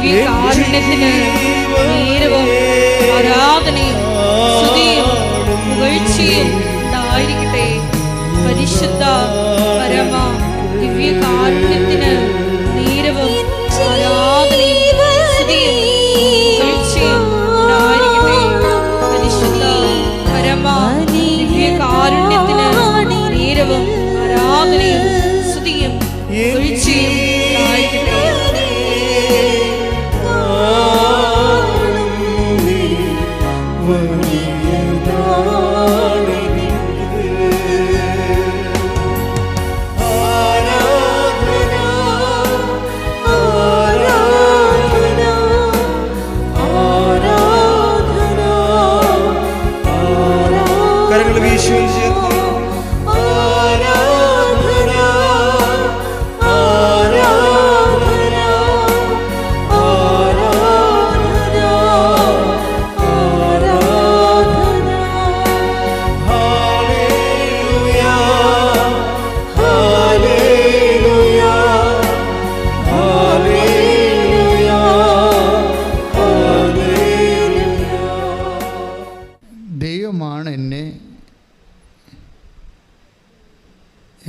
ദിവ്യകാരുണ്യത്തിന് നേരവും ആരാധനയും സ്തുതിയും പുകഴ്ചയും ഉണ്ടായിരിക്കട്ടെ. പരിശുദ്ധ പരമ ദിവ്യകാരുണ്യത്തിന് നേരവും ആരാധനയും സ്തുതിയും പുകഴ്ചയും ഉണ്ടായിരിക്കട്ടെ. പരിശുദ്ധ പരമ ദിവ്യകാരുണ്യത്തിന് നേരവും ആരാധനയും സ്തുതിയും പുകഴ്ചയും ഉണ്ടായിരിക്കട്ടെ.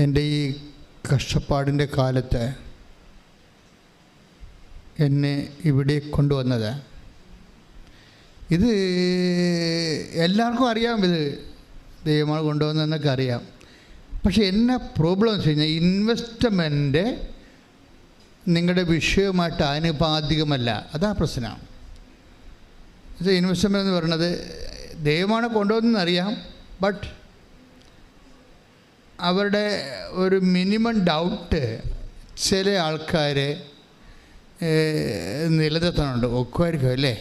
എൻ്റെ ഈ കഷ്ടപ്പാടിൻ്റെ കാലത്ത് എന്നെ ഇവിടെ കൊണ്ടുവന്നത്. ഇത് എല്ലാവർക്കും അറിയാം, ഇത് ദൈവമാണ് കൊണ്ടുവന്നതെന്നൊക്കെ അറിയാം. പക്ഷെ എന്നാ പ്രോബ്ലം എന്ന് വെച്ച് കഴിഞ്ഞാൽ ഇൻവെസ്റ്റ്മെൻറ്റ് നിങ്ങളുടെ വിഷയവുമായിട്ട് ആനുപാതികമല്ല. അതാ പ്രശ്നം. ഇൻവെസ്റ്റ്മെൻറ്റ് എന്ന് പറയുന്നത് ദൈവമാണ് കൊണ്ടുവന്നതെന്നറിയാം, ബട്ട് അവരുടെ ഒരു മിനിമം ഡൗട്ട് ചില ആൾക്കാർ നിലനിർത്തുന്നുണ്ട്. ഒക്കുമായിരിക്കും അല്ലേ?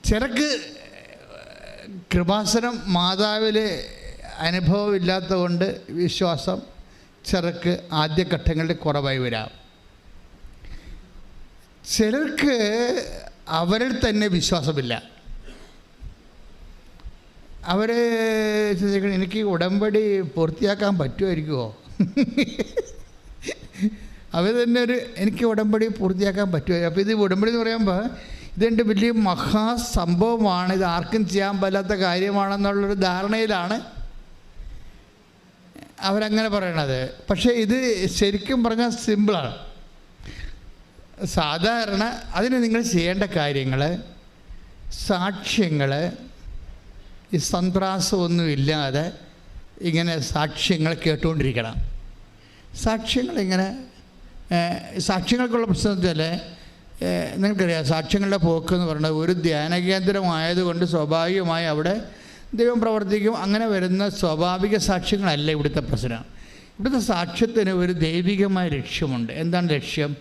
ചിലക്ക് കൃപാസനം മാതാവിൽ അനുഭവമില്ലാത്ത കൊണ്ട് വിശ്വാസം ചിലർക്ക് ആദ്യഘട്ടങ്ങളിൽ കുറവായി വരാം. ചിലർക്ക് അവരിൽ തന്നെ വിശ്വാസമില്ല. അവർ ചിന്തിക്കണം, എനിക്ക് ഉടമ്പടി പൂർത്തിയാക്കാൻ പറ്റുമായിരിക്കുമോ? അവർ തന്നെ എനിക്ക് ഉടമ്പടി പൂർത്തിയാക്കാൻ പറ്റുമോ? അപ്പോൾ ഇത് ഉടമ്പടി എന്ന് പറയുമ്പോൾ ഇതെൻ്റെ വലിയ മഹാസംഭവമാണ്, ഇത് ആർക്കും ചെയ്യാൻ പറ്റാത്ത കാര്യമാണെന്നുള്ളൊരു ധാരണയിലാണ് അവരങ്ങനെ പറയണത്. പക്ഷേ ഇത് ശരിക്കും പറഞ്ഞാൽ സിമ്പിളാണ്. സാധാരണ അതിന് നിങ്ങൾ ചെയ്യേണ്ട കാര്യങ്ങൾ, സാക്ഷ്യങ്ങൾ, ഈ സന്ത്രാസമൊന്നുമില്ലാതെ ഇങ്ങനെ സാക്ഷ്യങ്ങൾ കേട്ടുകൊണ്ടിരിക്കണം. സാക്ഷ്യങ്ങൾക്കുള്ള പ്രശ്നം വെച്ചാൽ നിങ്ങൾക്കറിയാം, സാക്ഷ്യങ്ങളുടെ പോക്ക് എന്ന് പറയുന്നത് ഒരു ധ്യാനകേന്ദ്രമായതുകൊണ്ട് സ്വാഭാവികമായി അവിടെ ദൈവം പ്രവർത്തിക്കും. അങ്ങനെ വരുന്ന സ്വാഭാവിക സാക്ഷ്യങ്ങളല്ല ഇവിടുത്തെ പ്രശ്നം. ഇവിടുത്തെ സാക്ഷ്യത്തിന് ഒരു ദൈവികമായ ലക്ഷ്യമുണ്ട്. എന്താണ് ലക്ഷ്യം?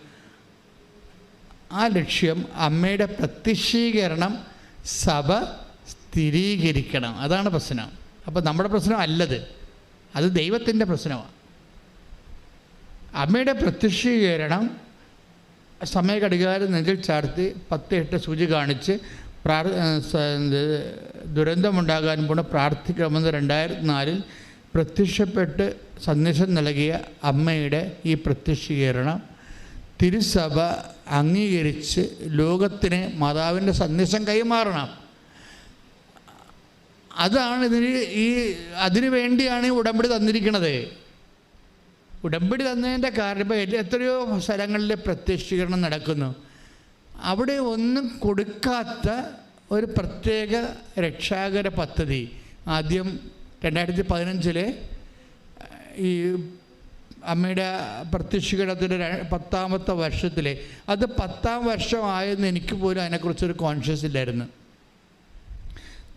ആ ലക്ഷ്യം അമ്മയുടെ പ്രത്യക്ഷീകരണം സഭ സ്ഥിരീകരിക്കണം. അതാണ് പ്രശ്നം. അപ്പോൾ നമ്മുടെ പ്രശ്നം അല്ലത്, അത് ദൈവത്തിൻ്റെ പ്രശ്നമാണ്. അമ്മയുടെ പ്രത്യക്ഷീകരണം സമയഘടികാരം നെഞ്ചിൽ ചാർത്തി 10-8 സൂചി കാണിച്ച് ദുരന്തമുണ്ടാകാൻ പോണ പ്രാർത്ഥിക്കണമെന്ന് 2004 പ്രത്യക്ഷപ്പെട്ട് സന്ദേശം നൽകിയ അമ്മയുടെ ഈ പ്രത്യക്ഷീകരണം തിരുസഭ അംഗീകരിച്ച് ലോകത്തിന് മാതാവിൻ്റെ സന്ദേശം കൈമാറണം. അതാണ് അതിനു വേണ്ടിയാണ് ഉടമ്പടി തന്നിരിക്കുന്നത്. ഉടമ്പടി തന്നതിൻ്റെ കാരണം ഇപ്പോൾ എത്രയോ സ്ഥലങ്ങളിൽ പ്രത്യക്ഷീകരണം നടക്കുന്നു. അവിടെ ഒന്നും കൊടുക്കാത്ത ഒരു പ്രത്യേക രക്ഷാകര പദ്ധതി ആദ്യം 2015 ഈ അമ്മയുടെ പ്രത്യക്ഷീകരണത്തിൻ്റെ 10ാമത്തെ വർഷത്തിൽ, അത് 10ാം വർഷമായെന്ന് എനിക്ക് പോലും അതിനെക്കുറിച്ചൊരു കോൺഷ്യസ് ഇല്ലായിരുന്നു.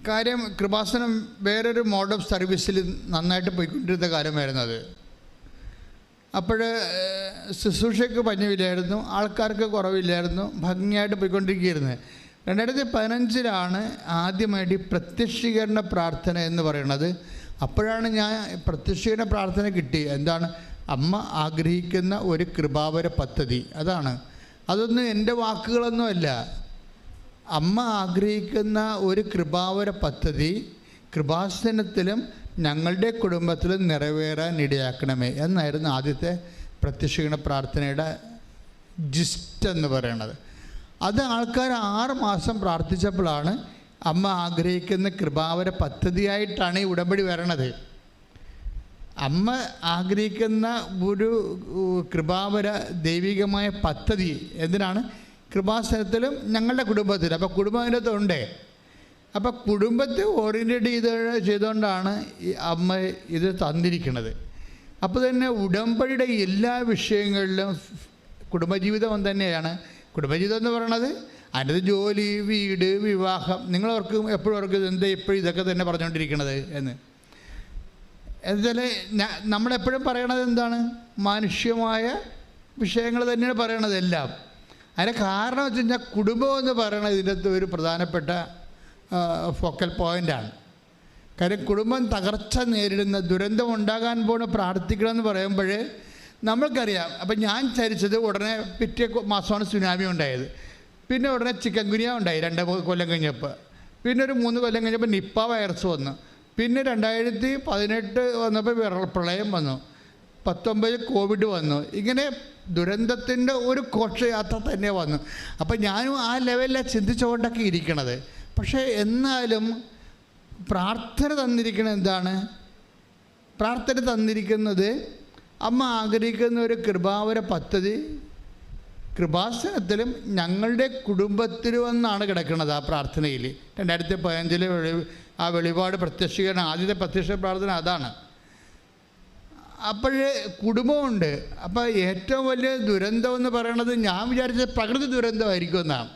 കാര്യം കൃപാസനം വേറൊരു മോഡ് ഓഫ് സർവീസിൽ നന്നായിട്ട് പോയിക്കൊണ്ടിരുന്ന കാര്യമായിരുന്നു അത്. അപ്പോൾ ശുശ്രൂഷയ്ക്ക് പഞ്ഞമില്ലായിരുന്നു, ആൾക്കാർക്ക് കുറവില്ലായിരുന്നു, ഭംഗിയായിട്ട് പോയിക്കൊണ്ടിരിക്കുകയായിരുന്നു. 2015 ആദ്യമായിട്ട് ഈ പ്രത്യക്ഷീകരണ പ്രാർത്ഥന എന്ന് പറയുന്നത്. അപ്പോഴാണ് ഞാൻ പ്രത്യക്ഷീകരണ പ്രാർത്ഥന കിട്ടി. എന്താണ്? അമ്മ ആഗ്രഹിക്കുന്ന ഒരു കൃപാവര പദ്ധതി. അതൊന്നും എൻ്റെ വാക്കുകളൊന്നുമല്ല. അമ്മ ആഗ്രഹിക്കുന്ന ഒരു കൃപാവര പദ്ധതി കൃപാസനത്തിലും ഞങ്ങളുടെ കുടുംബത്തിലും നിറവേറാൻ ഇടയാക്കണമേ എന്നായിരുന്നു ആദ്യത്തെ പ്രത്യക്ഷീകരണ പ്രാർത്ഥനയുടെ ജിസ്റ്റ് എന്ന് പറയണത്. അത് ആൾക്കാർ 6 മാസം പ്രാർത്ഥിച്ചപ്പോഴാണ് അമ്മ ആഗ്രഹിക്കുന്ന കൃപാവര പദ്ധതിയായിട്ടാണ് ഈ ഉടമ്പടി വരണത്. അമ്മ ആഗ്രഹിക്കുന്ന ഒരു കൃപാവര ദൈവികമായ പദ്ധതി എന്തിനാണ്? കൃപാസനത്തിലും ഞങ്ങളുടെ കുടുംബത്തിലും. അപ്പോൾ കുടുംബം അതിനകത്തുണ്ടേ. അപ്പോൾ കുടുംബത്തെ ഓറിയൻറ്റേറ്റ് ചെയ്തുകൊണ്ടാണ് ഈ അമ്മ ഇത് തന്നിരിക്കുന്നത്. അപ്പോൾ തന്നെ ഉടമ്പടിയുടെ എല്ലാ വിഷയങ്ങളിലും കുടുംബജീവിതം തന്നെയാണ്. കുടുംബജീവിതം എന്ന് പറയണത് അതിനകത്ത് ജോലി, വീട്, വിവാഹം. നിങ്ങളവർക്ക് എപ്പോഴും അവർക്ക് എന്താ എപ്പോഴും ഇതൊക്കെ തന്നെ പറഞ്ഞുകൊണ്ടിരിക്കണത് എന്ന് എന്നുവെച്ചാൽ നമ്മളെപ്പോഴും പറയണത് എന്താണ്? മാനുഷ്യമായ വിഷയങ്ങൾ തന്നെയാണ് പറയണത് എല്ലാം. അതിൻ്റെ കാരണം വെച്ച് കഴിഞ്ഞാൽ കുടുംബം എന്ന് പറയണത് ഇതിൻ്റെ ഒരു പ്രധാനപ്പെട്ട ഫോക്കൽ പോയിൻ്റാണ്. കാര്യം കുടുംബം തകർച്ച നേരിടുന്ന, ദുരന്തം ഉണ്ടാകാൻ പോണ പ്രാർത്ഥിക്കണമെന്ന് പറയുമ്പോൾ നമ്മൾക്കറിയാം. അപ്പം ഞാൻ ചരിച്ചത് ഉടനെ പിറ്റേ മാസമാണ് സുനാമി ഉണ്ടായത്. പിന്നെ ഉടനെ ചിക്കൻ ഗുനിയ ഉണ്ടായി 2 കൊല്ലം കഴിഞ്ഞപ്പോൾ. പിന്നെ ഒരു 3 കൊല്ലം കഴിഞ്ഞപ്പോൾ നിപ്പ വൈറസ് വന്നു. പിന്നെ 2018 വന്നപ്പോൾ പ്രളയം വന്നു. 19 കോവിഡ് വന്നു. ഇങ്ങനെ ദുരന്തത്തിൻ്റെ ഒരു ഘോഷയാത്ര തന്നെ വന്നു. അപ്പം ഞാനും ആ ലെവലിലാണ് ചിന്തിച്ചുകൊണ്ടൊക്കെ ഇരിക്കണത്. പക്ഷേ എന്നാലും പ്രാർത്ഥന തന്നിരിക്കുന്നത് എന്താണ്? പ്രാർത്ഥന തന്നിരിക്കുന്നത് അമ്മ ആഗ്രഹിക്കുന്ന ഒരു കൃപാവര പദ്ധതി കൃപാസനത്തിലും ഞങ്ങളുടെ കുടുംബത്തിലും എന്നാണ് കിടക്കുന്നത്. ആ പ്രാർത്ഥനയിൽ 2015 ആ വെളിപാട് പ്രത്യക്ഷീകരണം, ആദ്യത്തെ പ്രത്യക്ഷ പ്രാർത്ഥന അതാണ്. അപ്പോഴേ കുടുംബമുണ്ട്. അപ്പോൾ ഏറ്റവും വലിയ ദുരന്തം എന്ന് പറയണത് ഞാൻ വിചാരിച്ചത് പ്രകൃതി ദുരന്തമായിരിക്കും എന്നാണ്.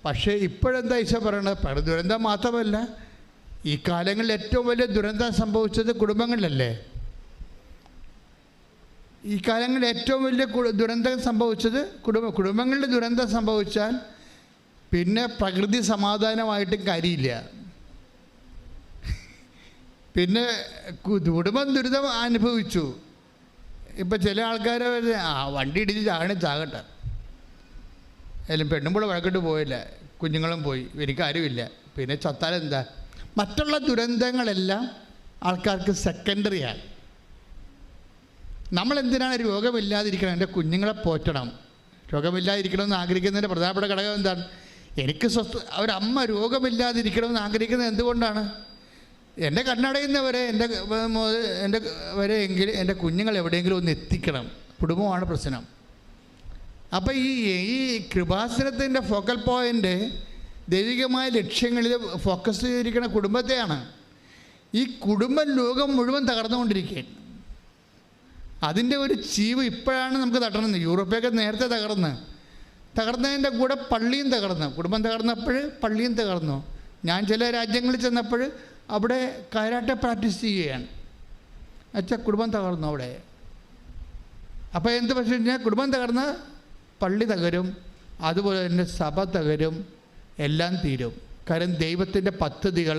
പക്ഷേ ഇപ്പോഴെന്താ ഈശോ പറയണത്? പ്രകൃതി ദുരന്തം മാത്രമല്ല, ഈ കാലങ്ങളിൽ ഏറ്റവും വലിയ ദുരന്തം സംഭവിച്ചത് കുടുംബങ്ങളിലല്ലേ? ഈ കാലങ്ങളിൽ ഏറ്റവും വലിയ ദുരന്തം സംഭവിച്ചത് കുടുംബങ്ങളിൽ ദുരന്തം സംഭവിച്ചാൽ പിന്നെ പ്രകൃതി സമാധാനമായിട്ടും കാര്യമില്ല. പിന്നെ കുടുംബം ദുരിതം അനുഭവിച്ചു. ഇപ്പം ചില ആൾക്കാർ വണ്ടി ഇടിച്ച് ചാകട്ടെ, അതിലും പെണ്ണുമ്പോൾ വഴക്കിട്ട് പോയില്ല, കുഞ്ഞുങ്ങളും പോയി, എനിക്കാരുമില്ല, പിന്നെ ചത്താലെന്താ? മറ്റുള്ള ദുരന്തങ്ങളെല്ലാം ആൾക്കാർക്ക് സെക്കൻഡറിയാണ്. നമ്മളെന്തിനാണ് രോഗമില്ലാതിരിക്കണം? എൻ്റെ കുഞ്ഞുങ്ങളെ പോറ്റണം. രോഗമില്ലാതിരിക്കണമെന്ന് ആഗ്രഹിക്കുന്നതിൻ്റെ പ്രധാനപ്പെട്ട ഘടകം എന്താണ്? എനിക്ക് ഒരമ്മ രോഗമില്ലാതിരിക്കണമെന്ന് ആഗ്രഹിക്കുന്നത് എന്തുകൊണ്ടാണ്? എൻ്റെ കണ്ണടയുന്നവരെ എൻ്റെ വരെ എങ്കിൽ എൻ്റെ കുഞ്ഞുങ്ങൾ എവിടെയെങ്കിലും ഒന്ന് എത്തിക്കണം. കുടുംബമാണ് പ്രശ്നം. അപ്പോൾ ഈ കൃപാസനത്തിൻ്റെ ഫോക്കൽ പോയിൻ്റ് ദൈവികമായ ലക്ഷ്യങ്ങളിൽ ഫോക്കസ് ചെയ്തിരിക്കുന്ന കുടുംബത്തെയാണ്. ഈ കുടുംബം ലോകം മുഴുവൻ തകർന്നുകൊണ്ടിരിക്കുകയാണ്. അതിൻ്റെ ഒരു ചീവ് ഇപ്പോഴാണ് നമുക്ക് തട്ടണമെന്ന്. യൂറോപ്പൊക്കെ നേരത്തെ തകർന്നതിൻ്റെ കൂടെ പള്ളിയും തകർന്നു. കുടുംബം തകർന്നപ്പോൾ പള്ളിയും തകർന്നു. ഞാൻ ചില രാജ്യങ്ങളിൽ ചെന്നപ്പോൾ അവിടെ കരാട്ടെ പ്രാക്ടീസ് ചെയ്യുകയാണ്. എന്നുവെച്ചാൽ കുടുംബം തകർന്നു അവിടെ. അപ്പോൾ എന്ത് പക്ഷേ കഴിഞ്ഞാൽ കുടുംബം തകർന്ന് പള്ളി തകരും, അതുപോലെ തന്നെ സഭ തകരും, എല്ലാം തീരും. കാരണം ദൈവത്തിൻ്റെ പദ്ധതികൾ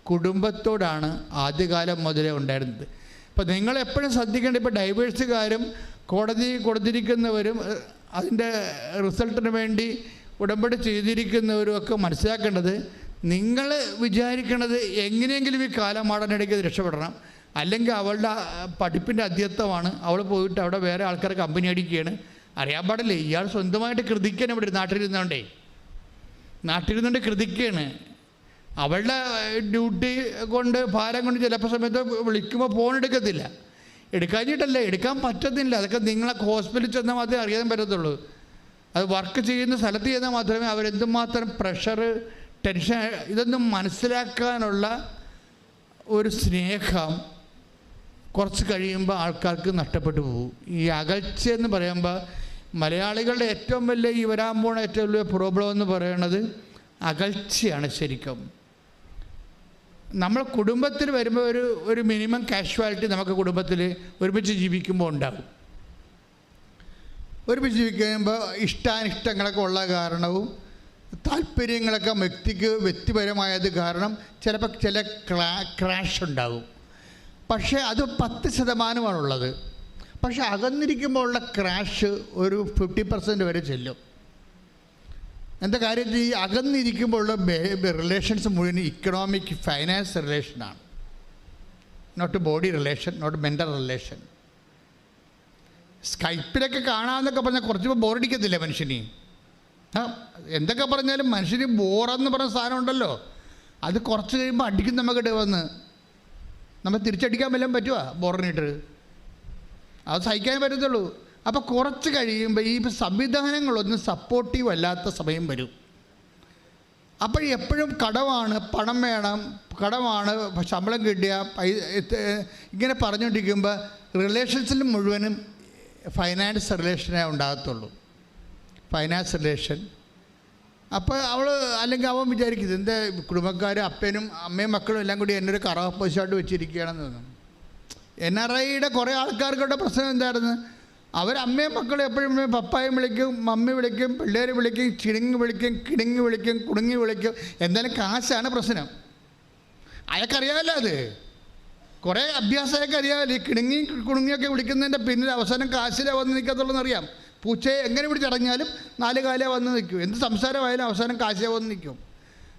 കുടുംബത്തോടാണ് ആദ്യകാലം മുതലേ ഉണ്ടായിരുന്നത്. അപ്പോൾ നിങ്ങളെപ്പോഴും ശ്രദ്ധിക്കേണ്ട, ഇപ്പോൾ ഡൈവേഴ്സുകാരും കോടതി കൊടുത്തിരിക്കുന്നവരും അതിൻ്റെ റിസൾട്ടിന് വേണ്ടി ഉടമ്പടി ചെയ്തിരിക്കുന്നവരും ഒക്കെ മനസ്സിലാക്കേണ്ടത്, നിങ്ങൾ വിചാരിക്കണത് എങ്ങനെയെങ്കിലും ഈ കാലമാടനിടയ്ക്ക് രക്ഷപ്പെടണം, അല്ലെങ്കിൽ അവളുടെ പഠിപ്പിൻ്റെ അധ്യത്വമാണ്, അവൾ പോയിട്ട് അവിടെ വേറെ ആൾക്കാർ കമ്പനി അടിക്കുകയാണ്. അറിയാൻ പാടില്ലേ, ഇയാൾ സ്വന്തമായിട്ട് കൃതിക്കാണ് ഇവിടെ നാട്ടിലിരുന്നുകൊണ്ട് കൃതിക്കാണ്. അവളുടെ ഡ്യൂട്ടി കൊണ്ട് ഭാരം കൊണ്ട് ചിലപ്പോൾ സമയത്ത് വിളിക്കുമ്പോൾ ഫോൺ എടുക്കത്തില്ല. എടുക്കാഞ്ഞിട്ടല്ല, എടുക്കാൻ പറ്റത്തില്ല. അതൊക്കെ നിങ്ങളൊക്കെ ഹോസ്പിറ്റലിൽ ചെന്നാൽ മാത്രമേ അറിയാൻ പറ്റത്തുള്ളൂ. അത് വർക്ക് ചെയ്യുന്ന സ്ഥലത്ത് ചെന്നാൽ മാത്രമേ അവരെന്തുമാത്രം പ്രഷർ, ടെൻഷൻ, ഇതൊന്നും മനസ്സിലാക്കാനുള്ള ഒരു സ്നേഹം കുറച്ച് കഴിയുമ്പോൾ ആൾക്കാർക്ക് നഷ്ടപ്പെട്ടു പോകും. ഈ അകൽച്ച എന്ന് പറയുമ്പോൾ മലയാളികളുടെ ഏറ്റവും വലിയ ഈ വരാൻ പോണ ഏറ്റവും വലിയ പ്രോബ്ലം എന്ന് പറയുന്നത് അകൽച്ചയാണ്. ശരിക്കും നമ്മൾ കുടുംബത്തിൽ വരുമ്പോൾ ഒരു മിനിമം കാഷ്വാലിറ്റി നമുക്ക് കുടുംബത്തിൽ ഒരുമിച്ച് ജീവിക്കുമ്പോൾ ഉണ്ടാകും. ഒരുമിച്ച് ജീവിക്കുമ്പോൾ ഇഷ്ടാനിഷ്ടങ്ങളൊക്കെ ഉള്ള കാരണവും താല്പര്യങ്ങളൊക്കെ വ്യക്തിപരമായത് കാരണം ചിലപ്പോൾ ചില ക്രാഷ് ഉണ്ടാകും. പക്ഷേ അത് 10% പക്ഷേ അകന്നിരിക്കുമ്പോൾ ഉള്ള ക്രാഷ് ഒരു 50% വരെ ചെല്ലും. എന്താ കാര്യത്തിൽ ഈ അകന്നിരിക്കുമ്പോഴുള്ള റിലേഷൻസ് മുഴുവൻ ഇക്കണോമിക് ഫൈനാൻസ് റിലേഷനാണ്. Not body relation, not mental relation. സ്കൈപ്പിലൊക്കെ കാണാമെന്നൊക്കെ പറഞ്ഞാൽ കുറച്ച് ബോറടിക്കത്തില്ലേ മനുഷ്യന്? എന്തൊക്കെ പറഞ്ഞാലും മനുഷ്യന് ബോറെന്ന് പറഞ്ഞ സാധനം ഉണ്ടല്ലോ, അത് കുറച്ച് കഴിയുമ്പോൾ അടിക്കും നമുക്കിട്ട് വന്ന്. നമ്മൾ തിരിച്ചടിക്കാൻ വല്ലതും പറ്റുമോ ബോറിനിട്ട്? അത് സഹിക്കാൻ പറ്റത്തുള്ളൂ. അപ്പോൾ കുറച്ച് കഴിയുമ്പോൾ ഈ സംവിധാനങ്ങളൊന്നും സപ്പോർട്ടീവ് അല്ലാത്ത സമയം വരും. അപ്പോൾ എപ്പോഴും കടമാണ്, പണം വേണം, കടമാണ്, ശമ്പളം കിട്ടിയ ഇങ്ങനെ പറഞ്ഞുകൊണ്ടിരിക്കുമ്പോൾ റിലേഷൻസിൽ മുഴുവനും ഫൈനാൻസ് റിലേഷനേ ഉണ്ടാകത്തുള്ളൂ. Finance relation. അപ്പോൾ അല്ലെങ്കിൽ അവൻ വിചാരിക്കുന്നത് എൻ്റെ കുടുംബക്കാർ അപ്പനും അമ്മയും മക്കളും എല്ലാം കൂടി എന്നൊരു കറവപ്പോശായിട്ട് വെച്ചിരിക്കുകയാണെന്ന് തോന്നും. NRIയുടെ കുറേ ആൾക്കാർക്കുള്ള പ്രശ്നം എന്തായിരുന്നു? അവർ അമ്മയും മക്കളും എപ്പോഴും പപ്പായും വിളിക്കും, മമ്മി വിളിക്കും, പിള്ളേർ വിളിക്കും, ചിടുങ്ങി വിളിക്കും, കിടുങ്ങി വിളിക്കും, കുടുങ്ങി വിളിക്കും. എന്തായാലും കാശാണ് പ്രശ്നം. അയാൾക്കറിയാമല്ലോ, അത് കുറേ അഭ്യാസമൊക്കെ അറിയാമല്ലോ. ഈ കിടുങ്ങി കുടുങ്ങിയൊക്കെ വിളിക്കുന്നതിൻ്റെ പിന്നിൽ അവസാനം കാശിലേ വന്ന് നിൽക്കത്തുള്ളൂന്നറിയാം. പൂച്ചയെ എങ്ങനെ പിടിച്ചടഞ്ഞാലും 4 കാലേ വന്ന് നിൽക്കും. എന്ത് സംസാരമായാലും അവസാനം കാശിലേ വന്ന് നിൽക്കും.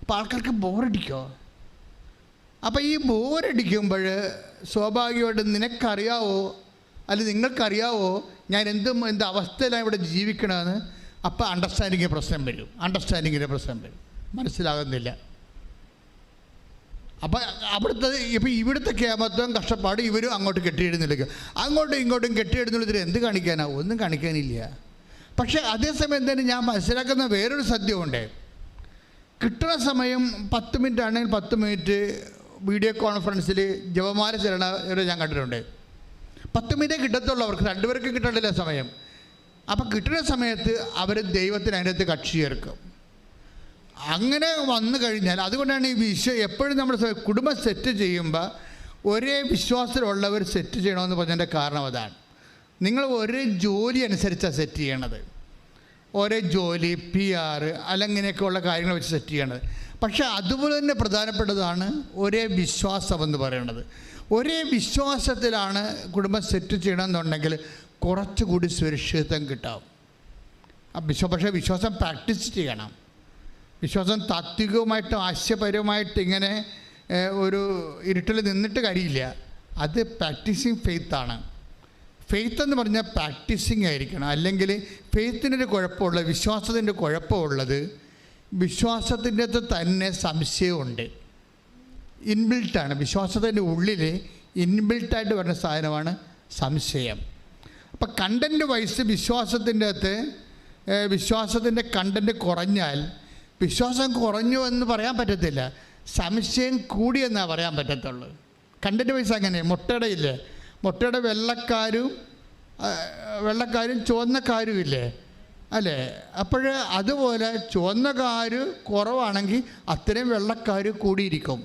അപ്പോൾ ആൾക്കാർക്ക് ബോറടിക്കോ? അപ്പോൾ ഈ ബോറടിക്കുമ്പോൾ സ്വാഭാവികമായിട്ട് നിനക്കറിയാവോ അല്ലെങ്കിൽ നിങ്ങൾക്കറിയാവോ ഞാൻ എന്ത് അവസ്ഥയിലാണ് ഇവിടെ ജീവിക്കണമെന്ന്? അപ്പോൾ അണ്ടർസ്റ്റാൻഡിങ്ങിൻ്റെ പ്രശ്നം വരും. മനസ്സിലാകുന്നില്ല. അപ്പോൾ ഇവിടുത്തെ കേമത്വം കഷ്ടപ്പാട് ഇവരും അങ്ങോട്ട് കെട്ടിയിടുന്നില്ല. അങ്ങോട്ടും ഇങ്ങോട്ടും കെട്ടിയിടുന്നില്ല. എന്ത് കാണിക്കാനാ? ഒന്നും കാണിക്കാനില്ല. പക്ഷേ അതേസമയം തന്നെ ഞാൻ മനസ്സിലാക്കുന്ന വേറൊരു സത്യമുണ്ട്. കിട്ടുന്ന സമയം 10 മിനിറ്റ് ആണെങ്കിൽ 10 മിനിറ്റ് വീഡിയോ കോൺഫറൻസിൽ ജപമാല ചെല്ലണവരെ ഞാൻ കണ്ടിട്ടുണ്ട്. 10 മിനിറ്റേ കിട്ടത്തുള്ളൂ അവർക്ക്, 2 പേർക്കും കിട്ടണ്ടില്ല സമയം. അപ്പം കിട്ടുന്ന സമയത്ത് അവർ ദൈവത്തിന് അതിനകത്ത് കക്ഷി ചേർക്കും. അങ്ങനെ വന്നു കഴിഞ്ഞാൽ അതുകൊണ്ടാണ് ഈ എപ്പോഴും നമ്മൾ കുടുംബം സെറ്റ് ചെയ്യുമ്പോൾ ഒരേ വിശ്വാസത്തിലുള്ളവർ സെറ്റ് ചെയ്യണമെന്ന് പറഞ്ഞതിൻ്റെ കാരണം അതാണ്. നിങ്ങൾ ഒരേ ജോലി അനുസരിച്ചാണ് സെറ്റ് ചെയ്യണത്. ഒരേ ജോലി, PR അല്ലങ്ങനെയൊക്കെയുള്ള കാര്യങ്ങൾ വെച്ച് സെറ്റ് ചെയ്യണത്. പക്ഷേ അതുപോലെ തന്നെ പ്രധാനപ്പെട്ടതാണ് ഒരേ വിശ്വാസമെന്ന് പറയുന്നത്. ഒരേ വിശ്വാസത്തിലാണ് കുടുംബം സെറ്റ് ചെയ്യണമെന്നുണ്ടെങ്കിൽ കുറച്ചുകൂടി സുരക്ഷിതത്വം കിട്ടാവും. പക്ഷേ വിശ്വാസം പ്രാക്ടീസ് ചെയ്യണം. വിശ്വാസം താത്വികമായിട്ട് ആശയപരമായിട്ട് ഇങ്ങനെ ഒരു ഇരുട്ടിൽ നിന്നിട്ട് കാര്യമില്ല. അത് പ്രാക്ടീസിങ് ഫെയ്ത്താണ്. ഫെയ്ത്ത് എന്ന് പറഞ്ഞാൽ പ്രാക്ടീസിങ് ആയിരിക്കണം. അല്ലെങ്കിൽ ഫെയ്ത്തിനൊരു കുഴപ്പമുള്ളത്, വിശ്വാസത്തിൻ്റെ കുഴപ്പമുള്ളത്, വിശ്വാസത്തിൻ്റെ അകത്ത് തന്നെ സംശയമുണ്ട്. ഇൻബിൽട്ടാണ്. വിശ്വാസത്തിൻ്റെ ഉള്ളിൽ ഇൻബിൽട്ടായിട്ട് വരുന്ന സാധനമാണ് സംശയം. അപ്പം കണ്ടൻറ്റ് വൈസ് വിശ്വാസത്തിൻ്റെ കണ്ടൻറ്റ് കുറഞ്ഞാൽ വിശ്വാസം കുറഞ്ഞു എന്ന് പറയാൻ പറ്റത്തില്ല, സംശയം കൂടിയെന്നാണ് പറയാൻ പറ്റത്തുള്ളൂ. കണ്ടൻറ്റ് വൈസ് അങ്ങനെ. മുട്ടയുടെ വെള്ളക്കാരും ചുവന്നക്കാരും ഇല്ലേ അല്ലേ? അപ്പോൾ അതുപോലെ ചുവന്നക്കാർ കുറവാണെങ്കിൽ അത്രയും വെള്ളക്കാർ കൂടിയിരിക്കും.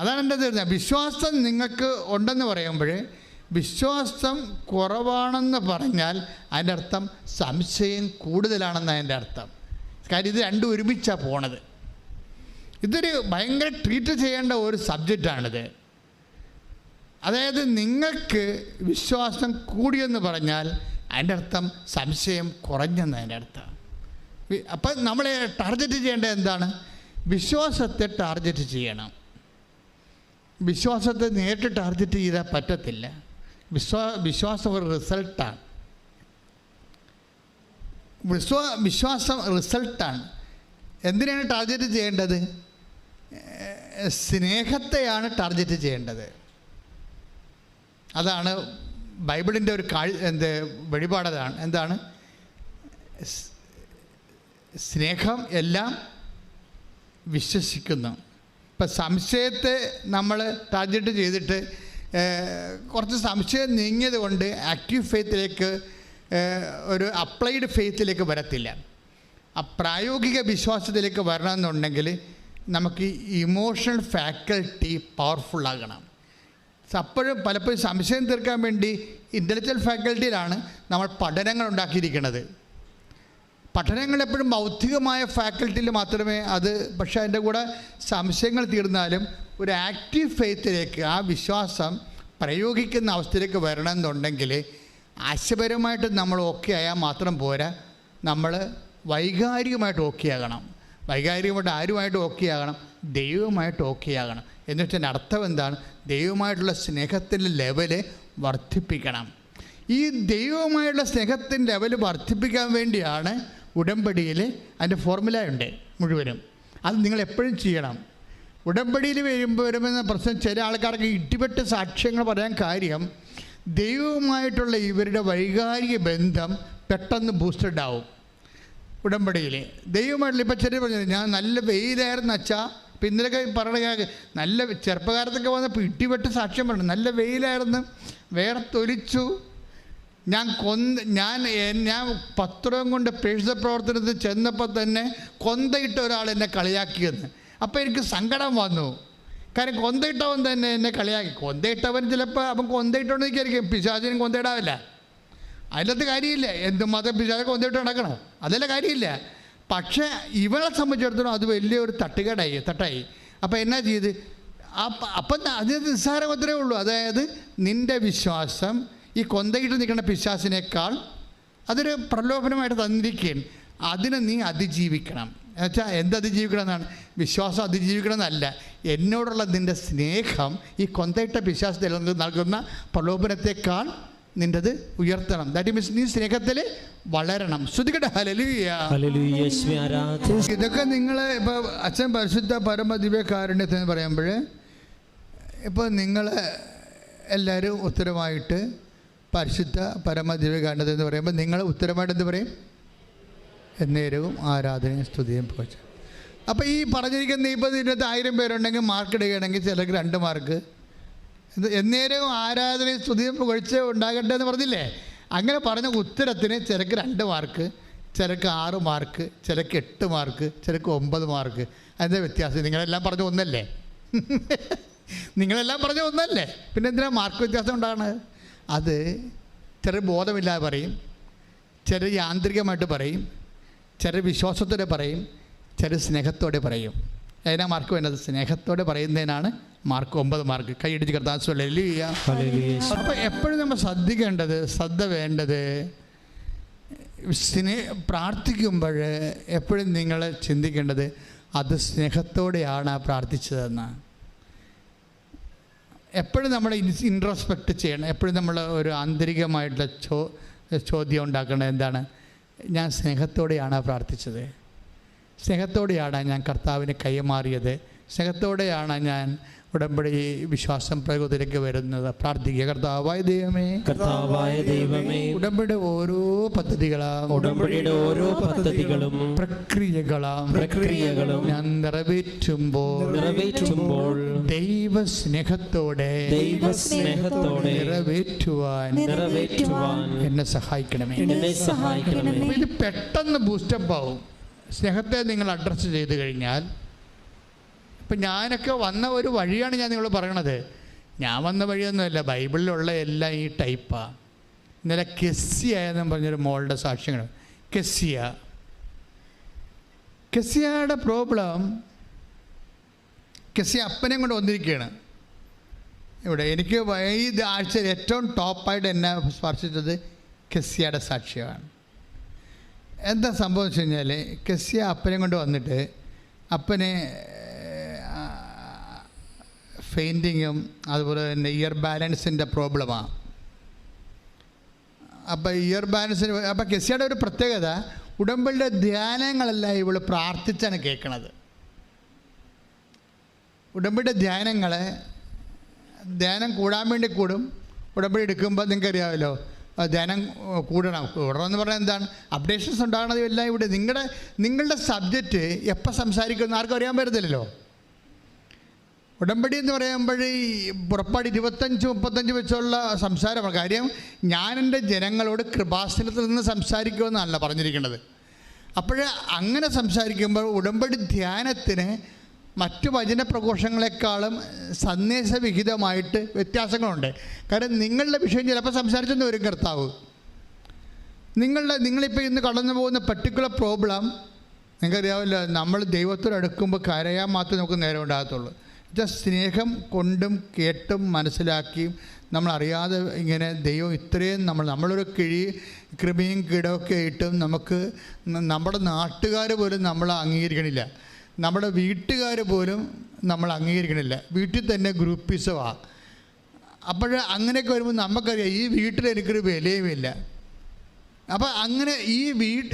അതാണ് എൻ്റെ തീർച്ചയായും. വിശ്വാസം നിങ്ങൾക്ക് ഉണ്ടെന്ന് പറയുമ്പോൾ വിശ്വാസം കുറവാണെന്ന് പറഞ്ഞാൽ അതിൻ്റെ അർത്ഥം സംശയം കൂടുതലാണെന്നാണ് അതിൻ്റെ അർത്ഥം. കാര്യം ഇത് രണ്ടും ഒരുമിച്ചാണ് പോണത്. ഇതൊരു ഭയങ്കര ട്രീറ്റ് ചെയ്യേണ്ട ഒരു സബ്ജക്റ്റാണിത്. അതായത് നിങ്ങൾക്ക് വിശ്വാസം കൂടിയെന്ന് പറഞ്ഞാൽ അതിൻ്റെ അർത്ഥം സംശയം കുറഞ്ഞെന്ന് അതിൻ്റെ അർത്ഥം. അപ്പം നമ്മൾ ടാർഗറ്റ് ചെയ്യേണ്ടത് എന്താണ്? വിശ്വാസത്തെ ടാർഗറ്റ് ചെയ്യണം. വിശ്വാസത്തെ നേരിട്ട് ടാർഗറ്റ് ചെയ്താൽ പറ്റത്തില്ല. വിശ്വാസം ഒരു റിസൾട്ടാണ്. വിശ്വാസം റിസൾട്ടാണ്. എന്തിനാണ് ടാർഗറ്റ് ചെയ്യേണ്ടത്? സ്നേഹത്തെയാണ് ടാർഗറ്റ് ചെയ്യേണ്ടത്. അതാണ് ബൈബിളിൻ്റെ ഒരു വെളിപാടതാണ്. എന്താണ്? സ്നേഹം എല്ലാം വിശ്വസിക്കുന്നു. ഇപ്പം സംശയത്തെ നമ്മൾ ടാർഗറ്റ് ചെയ്തിട്ട് കുറച്ച് സംശയം നീങ്ങിയത് കൊണ്ട് ആക്റ്റീവ് ഫെയ്ത്തിലേക്ക്, ഒരു അപ്ലൈഡ് ഫെയ്ത്തിലേക്ക് വരത്തില്ല. പ്രായോഗിക വിശ്വാസത്തിലേക്ക് വരണമെന്നുണ്ടെങ്കിൽ നമുക്ക് ഇമോഷണൽ ഫാക്കൽറ്റി പവർഫുള്ളാകണം. അപ്പോഴും പലപ്പോഴും സംശയം തീർക്കാൻ വേണ്ടി ഇൻ്റലക്ച്വൽ ഫാക്കൽറ്റിയിലാണ് നമ്മൾ പഠനങ്ങൾ ഉണ്ടാക്കിയിരിക്കുന്നത്. പഠനങ്ങൾ എപ്പോഴും ബൗദ്ധികമായ ഫാക്കൽറ്റിയിൽ മാത്രമേ അത്, പക്ഷേ അതിൻ്റെ കൂടെ സംശയങ്ങൾ തീർന്നാലും ഒരു ആക്റ്റീവ് ഫെയ്ത്തിലേക്ക്, ആ വിശ്വാസം പ്രയോഗിക്കുന്ന അവസ്ഥയിലേക്ക് വരണമെന്നുണ്ടെങ്കിൽ ആശയപരമായിട്ട് നമ്മൾ ഓക്കെ ആയാൽ മാത്രം പോരാ, നമ്മൾ വൈകാരികമായിട്ട് ഓക്കെ ആകണം. വൈകാരികമായിട്ട് ആരുമായിട്ട് ഓക്കെ ആകണം? ദൈവമായിട്ട് ഓക്കെ ആകണം. എന്ന് വെച്ചാൽ അർത്ഥം എന്താണ്? ദൈവമായിട്ടുള്ള സ്നേഹത്തിൻ്റെ ലെവല് വർദ്ധിപ്പിക്കണം. ഈ ദൈവമായിട്ടുള്ള സ്നേഹത്തിൻ്റെ ലെവല് വർദ്ധിപ്പിക്കാൻ വേണ്ടിയാണ് ഉടമ്പടിയിൽ അതിൻ്റെ ഫോർമുലയുണ്ട് മുഴുവനും. അത് നിങ്ങൾ എപ്പോഴും ചെയ്യണം. ഉടമ്പടിയിൽ വരുമെന്ന പ്രശ്നം ചില ആൾക്കാർക്ക് ഇടിപെട്ട് സാക്ഷ്യങ്ങൾ പറയാൻ കാര്യം ദൈവവുമായിട്ടുള്ള ഇവരുടെ വൈകാരിക ബന്ധം പെട്ടെന്ന് ബൂസ്റ്റഡ് ആവും. ഉടമ്പടിയിൽ ദൈവമായിട്ടുള്ള ഇപ്പോൾ ചെറിയ പറഞ്ഞു, ഞാൻ നല്ല വെയിലായിരുന്നു അച്ഛാ. ഇപ്പം ഇന്നലെയൊക്കെ പറയണ നല്ല ചെറുപ്പകാലത്തൊക്കെ വന്നപ്പോൾ ഇടിപെട്ട് സാക്ഷ്യം പറഞ്ഞു, നല്ല വെയിലായിരുന്നു, വേറെ തൊലിച്ചു, ഞാൻ 10 രൂപ കൊണ്ട് പ്രേക്ഷിത പ്രവർത്തനത്തിൽ ചെന്നപ്പോൾ തന്നെ കൊന്തയിട്ട ഒരാൾ എന്നെ കളിയാക്കിയെന്ന്. അപ്പോൾ എനിക്ക് സങ്കടം വന്നു. കാര്യം കൊന്തയിട്ടവൻ തന്നെ എന്നെ കളിയാക്കി. കൊന്തയിട്ടവൻ ചിലപ്പോൾ അവൻ കൊന്തയിട്ടോണ്ടിരിക്കും, പിശാചിനും കൊന്തയിടാവില്ല. അതിലത്തെ കാര്യമില്ല. എന്ത് മതം പിശാച കൊന്തയിട്ട് നടക്കണം, അതല്ല കാര്യമില്ല. പക്ഷേ ഇവളെ സംബന്ധിച്ചിടത്തോളം അത് വലിയൊരു തട്ടായി. അപ്പോൾ എന്നാ ചെയ്ത് അപ്പം അത് നിസ്സാരം അത്രേ ഉള്ളൂ. അതായത് നിൻ്റെ വിശ്വാസം ഈ കൊന്തയിട്ട് നിൽക്കുന്ന പിശാചിനേക്കാൾ അതൊരു പ്രലോഭനമായിട്ട് തന്നിരിക്കുകയും അതിനെ നീ അതിജീവിക്കണം. എന്നുവെച്ചാൽ എന്തതിജീവിക്കണം എന്നാണ്? വിശ്വാസം അതിജീവിക്കണം എന്നല്ല, എന്നോടുള്ള നിൻ്റെ സ്നേഹം ഈ കൊന്തയിട്ട പിശാചത്തിൽ നൽകുന്ന പ്രലോഭനത്തെക്കാൾ നിൻ്റെത് ഉയർത്തണം. ദാറ്റ് മീൻസ് നീ സ്നേഹത്തിൽ വളരണം. ശ്രുതികട്ടെ ഹല്ലേലൂയ. ഇതൊക്കെ നിങ്ങൾ ഇപ്പോൾ അച്ഛൻ പരിശുദ്ധ പരമദിവ്യകാരുണ്യത്തിന് പറയുമ്പോൾ ഇപ്പോൾ നിങ്ങൾ എല്ലാവരും ഉത്തരമായിട്ട് പരിശുദ്ധ പരമദിവ്യകാരുണ്യത്തിന് എന്ന് പറയുമ്പോൾ നിങ്ങൾ ഉത്തരമായിട്ട് എന്ത് പറയും? എന്നേരവും ആരാധനയും സ്തുതിയും പോച്ചു. അപ്പോൾ ഈ പറഞ്ഞിരിക്കുന്ന ഇപ്പോൾ ഇതിനകത്ത് 1000 പേരുണ്ടെങ്കിൽ മാർക്ക് ഇടുകയാണെങ്കിൽ ചിലർക്ക് 2 മാർക്ക്. എന്നേരവും ആരാധനയും സ്തുതിയും പുകഴ്ച ഉണ്ടാകട്ടെ എന്ന് പറഞ്ഞില്ലേ? അങ്ങനെ പറഞ്ഞ ഉത്തരത്തിന് ചിലക്ക് 2 മാർക്ക്, ചിലക്ക് 6 മാർക്ക്, ചിലക്ക് 8 മാർക്ക്, ചിലക്ക് 9 മാർക്ക്. അതിൻ്റെ വ്യത്യാസം നിങ്ങളെല്ലാം പറഞ്ഞ ഒന്നല്ലേ? നിങ്ങളെല്ലാം പറഞ്ഞ ഒന്നല്ലേ? പിന്നെ എന്തിനാ മാർക്ക് വ്യത്യാസം ഉണ്ടാകണത്? അത് ചിലർ ബോധമില്ലാതെ പറയും, ചിലർ യാന്ത്രികമായിട്ട് പറയും, ചിലർ വിശ്വാസത്തോടെ പറയും, ചിലർ സ്നേഹത്തോടെ പറയും. അതിനാ മാർക്ക് വേണ്ടത്? സ്നേഹത്തോടെ പറയുന്നതിനാണ് മാർക്ക് 9 മാർക്ക്. കൈയടിച്ച് കർത്താവ് ഹല്ലേലൂയ. അപ്പോൾ എപ്പോഴും നമ്മൾ ശ്രദ്ധ വേണ്ടത് പ്രാർത്ഥിക്കുമ്പോൾ എപ്പോഴും നിങ്ങൾ ചിന്തിക്കേണ്ടത് അത് സ്നേഹത്തോടെയാണ് പ്രാർത്ഥിച്ചതെന്ന്. എപ്പോഴും നമ്മൾ ഇൻട്രോസ്പെക്റ്റ് ചെയ്യണം. എപ്പോഴും നമ്മൾ ഒരു ആന്തരികമായിട്ടുള്ള ചോദ്യം ഉണ്ടാക്കേണ്ടത് എന്താണ്? ഞാൻ സ്നേഹത്തോടെയാണ് പ്രാർത്ഥിച്ചത്, സ്നേഹത്തോടെയാണ് ഞാൻ കർത്താവിനെ കൈമാറിയത്, സ്നേഹത്തോടെയാണ് ഞാൻ ഉടമ്പടി വിശ്വാസം പ്രയോഗത്തിലേക്ക് വരുന്നത്. പ്രാർത്ഥിക്കുക. കർത്താവായ ദൈവമേ, ഉടമ്പടിയുടെ ഓരോ പദ്ധതികളും പ്രക്രിയകളും ഞാൻ നിറവേറ്റുമ്പോൾ ദൈവസ്നേഹത്തോടെ നിറവേറ്റുവാൻ എന്നെ സഹായിക്കണമേ. ഇത് പെട്ടെന്ന് ബൂസ്റ്റപ്പ് ആവും സ്നേഹത്തെ നിങ്ങൾ അഡ്രസ്സ് ചെയ്ത് കഴിഞ്ഞാൽ. ഇപ്പം ഞാനൊക്കെ വന്ന ഒരു വഴിയാണ് ഞാൻ നിങ്ങൾ പറയണത്. ഞാൻ വന്ന വഴിയൊന്നുമല്ല, ബൈബിളിലുള്ള എല്ലാം ഈ ടൈപ്പാണ്. ഇന്നലെ കെസ്സിയ എന്നും പറഞ്ഞൊരു മോളുടെ സാക്ഷ്യങ്ങൾ. കെസ്സിയയുടെ പ്രോബ്ലം, കെസ്സിയ അപ്പനെയും കൊണ്ട് വന്നിരിക്കുകയാണ് ഇവിടെ. എനിക്ക് ഈ ആഴ്ചയിൽ ഏറ്റവും ടോപ്പായിട്ട് എന്നെ സ്പർശിച്ചത് കെസ്സിയയുടെ സാക്ഷ്യമാണ്. എന്താ സംഭവം വെച്ച് കഴിഞ്ഞാൽ, കെസ്സിയ അപ്പനെയും കൊണ്ട് വന്നിട്ട് അപ്പനെ ഫെയിൻറ്റിങ്ങും അതുപോലെ തന്നെ ഇയർ ബാലൻസിൻ്റെ പ്രോബ്ലമാണ്. അപ്പോൾ ഇയർ ബാലൻസിന് അപ്പോൾ കെസ്സിയുടെ ഒരു പ്രത്യേകത, ഉടമ്പടിയുടെ ധ്യാനങ്ങളെല്ലാം ഇവൾ പ്രാർത്ഥിച്ചാണ് കേൾക്കണത്. ഉടമ്പടിയുടെ ധ്യാനം കൂടാൻ വേണ്ടി കൂടും. ഉടമ്പടി എടുക്കുമ്പോൾ നിങ്ങൾക്കറിയാമല്ലോ, ധ്യാനം കൂടണമെന്ന് പറഞ്ഞാൽ എന്താണ്? അപ്ഡേഷൻസ് ഉണ്ടാകണത് എല്ലാം ഇവിടെ. നിങ്ങളുടെ സബ്ജക്റ്റ് എപ്പോൾ സംസാരിക്കുമെന്ന് ആർക്കും അറിയാൻ പറ്റത്തില്ലല്ലോ. ഉടമ്പടി എന്ന് പറയുമ്പോൾ ഈ പുറപ്പാട് 25-35 വെച്ചുള്ള സംസാരമാണ്. കാര്യം ഞാൻ എൻ്റെ ജനങ്ങളോട് കൃപാസനത്തിൽ നിന്ന് സംസാരിക്കുമെന്നല്ല പറഞ്ഞിരിക്കുന്നത്. അപ്പോൾ അങ്ങനെ സംസാരിക്കുമ്പോൾ ഉടമ്പടി ധ്യാനത്തിന് മറ്റു വചന പ്രഘോഷങ്ങളെക്കാളും സന്ദേശവിഹിതമായിട്ട് വ്യത്യാസങ്ങളുണ്ട്. കാരണം നിങ്ങളുടെ വിഷയം ചിലപ്പോൾ സംസാരിച്ചെന്ന് വരും കർത്താവ്. നിങ്ങളിപ്പോൾ ഇന്ന് കടന്നു പോകുന്ന പർട്ടിക്കുലർ പ്രോബ്ലം നിങ്ങൾക്കറിയാമല്ലോ. നമ്മൾ ദൈവത്തോട് അടുക്കുമ്പോൾ കരയാൻ മാത്രമേ നമുക്ക് നേരം ഉണ്ടാകത്തുള്ളൂ. സ്നേഹം കൊണ്ടും കേട്ടും മനസ്സിലാക്കിയും നമ്മളറിയാതെ ഇങ്ങനെ ദൈവം ഇത്രയും നമ്മളൊരു കൃമിയും കീടമൊക്കെ ഇട്ടും നമുക്ക് നമ്മുടെ നാട്ടുകാർ പോലും നമ്മൾ അംഗീകരിക്കണില്ല, നമ്മുടെ വീട്ടുകാർ പോലും നമ്മൾ അംഗീകരിക്കണില്ല. വീട്ടിൽ തന്നെ ഗ്രൂപ്പിസമാണ്. അപ്പോൾ അങ്ങനെയൊക്കെ വരുമ്പോൾ നമുക്കറിയാം ഈ വീട്ടിൽ എനിക്കൊരു വിലയുമില്ല. അപ്പോൾ അങ്ങനെ ഈ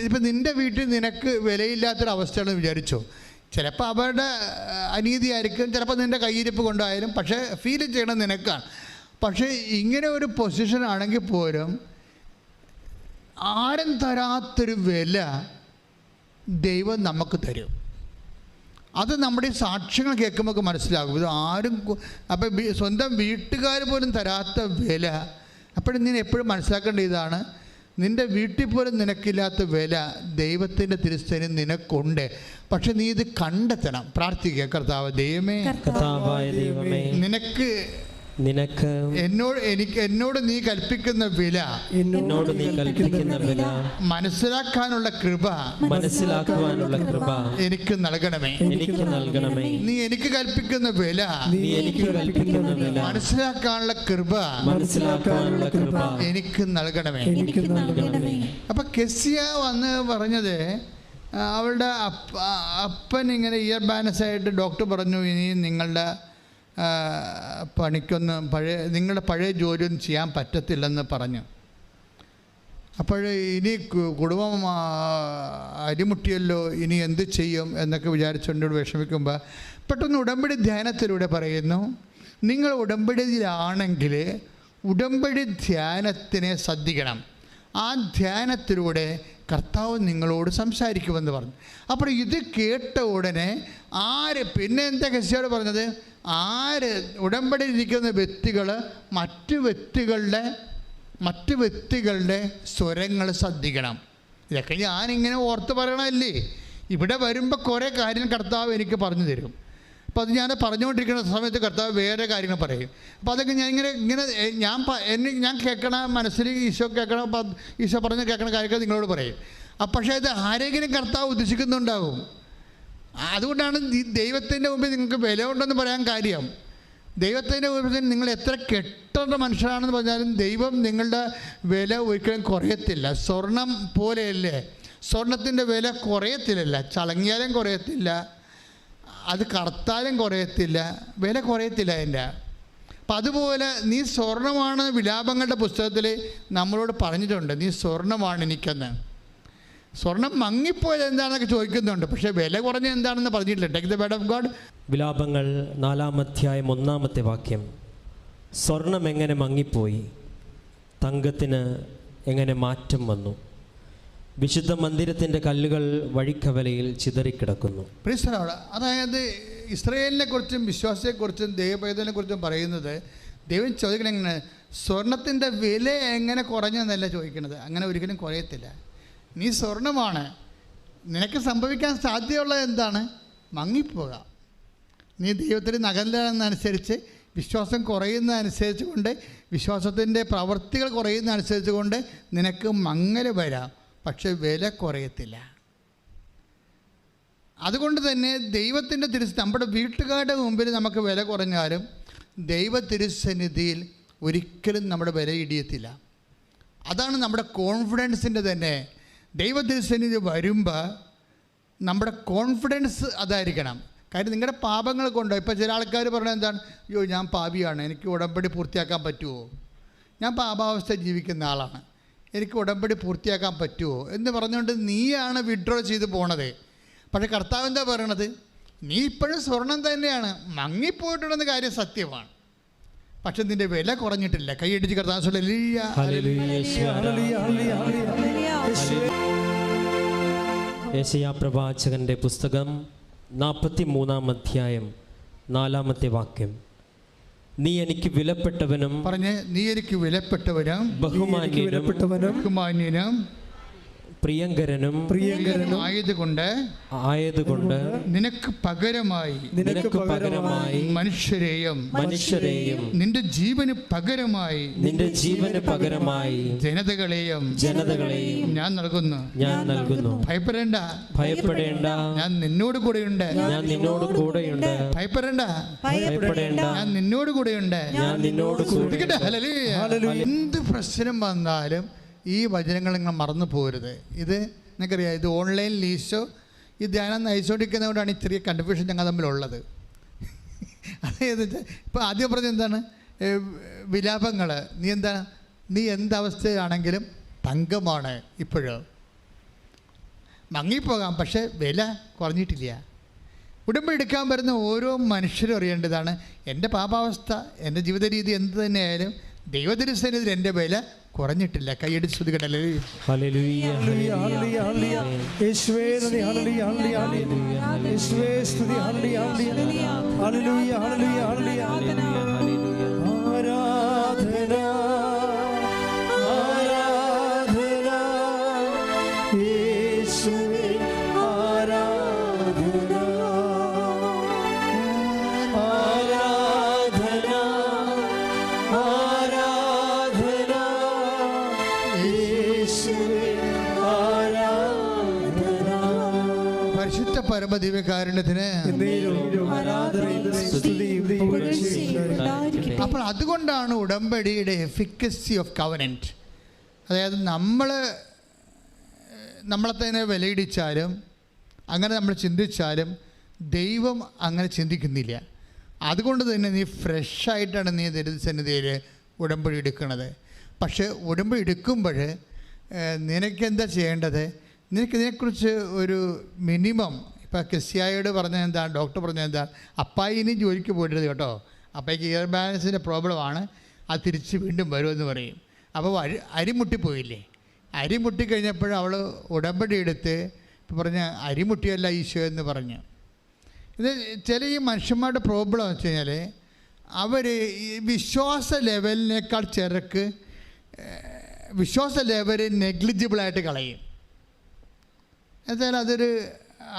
ഇപ്പം നിൻ്റെ വീട്ടിൽ നിനക്ക് വിലയില്ലാത്തൊരവസ്ഥയാണെന്ന് വിചാരിച്ചോ. ചിലപ്പോൾ അവരുടെ അനീതിയായിരിക്കും, ചിലപ്പോൾ നിൻ്റെ കയ്യിരിപ്പ് കൊണ്ടായാലും, പക്ഷേ ഫീൽ ചെയ്യണം നിനക്കാണ്. പക്ഷേ ഇങ്ങനെ ഒരു പൊസിഷൻ ആണെങ്കിൽ പോലും ആരും തരാത്തൊരു വില ദൈവം നമുക്ക് തരും. അത് നമ്മുടെ ഈ സാക്ഷ്യങ്ങൾ കേൾക്കുമ്പോൾ മനസ്സിലാകും. ഇത് ആരും അപ്പം സ്വന്തം വീട്ടുകാർ പോലും തരാത്ത വില. അപ്പോഴും നീ എപ്പോഴും മനസ്സിലാക്കേണ്ട ഇതാണ്, നിൻ്റെ വീട്ടിൽ പോലും നിനക്കില്ലാത്ത വില ദൈവത്തിൻ്റെ തിരുസേന നിനക്കുണ്ട്. പക്ഷെ നീ ഇത് കണ്ടെത്തണം. പ്രാർത്ഥിക്കുക, കർത്താവ് ദൈവമേ, നിനക്ക് എന്നോട് നീ കൽപ്പിക്കുന്ന വില മനസ്സിലാക്കാനുള്ള കൃപ എനിക്ക് നൽകണമേ. നീ എനിക്ക് കൽപ്പിക്കുന്ന വില മനസ്സിലാക്കാനുള്ള കൃപ എനിക്ക് നൽകണമേ. അപ്പൊ കെസിയ വന്ന് പറഞ്ഞത്, അവളുടെ അപ്പൻ ഇങ്ങനെ ഇയർ ബാലൻസായിട്ട് ഡോക്ടർ പറഞ്ഞു, ഇനി നിങ്ങളുടെ നിങ്ങളുടെ പഴയ ജോലിയൊന്നും ചെയ്യാൻ പറ്റത്തില്ലെന്ന് പറഞ്ഞു. അപ്പോൾ ഇനി കുടുംബം അരിമുട്ടിയല്ലോ, ഇനി എന്ത് ചെയ്യും എന്നൊക്കെ വിചാരിച്ചുകൊണ്ട് വിഷമിക്കുമ്പോൾ പെട്ടെന്ന് ഉടമ്പടി ധ്യാനത്തിലൂടെ പറയുന്നു, നിങ്ങൾ ഉടമ്പടിയിലാണെങ്കിൽ ഉടമ്പടി ധ്യാനത്തിനെ ശ്രദ്ധിക്കണം. ആ ധ്യാനത്തിലൂടെ കർത്താവ് നിങ്ങളോട് സംസാരിക്കുമെന്ന് പറഞ്ഞു. അപ്പോൾ ഇത് കേട്ട ഉടനെ പിന്നെ എന്താ കെസിയോട് പറഞ്ഞത്, ഉടമ്പടിയിലിരിക്കുന്ന വ്യക്തികൾ മറ്റു വ്യക്തികളുടെ സ്വരങ്ങൾ ശ്രദ്ധിക്കണം. ഇതൊക്കെ ഞാനിങ്ങനെ ഓർത്ത് പറയണമല്ലേ. ഇവിടെ വരുമ്പോൾ കുറേ കാര്യം കർത്താവ് എനിക്ക് പറഞ്ഞു തരും. അപ്പോൾ അത് ഞാൻ പറഞ്ഞുകൊണ്ടിരിക്കുന്ന സമയത്ത് കർത്താവ് വേറെ കാര്യങ്ങൾ പറയും. അപ്പോൾ അതൊക്കെ ഞാൻ ഞാൻ കേൾക്കണ മനസ്സിൽ ഈശോ കേൾക്കണം, ഈശോ പറഞ്ഞ് കേൾക്കണ കാര്യങ്ങൾ നിങ്ങളോട് പറയും. പക്ഷേ ഇത് ആരെങ്കിലും കർത്താവ് ഉദ്ദേശിക്കുന്നുണ്ടാകും. അതുകൊണ്ടാണ് ദൈവത്തിൻ്റെ മുമ്പിൽ നിങ്ങൾക്ക് വില ഉണ്ടെന്ന് പറയാൻ കാര്യം. ദൈവത്തിൻ്റെ മുമ്പിൽ നിങ്ങൾ എത്ര കെട്ടേണ്ട മനുഷ്യരാണെന്ന് പറഞ്ഞാലും ദൈവം നിങ്ങളുടെ വില ഒരിക്കലും കുറയത്തില്ല. സ്വർണം പോലെയല്ലേ, സ്വർണത്തിൻ്റെ വില കുറയത്തില്ലല്ല, ചളങ്ങിയാലും കുറയത്തില്ല, അത് കറുത്താലും കുറയത്തില്ല, വില കുറയത്തില്ല അതിൻ്റെ. അപ്പം അതുപോലെ നീ സ്വർണ്ണമാണ് വിലാപങ്ങളുടെ പുസ്തകത്തിൽ നമ്മളോട് പറഞ്ഞിട്ടുണ്ട്, നീ സ്വർണ്ണമാണ് എനിക്കെന്ന്. സ്വർണം മങ്ങിപ്പോയത് എന്താണെന്നൊക്കെ ചോദിക്കുന്നുണ്ട്, പക്ഷേ വില കുറഞ്ഞ എന്താണെന്ന് പറഞ്ഞിട്ടില്ല. Take the word of God. വിലാപങ്ങൾ 4-ാം അധ്യായം 1-ാമത്തെ വാക്യം. സ്വർണം എങ്ങനെ മങ്ങിപ്പോയി, തങ്കത്തിന് എങ്ങനെ മാറ്റം വന്നു, വിശുദ്ധ മന്ദിരത്തിൻ്റെ കല്ലുകൾ വഴിക്കവലയിൽ ചിതറിക്കിടക്കുന്നു. അതായത് ഇസ്രായേലിനെ കുറിച്ചും വിശ്വാസത്തെക്കുറിച്ചും ദൈവപൈതലിനെ കുറിച്ചും പറയുന്നത്, ദൈവം ചോദിക്കണം എങ്ങനെ, സ്വർണത്തിൻ്റെ വില എങ്ങനെ കുറഞ്ഞെന്നല്ല ചോദിക്കുന്നത്. അങ്ങനെ ഒരിക്കലും കുറയത്തില്ല. നീ സ്വർണമാണ്, നിനക്ക് സംഭവിക്കാൻ സാധ്യതയുള്ളത് എന്താണ്? മങ്ങിപ്പോകാം. നീ ദൈവത്തിൽ നകലുന്നതനുസരിച്ച്, വിശ്വാസം കുറയുന്നതനുസരിച്ച് കൊണ്ട്, വിശ്വാസത്തിൻ്റെ പ്രവൃത്തികൾ കുറയുന്നതനുസരിച്ച് കൊണ്ട് നിനക്ക് മങ്ങൽ വരാം, പക്ഷെ വില കുറയത്തില്ല. അതുകൊണ്ട് തന്നെ ദൈവത്തിൻ്റെ നമ്മുടെ വീട്ടുകാരുടെ മുമ്പിൽ നമുക്ക് വില കുറഞ്ഞാലും ദൈവ തിരുസന്നിധിയിൽ ഒരിക്കലും നമ്മുടെ വില ഇടിയത്തില്ല. അതാണ് നമ്മുടെ കോൺഫിഡൻസിൻ്റെ തന്നെ. ദൈവ തിരുസന്നിധി വരുമ്പോൾ നമ്മുടെ കോൺഫിഡൻസ് അതായിരിക്കണം. കാര്യം നിങ്ങളുടെ പാപങ്ങൾ കൊണ്ടോ, ഇപ്പോൾ ചില ആൾക്കാർ പറഞ്ഞാൽ എന്താണ്, അയ്യോ ഞാൻ പാപിയാണ്, എനിക്ക് ഉടമ്പടി പൂർത്തിയാക്കാൻ പറ്റുമോ, ഞാൻ പാപാവസ്ഥ ജീവിക്കുന്ന ആളാണ്, എനിക്ക് ഉടമ്പടി പൂർത്തിയാക്കാൻ പറ്റുമോ എന്ന് പറഞ്ഞുകൊണ്ട് നീയാണ് വിഡ്രോ ചെയ്ത് പോണത്. പക്ഷേ കർത്താവ് എന്താ പറയണത്, നീ ഇപ്പോഴും സ്വർണം തന്നെയാണ്, മങ്ങിപ്പോയിട്ടുണ്ടെന്ന കാര്യം സത്യമാണ്, പക്ഷെ നിന്റെ വില കുറഞ്ഞിട്ടില്ല. കൈയടിച്ച് കർത്താവ് യെശയ്യാ പ്രവാചകന്റെ പുസ്തകം 43-ാം അധ്യായം 4-ാമത്തെ വാക്യം. നീ എനിക്ക് വിലപ്പെട്ടവനും, പറഞ്ഞ് നീ എനിക്ക് വിലപ്പെട്ടവനും ബഹുമാന്യനും പ്രിയങ്കരനും ആയതുകൊണ്ട് നിനക്ക് പകരമായി മനുഷ്യരെയും നിന്റെ ജീവന് പകരമായി ജനതകളെയും ഞാൻ നൽകുന്നു. ഭയപ്പെടേണ്ട, ഞാൻ നിന്നോട് കൂടെയുണ്ട്. ഭയപ്പെടേണ്ട, ഞാൻ നിന്നോട് കൂടെയുണ്ട്. എന്ത് പ്രശ്നം വന്നാലും ഈ വചനങ്ങൾ നിങ്ങൾ മറന്നു പോകരുത്. ഇത് നിങ്ങൾക്കറിയാം, ഇത് ഓൺലൈൻ ലീസോ ഈ ധ്യാനം നയിച്ചുകൊണ്ടിരിക്കുന്നതുകൊണ്ടാണ് ഈ ചെറിയ കൺഫ്യൂഷൻ ഞങ്ങൾ തമ്മിലുള്ളത്. അതായത് ഇപ്പോൾ ആദ്യം പറഞ്ഞത് എന്താണ്, വിലാപങ്ങൾ. നീ എന്തവസ്ഥയാണെങ്കിലും തങ്കമാണ്. ഇപ്പോഴും മങ്ങിപ്പോകാം, പക്ഷേ വില കുറഞ്ഞിട്ടില്ല. ഉടമ്പടി എടുക്കാൻ വരുന്ന ഓരോ മനുഷ്യരും അറിയേണ്ടതാണ്, എൻ്റെ പാപാവസ്ഥ, എൻ്റെ ജീവിത രീതി എന്ത് തന്നെയായാലും ദൈവത്തിരുസന്നിധിയിൽ എൻ്റെ വില കുറഞ്ഞിട്ടില്ല. കൈയടിച്ച് ശ്രുതികടല്ലേ. പരിശുദ്ധ പരമദിവ്യകാരുണ്യത്തിന്. അപ്പോൾ അതുകൊണ്ടാണ് ഉടമ്പടിയുടെ എഫിക്കസി ഓഫ് കവനൻറ്റ്, അതായത് നമ്മളെ തന്നെ വിലയിടിച്ചാലും അങ്ങനെ നമ്മൾ ചിന്തിച്ചാലും ദൈവം അങ്ങനെ ചിന്തിക്കുന്നില്ല. അതുകൊണ്ട് തന്നെ നീ ഫ്രഷായിട്ടാണ് നീ ദൈവസന്നിധിയിൽ ഉടമ്പടി എടുക്കുന്നത്. പക്ഷേ ഉടമ്പടി എടുക്കുമ്പോൾ നിനക്കെന്താ ചെയ്യേണ്ടത്? നിനക്കിതിനെക്കുറിച്ച് ഒരു മിനിമം, ഇപ്പോൾ കെസിയായോട് പറഞ്ഞത് എന്താണ്, ഡോക്ടർ പറഞ്ഞത് എന്താണ്, അപ്പായി ഇനി ജോലിക്ക് പോയിട്ടത് കേട്ടോ, അപ്പായിക്ക് ഇയർ ബാലൻസിൻ്റെ പ്രോബ്ലമാണ്, അത് തിരിച്ച് വീണ്ടും വരുമെന്ന് പറയും. അപ്പോൾ അരിമുട്ടിപ്പോയില്ലേ? അരിമുട്ടിക്കഴിഞ്ഞപ്പോൾ അവൾ ഉടമ്പടി എടുത്ത് പറഞ്ഞ അരിമുട്ടിയല്ല ഈശോ എന്ന് പറഞ്ഞു. ഇത് ചില ഈ മനുഷ്യന്മാരുടെ പ്രോബ്ലം എന്ന് വെച്ച് കഴിഞ്ഞാൽ അവർ ഈ വിശ്വാസ ലെവലിനേക്കാൾ ചിലർക്ക് വിശ്വാസ ലെവൽ നെഗ്ലിജിബിളായിട്ട് കളയും. എന്നാൽ അതൊരു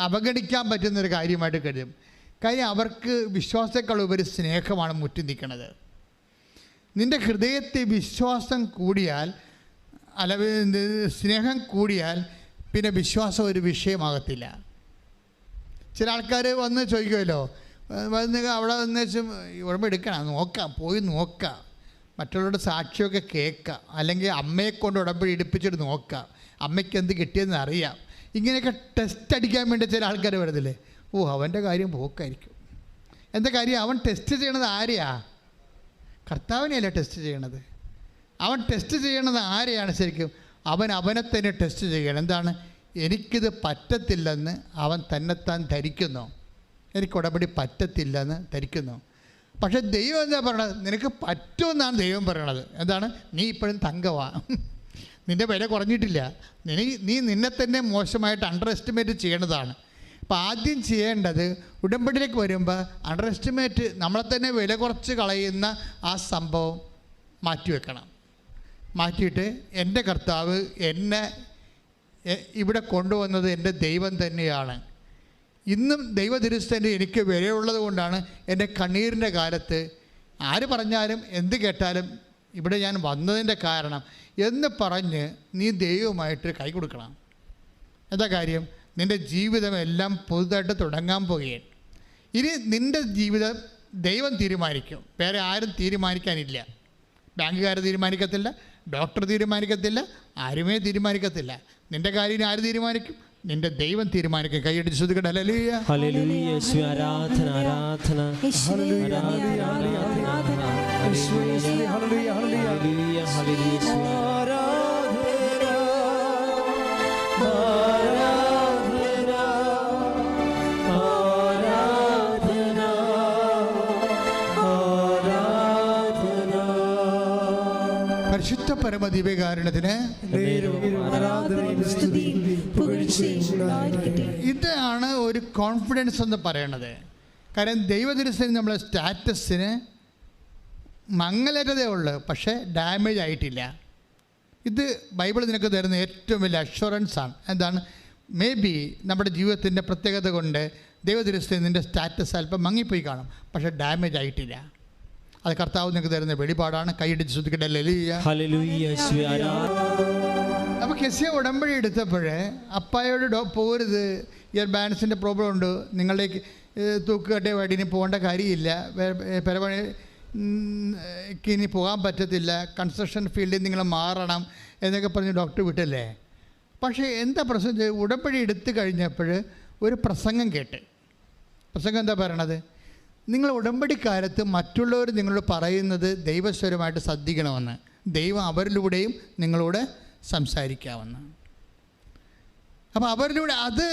അവഗണിക്കാൻ പറ്റുന്നൊരു കാര്യമായിട്ട് കരുതും. കാര്യം അവർക്ക് വിശ്വാസത്തേക്കാൾ ഉപരി സ്നേഹമാണ് മുറ്റി നിൽക്കുന്നത്. നിൻ്റെ ഹൃദയത്തിൽ വിശ്വാസം കൂടിയാൽ, അല്ല സ്നേഹം കൂടിയാൽ പിന്നെ വിശ്വാസം ഒരു വിഷയമാകത്തില്ല. ചില ആൾക്കാർ വന്ന് ചോദിക്കുമല്ലോ, വന്ന് അവിടെ വന്ന് വെച്ചും ഉടമ്പടി എടുക്കണം, നോക്കാം, പോയി നോക്കാം, മറ്റുള്ളവരുടെ സാക്ഷിയൊക്കെ കേൾക്കാം, അല്ലെങ്കിൽ അമ്മയെ കൊണ്ട് ഉടമ്പടി എടുപ്പിച്ചിട്ട് നോക്കാം, അമ്മയ്ക്ക് എന്ത് കിട്ടിയെന്ന് അറിയാം. ഇങ്ങനെയൊക്കെ ടെസ്റ്റ് അടിക്കാൻ വേണ്ടി ചില ആൾക്കാർ വരുന്നില്ലേ. അവൻ്റെ കാര്യം പോക്കായിരിക്കും. എന്താ കാര്യം? അവൻ ടെസ്റ്റ് ചെയ്യണത് ആരെയാ? കർത്താവിനെയല്ല ടെസ്റ്റ് ചെയ്യണത്. അവൻ ടെസ്റ്റ് ചെയ്യണത് ആരെയാണ് ശരിക്കും? അവനെ തന്നെ ടെസ്റ്റ് ചെയ്യണം. എന്താണ്? എനിക്കിത് പറ്റത്തില്ലെന്ന് അവൻ തന്നെത്താൻ ധരിക്കുന്നു. എനിക്ക് ഉടമ്പടി പറ്റത്തില്ലെന്ന് ധരിക്കുന്നു. പക്ഷേ ദൈവം എന്താ പറയണത്? നിനക്ക് പറ്റുമെന്നാണ് ദൈവം പറയണത്. എന്താണ്? നീ ഇപ്പോഴും തങ്കവാ, നിൻ്റെ വില കുറഞ്ഞിട്ടില്ല, നീ നിന്നെ തന്നെ മോശമായിട്ട് അണ്ടർ എസ്റ്റിമേറ്റ് ചെയ്യേണ്ടതാണ്. അപ്പോൾ ആദ്യം ചെയ്യേണ്ടത് ഉടമ്പടിയിലേക്ക് വരുമ്പോൾ അണ്ടർ എസ്റ്റിമേറ്റ്, നമ്മളെ തന്നെ വില കുറച്ച് കളയുന്ന ആ സംഭവം മാറ്റിവെക്കണം. മാറ്റിയിട്ട് എൻ്റെ കർത്താവ് എന്നെ ഇവിടെ കൊണ്ടുവന്നത് എൻ്റെ ദൈവം തന്നെയാണ്. ഇന്നും ദൈവതിരുസ്ഥൻ്റെ എനിക്ക് വിലയുള്ളത് കൊണ്ടാണ് എൻ്റെ കണ്ണീരിൻ്റെ കാലത്ത് ആര് പറഞ്ഞാലും എന്ത് കേട്ടാലും ഇവിടെ ഞാൻ വന്നതിൻ്റെ കാരണം എന്ന് പറഞ്ഞ് നീ ദൈവമായിട്ട് കൈ കൊടുക്കണം. എന്താ കാര്യം? നിൻ്റെ ജീവിതം എല്ലാം പുതുതായിട്ട് തുടങ്ങാൻ പോകുകയാണ്. ഇനി നിൻ്റെ ജീവിതം ദൈവം തീരുമാനിക്കും, വേറെ ആരും തീരുമാനിക്കാനില്ല. ബാങ്കുകാർ തീരുമാനിക്കത്തില്ല, ഡോക്ടർ തീരുമാനിക്കത്തില്ല, ആരുമേ തീരുമാനിക്കത്തില്ല. നിൻ്റെ കാര്യം ആര് തീരുമാനിക്കും? നിന്റെ ദൈവം തീരുമാനിക്കും. കൈയടിച്ച് ശ്രദ്ധിക്കട്ടെ. ഹല്ലേലൂയ, ഹല്ലേലൂയ, യേശുവേ ആരാധന, ആരാധന, ഹല്ലേലൂയ, ഹല്ലേലൂയ, ഹല്ലേലൂയ, ഹല്ലേലൂയ, ആരാധന, പരിശുദ്ധ പരമദിവ്യകാരുണ്യത്തിന്. ഇതാണ് ഒരു കോൺഫിഡൻസ് എന്ന് പറയണത്. കാരണം ദൈവതിരുസേന നമ്മളെ സ്റ്റാറ്റസിന് മങ്ങലേറ്റതേ ഉള്ളൂ, പക്ഷേ ഡാമേജ് ആയിട്ടില്ല. ഇത് ബൈബിൾ നിനക്ക് തരുന്ന ഏറ്റവും വലിയ അഷ്വറൻസാണ്. എന്താണ്? മേ ബി നമ്മുടെ ജീവിതത്തിൻ്റെ പ്രത്യേകത കൊണ്ട് ദൈവതിരുസേന നിൻ്റെ സ്റ്റാറ്റസ് അല്പം മങ്ങിപ്പോയി കാണും, പക്ഷേ ഡാമേജ് ആയിട്ടില്ല. അത് കർത്താവ് നിങ്ങൾക്ക് തരുന്ന വെളിപാടാണ്. കൈയിടിച്ച് ശ്രദ്ധിക്കട്ടെ. ഹല്ലേലൂയ. അപ്പോൾ കെസിയ ഉടമ്പടി എടുത്തപ്പോൾ അപ്പായോട് പോകരുത്, ഇയർ ബാലൻസിൻ്റെ പ്രോബ്ലം ഉണ്ട്, നിങ്ങളിലേക്ക് തൂക്കുകെട്ടിയ വഴിന് പോകേണ്ട കാര്യമില്ല, പെരപണിക്ക് ഇനി പോകാൻ പറ്റത്തില്ല, കൺസ്ട്രക്ഷൻ ഫീൽഡിൽ നിങ്ങൾ മാറണം എന്നൊക്കെ പറഞ്ഞ് ഡോക്ടർ വിട്ടല്ലേ. പക്ഷേ എന്താ പ്രശ്നം? ഉടമ്പടി എടുത്തു കഴിഞ്ഞപ്പോൾ ഒരു പ്രസംഗം കേട്ട്. പ്രസംഗം എന്താ പറയണത്? നിങ്ങൾ ഉടമ്പടിക്കാലത്ത് മറ്റുള്ളവർ നിങ്ങളോട് പറയുന്നത് ദൈവസ്വരമായിട്ട് ശ്രദ്ധിക്കണമെന്ന്. ദൈവം അവരിലൂടെയും നിങ്ങളോട് സംസാരിക്കാമെന്ന്. അപ്പോൾ അവരിലൂടെ അത്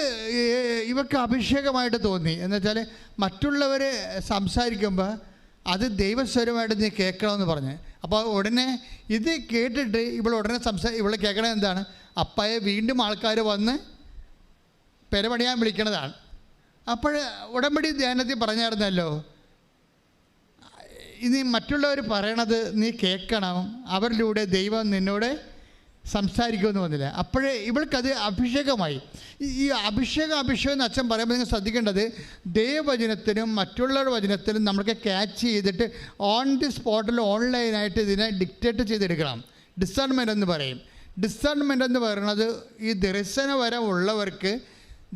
ഇവർക്ക് അഭിഷേകമായിട്ട് തോന്നി. എന്നുവെച്ചാൽ മറ്റുള്ളവർ സംസാരിക്കുമ്പോൾ അത് ദൈവസ്വരമായിട്ട് നീ കേൾക്കണമെന്ന് പറഞ്ഞ്. അപ്പോൾ ഉടനെ ഇത് കേട്ടിട്ട് ഉടനെ ഇവളെ കേൾക്കണത് എന്താണ്? അപ്പയെ വീണ്ടും ആൾക്കാർ വന്ന് പെരപണിയാൻ വിളിക്കണതാണ്. അപ്പോൾ ഉടമ്പടി ധ്യാനത്തിൽ പറഞ്ഞായിരുന്നല്ലോ, ഇനി മറ്റുള്ളവർ പറയണത് നീ കേൾക്കണം, അവരിലൂടെ ദൈവം നിന്നോട് സംസാരിക്കുമെന്ന് വന്നില്ല. അപ്പോഴേ ഇവൾക്കത് അഭിഷേകമായി. ഈ അഭിഷേകം എന്ന് അച്ഛൻ പറയുമ്പോൾ നിങ്ങൾ ശ്രദ്ധിക്കേണ്ടത്, ദൈവവചനത്തിനും മറ്റുള്ളവരുടെ വചനത്തിനും നമ്മൾക്ക് ക്യാച്ച് ചെയ്തിട്ട് ഓൺ ദി സ്പോട്ടിൽ ഓൺലൈനായിട്ട് ഇതിനെ ഡിക്റ്റേറ്റ് ചെയ്തെടുക്കണം. ഡിസേൺമെൻ്റ് എന്ന് പറയും. ഡിസേൺമെൻ്റ് എന്ന് പറയുന്നത് ഈ ദർശന വരം ഉള്ളവർക്ക്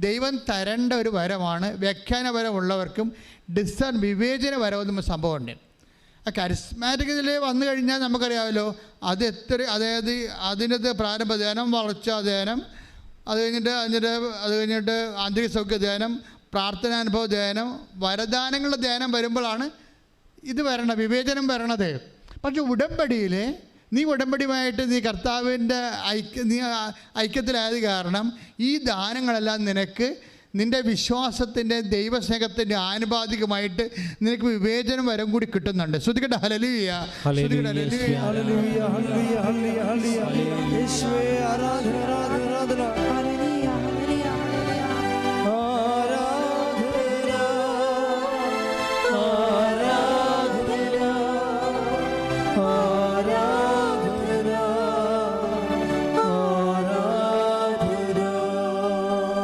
ദൈവം തരേണ്ട ഒരു വരമാണ്. വ്യാഖ്യാന വരം ഉള്ളവർക്കും വിവേചന വരമെന്ന് സംഭവമുണ്ട്. കരിസ്മാറ്റിക്കിൽ വന്നു കഴിഞ്ഞാൽ നമുക്കറിയാമല്ലോ, അതായത് അതിനകത്ത് പ്രാരംഭ ധ്യാനം, വളർച്ചാ ധ്യാനം, അത് കഴിഞ്ഞിട്ട് ആന്തരിക സൗഖ്യ ധ്യാനം, പ്രാർത്ഥനാനുഭവ ധ്യാനം, വരദാനങ്ങളുടെ ധ്യാനം വരുമ്പോഴാണ് ഇത് വരണത്, വിവേചനം വരണത്. പക്ഷെ ഉടമ്പടിയിൽ നീ ഉടമ്പടിയുമായിട്ട് നീ കർത്താവിൻ്റെ ഐക്യത്തിലായത് കാരണം ഈ ദാനങ്ങളെല്ലാം നിനക്ക് നിൻ്റെ വിശ്വാസത്തിൻ്റെ ദൈവസ്നേഹത്തിൻ്റെ ആനുപാതികമായിട്ട് നിനക്ക് വിവേചനം വരം കൂടി കിട്ടുന്നുണ്ട്. ശ്രുതിക്കട്ടെ ഹല്ലേലൂയ, ശ്രുതിക്കട്ടെ ഹല്ലേലൂയ, ഹല്ലേലൂയ, ഹല്ലേലൂയ, ഹല്ലേലൂയ, ഹല്ലേലൂയ. യേശുവേ ആരാധന, ആരാധന, ആരാധന, ഹല്ലേലൂയ, ഹല്ലേലൂയ,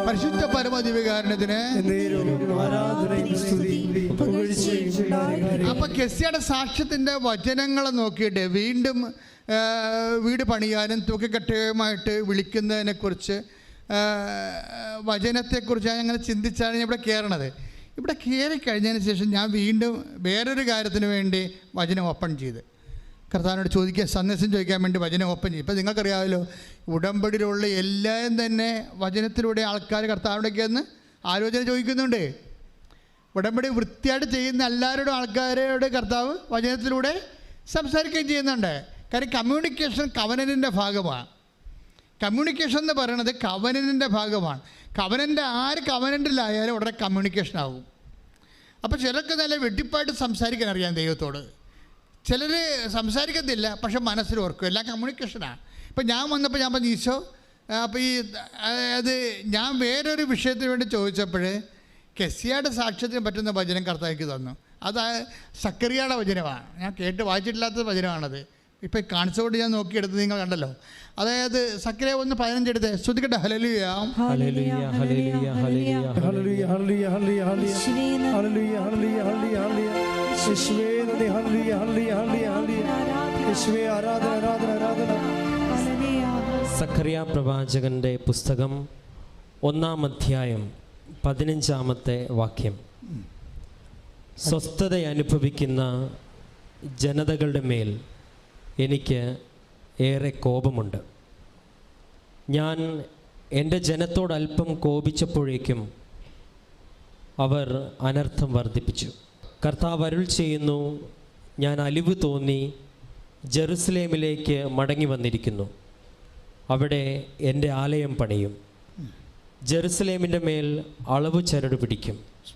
പരിശുദ്ധ പരമദിവ്യകാരുണ്യത്തിന്. അപ്പൊ കെസിയുടെ സാക്ഷ്യത്തിന്റെ വചനങ്ങളെ നോക്കിയിട്ട് വീണ്ടും വീട് പണിയാനും തൂക്കിക്കട്ടയുമായിട്ട് വിളിക്കുന്നതിനെക്കുറിച്ച് വചനത്തെക്കുറിച്ച് ഞാൻ അങ്ങനെ ചിന്തിച്ചാണ് ഞാൻ ഇവിടെ കയറണത്. ഇവിടെ കയറി കഴിഞ്ഞതിന് ശേഷം ഞാൻ വീണ്ടും വേറൊരു കാര്യത്തിന് വേണ്ടി വചനം ഓപ്പൺ ചെയ്ത് കർത്താവിനോട് ചോദിക്കാൻ, സന്ദേശം ചോദിക്കാൻ വേണ്ടി വചനം ഓപ്പൺ ചെയ്യും. ഇപ്പം നിങ്ങൾക്കറിയാമല്ലോ, ഉടമ്പടിയിലുള്ള എല്ലാം തന്നെ വചനത്തിലൂടെ ആൾക്കാർ കർത്താവിനോടൊക്കെ ഒന്ന് ആലോചന ചോദിക്കുന്നുണ്ട്. ഉടമ്പടി വൃത്തിയായിട്ട് ചെയ്യുന്ന എല്ലാവരോടും ആൾക്കാരോട് കർത്താവ് വചനത്തിലൂടെ സംസാരിക്കുകയും ചെയ്യുന്നുണ്ട്. കാര്യം കമ്മ്യൂണിക്കേഷൻ കവനനിൻ്റെ ഭാഗമാണ്. കമ്മ്യൂണിക്കേഷൻ എന്ന് പറയുന്നത് കവനനിൻ്റെ ഭാഗമാണ്. ആര് കവനൻ്റിലായാലും ഉടനെ കമ്മ്യൂണിക്കേഷൻ ആകും. അപ്പോൾ ചിലർക്ക് നല്ല വെട്ടിപ്പായിട്ട് സംസാരിക്കാൻ അറിയാം ദൈവത്തോട്, ചിലർ സംസാരിക്കത്തില്ല, പക്ഷെ മനസ്സിൽ ഓർക്കും. എല്ലാം കമ്മ്യൂണിക്കേഷനാണ്. ഇപ്പം ഞാൻ വന്നപ്പോൾ ഞാൻ പറഞ്ഞു, ഈശോ, അപ്പോൾ അത് ഞാൻ വേറൊരു വിഷയത്തിന് വേണ്ടി ചോദിച്ചപ്പോൾ കെസിയുടെ സാക്ഷ്യത്തിന് പറ്റുന്ന വചനം കർത്താവിക്ക് തന്നു. അത് സക്കറിയയുടെ വചനമാണ്. ഞാൻ കേട്ട് വായിച്ചിട്ടില്ലാത്ത വചനമാണത്. ഇപ്പം കാണിച്ചുകൊണ്ട് ഞാൻ നോക്കിയെടുത്ത് നിങ്ങൾ കണ്ടല്ലോ. അതായത് സക്കറിയ 1:15 എടുത്ത് ശ്രുതിക്കട്ടെ. ഹല്ലേലൂയ, ഹല്ലേലൂയ, ഹല്ലേലൂയ, ഹല്ലേലൂയ, ഹല്ലേലൂയ, ഹല്ലേലൂയ, ഹല്ലേലൂയ, ഹല്ലേലൂയ, ഹല്ലേലൂയ, ഹല്ലേലൂയ, യേശുവേ നന്ദി, ഹല്ലേലൂയ, ഹല്ലേലൂയ, ഹല്ലേലൂയ, യേശുവേ ആരാധന, ആരാധന, ആരാധന. സക്കറിയ പ്രവാചകന്റെ പുസ്തകം 1-ാം അധ്യായം 15-ാമത്തെ വാക്യം. സ്വസ്ഥത അനുഭവിക്കുന്ന ജനതകളുടെ മേൽ എനിക്ക് ഏറെ കോപമുണ്ട്. ഞാൻ എൻ്റെ ജനത്തോട് അല്പം കോപിച്ചപ്പോഴേക്കും അവർ അനർത്ഥം വർദ്ധിപ്പിച്ചു. കർത്താവ് അരുൾ ചെയ്യുന്നു, ഞാൻ അലിവ് തോന്നി ജെറുസലേമിലേക്ക് മടങ്ങി വന്നിരിക്കുന്നു. അവിടെ എൻ്റെ ആലയം പണിയും, ജെറുസലേമിൻ്റെ മേൽ അളവ് ചരട് പിടിക്കും.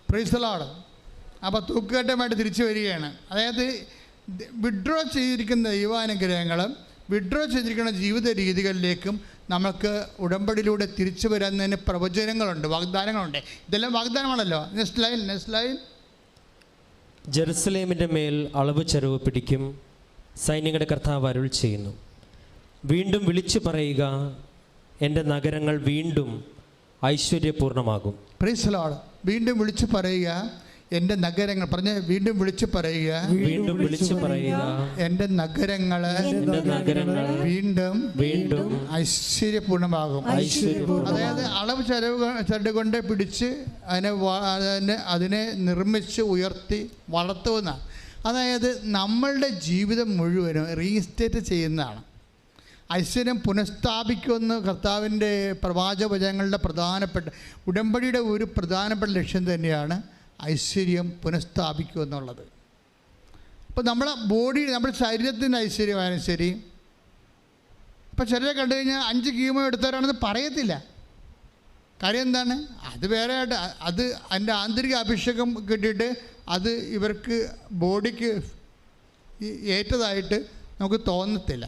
Praise the Lord. അപ്പോൾ തൂക്കുകെട്ടുമായിട്ട് തിരിച്ചു വരികയാണ്. അതായത് വിഡ്രോ ചെയ്തിരിക്കുന്ന ദൈവാനുഗ്രഹങ്ങളും വിഡ്രോ ചെയ്തിരിക്കുന്ന ജീവിത രീതികളിലേക്കും നമുക്ക് ഉടമ്പടിയിലൂടെ തിരിച്ചു വരുന്നതിന് പ്രവചനങ്ങളുണ്ട്, വാഗ്ദാനങ്ങളുണ്ട്. ഇതെല്ലാം വാഗ്ദാനമാണല്ലോ. Next line. ജെറുസലേമിൻ്റെ മേൽ അളവ് ചരവ് പിടിക്കും, സൈന്യങ്ങളുടെ കർത്താവ് അരുൾ ചെയ്യുന്നു. വീണ്ടും വിളിച്ചു പറയുക, എൻ്റെ നഗരങ്ങൾ വീണ്ടും ഐശ്വര്യപൂർണ്ണമാകും. Praise the Lord. വീണ്ടും വിളിച്ചു പറയുക, എൻ്റെ നഗരങ്ങൾ പറഞ്ഞ് വീണ്ടും വിളിച്ചു പറയുക, വീണ്ടും വിളിച്ചു പറയുക, എൻ്റെ നഗരങ്ങൾ വീണ്ടും വീണ്ടും ഐശ്വര്യപൂർണ്ണമാകും. അതായത് അളവ് ചരട് കൊണ്ട് പിടിച്ച് അതിനെ നിർമ്മിച്ച് ഉയർത്തി വളർത്തുന്ന, അതായത് നമ്മളുടെ ജീവിതം മുഴുവനും റീസ്റ്റേറ്റ് ചെയ്യുന്നതാണ്. ഐശ്വര്യം പുനഃസ്ഥാപിക്കുമെന്ന് കർത്താവിൻ്റെ പ്രവാചകവചനങ്ങളുടെ പ്രധാനപ്പെട്ട ഉടമ്പടിയുടെ ഒരു പ്രധാനപ്പെട്ട ലക്ഷ്യം തന്നെയാണ് ഐശ്വര്യം പുനഃസ്ഥാപിക്കുക എന്നുള്ളത്. അപ്പോൾ നമ്മളെ ബോഡി, നമ്മുടെ ശരീരത്തിൻ്റെ ഐശ്വര്യമായാലും ശരി, ഇപ്പോൾ ചിലരെ കണ്ടു കഴിഞ്ഞാൽ 5 കീമോ എടുത്തവരാണെന്ന് പറയത്തില്ല. കാര്യം എന്താണ്? അത് വേറെ ആയിട്ട് അത് അതിൻ്റെ ആന്തരിക അഭിഷേകം കിട്ടിയിട്ട് അത് ഇവർക്ക് ബോഡിക്ക് ഏറ്റതായിട്ട് നമുക്ക് തോന്നത്തില്ല.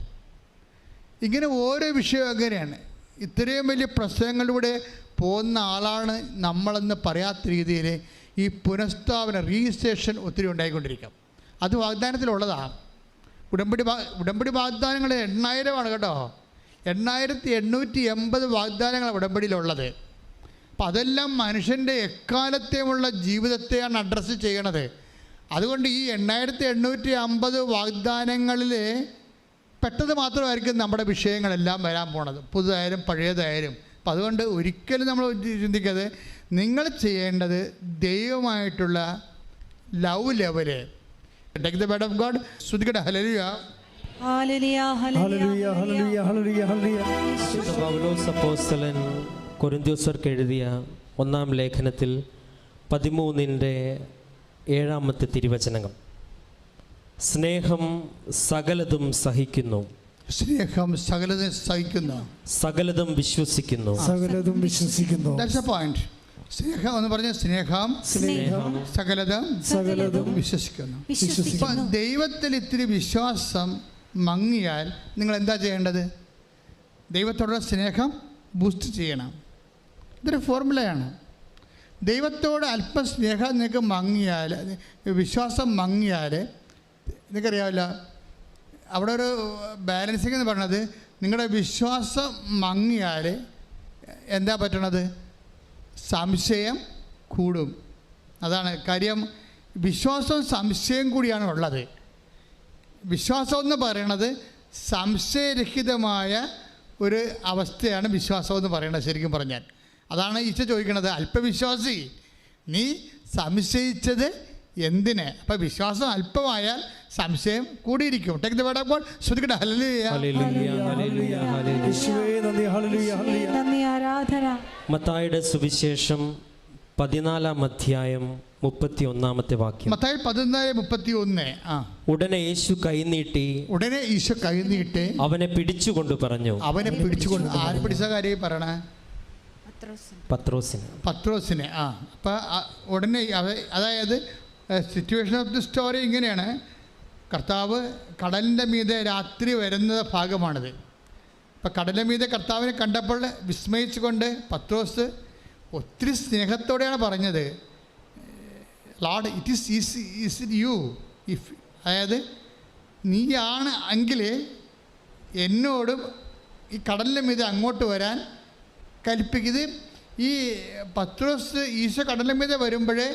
ഇങ്ങനെ ഓരോ വിഷയം അങ്ങനെയാണ്. ഇത്രയും വലിയ പ്രശ്നങ്ങളിലൂടെ പോകുന്ന ആളാണ് നമ്മളെന്ന് പറയാത്ത രീതിയിൽ ഈ പുനഃസ്ഥാപന രജിസ്ട്രേഷൻ ഒത്തിരി ഉണ്ടായിക്കൊണ്ടിരിക്കും. അത് വാഗ്ദാനത്തിലുള്ളതാണ്. ഉടമ്പടി വാഗ്ദാനങ്ങൾ 8,000 കേട്ടോ. 8,880 വാഗ്ദാനങ്ങളാണ് ഉടമ്പടിയിലുള്ളത്. അപ്പം അതെല്ലാം മനുഷ്യൻ്റെ എക്കാലത്തെയുമുള്ള ജീവിതത്തെയാണ് അഡ്രസ്സ് ചെയ്യണത്. അതുകൊണ്ട് ഈ 8,850 വാഗ്ദാനങ്ങളിൽ പെട്ടത് മാത്രമായിരിക്കും നമ്മുടെ വിഷയങ്ങളെല്ലാം വരാൻ പോണത്, പുതുതായാലും പഴയതായാലും. അപ്പം അതുകൊണ്ട് ഒരിക്കലും നമ്മൾ ചിന്തിക്കാതെ നിങ്ങൾ ചെയ്യേണ്ടത് ദൈവമായിട്ടുള്ള love level. Take the word of God. ശ്രുതിക്കട്ടെ. ഹല്ലേലൂയ, ഹല്ലേലൂയ, ഹല്ലേലൂയ, ഹല്ലേലൂയ, ഹല്ലേലൂയ, ഹല്ലേലൂയ. പൗലോസ് അപ്പോസ്തലൻ കൊരിന്ത്യർക്ക് എഴുതിയ 1-ാം ലേഖനത്തിൽ 13-ാമത്തെ തിരുവചനങ്ങൾ. സ്നേഹം സകലതും സഹിക്കുന്നു, സ്നേഹം സകലതും സഹിക്കുന്നു, സകലതും വിശ്വസിക്കുന്നു, സകലതും വിശ്വസിക്കുന്നു. That's A point. സ്നേഹം എന്ന് പറഞ്ഞ സ്നേഹം സകലതും വിശ്വസിക്കുന്നു. ഇപ്പം ദൈവത്തിൽ ഇത്തിരി വിശ്വാസം മങ്ങിയാൽ നിങ്ങൾ എന്താ ചെയ്യേണ്ടത്? ദൈവത്തോടുള്ള സ്നേഹം ബൂസ്റ്റ് ചെയ്യണം. ഇതൊരു ഫോർമുലയാണ്. ദൈവത്തോട് അല്പം സ്നേഹം നിങ്ങൾക്ക് മങ്ങിയാൽ, വിശ്വാസം മങ്ങിയാൽ, നിങ്ങൾക്കറിയാമല്ലോ അവിടെ ഒരു ബാലൻസിങ് എന്ന് പറയണത്, നിങ്ങളുടെ വിശ്വാസം മങ്ങിയാൽ എന്താ പറ്റണത്? സംശയം കൂടും. അതാണ് കാര്യം. വിശ്വാസവും സംശയം കൂടിയാണ് ഉള്ളത്. വിശ്വാസം എന്ന് പറയണത് സംശയരഹിതമായ ഒരു അവസ്ഥയാണ് വിശ്വാസം എന്ന് പറയണത്. ശരിക്കും പറഞ്ഞാൽ അതാണ് ഈശോ ചോദിക്കണത്, അല്പവിശ്വാസി നീ സംശയിച്ചത് എന്തിന്? അപ്പം വിശ്വാസം അല്പമായാൽ സംശയം കൂടിയിരിക്കും. Take the word of God. ശ്രുതിക്കട്ടെ. ഹല്ലേലൂയ, ഹല്ലേലൂയ, ഹല്ലേലൂയ, ഹല്ലേലൂയ. യേശുവേ നന്ദി. ഹല്ലേലൂയ, ഹല്ലേലൂയ. നന്ദി, ആരാധന. മത്തായിയുടെ സുവിശേഷം 14-ാം അധ്യായം 31-ാമത്തെ വാക്യം. മത്തായി 14:31. ഉടനെ യേശു കൈനീട്ടി അവനെ പിടിച്ചുകൊണ്ട് പറഞ്ഞു. അവനെ പിടിച്ചുകൊണ്ട് ആര് പിടിച്ച കാര്യം പറയണേ? പത്രോസിനെ. അപ്പം ഉടനെ അതായത് സിറ്റുവേഷൻ ഓഫ് ദി സ്റ്റോറി ഇങ്ങനെയാണ്. കർത്താവ് കടലിൻ്റെ മീതെ രാത്രി വരുന്ന ഭാഗമാണിത്. അപ്പം കടലിൻ്റെ മീതെ കർത്താവിനെ കണ്ടപ്പോൾ വിസ്മയിച്ചുകൊണ്ട് പത്രോസ് ഒത്തിരി സ്നേഹത്തോടെയാണ് പറഞ്ഞത്, Lord it is you if, അതായത് നീയാണ് എങ്കിൽ എന്നോടും ഈ കടലിൻ്റെ മീതെ അങ്ങോട്ട് വരാൻ കൽപ്പിക്കുന്നത്. ഈ പത്രോസ് ഈശോ കടലിൻ്റെ മീതെ വരുമ്പോഴേ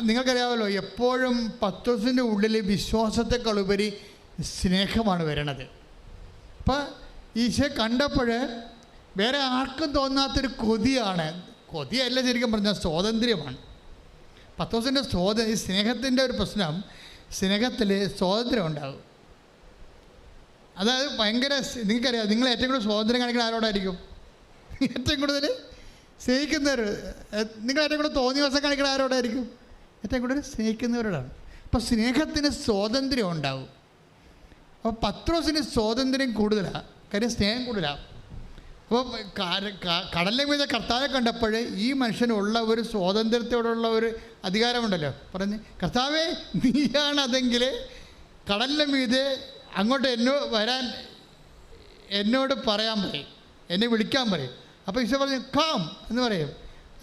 നിങ്ങൾക്കറിയാമല്ലോ, എപ്പോഴും പത്രോസിൻ്റെ ഉള്ളിൽ വിശ്വാസത്തെക്കാളുപരി സ്നേഹമാണ് വരണത്. അപ്പോൾ ഈശോ കണ്ടപ്പോൾ വേറെ ആർക്കും തോന്നാത്തൊരു കൊതിയല്ല ശരിക്കും പറഞ്ഞാൽ സ്വാതന്ത്ര്യമാണ്. പത്രോസിൻ്റെ ഈ സ്നേഹത്തിൻ്റെ ഒരു പ്രശ്നം, സ്നേഹത്തിൽ സ്വാതന്ത്ര്യം ഉണ്ടാകും. അതായത് ഭയങ്കര, നിങ്ങൾക്കറിയാം, നിങ്ങൾ ഏറ്റവും കൂടുതൽ സ്വാതന്ത്ര്യം കാണിക്കുന്ന ആരോടായിരിക്കും? ഏറ്റവും കൂടുതൽ സ്നേഹിക്കുന്നവർ. നിങ്ങൾ ഏറ്റവും കൂടുതൽ തോന്നിയ ദിവസം കാണിക്കുന്ന ആരോടായിരിക്കും? ഏറ്റവും കൂടുതൽ സ്നേഹിക്കുന്നവരോടാണ്. അപ്പോൾ സ്നേഹത്തിന് സ്വാതന്ത്ര്യം ഉണ്ടാവും. അപ്പോൾ പത്രോസിന് സ്വാതന്ത്ര്യം കൂടുതലാണ്, കാര്യം സ്നേഹം കൂടുതലാണ്. അപ്പോൾ കടലിൻ്റെ മീതെ കർത്താവെ കണ്ടപ്പോൾ ഈ മനുഷ്യനുള്ള ഒരു സ്വാതന്ത്ര്യത്തോടുള്ള ഒരു അധികാരമുണ്ടല്ലോ. പറഞ്ഞ്, കർത്താവേ നീയാണതെങ്കിൽ കടലിൻ്റെ മീതെ അങ്ങോട്ട് വരാൻ എന്നോട് പറയാൻ പറയും, എന്നെ വിളിക്കാൻ പറയും. അപ്പോൾ ഈശോ പറഞ്ഞു കാം എന്ന് പറയും.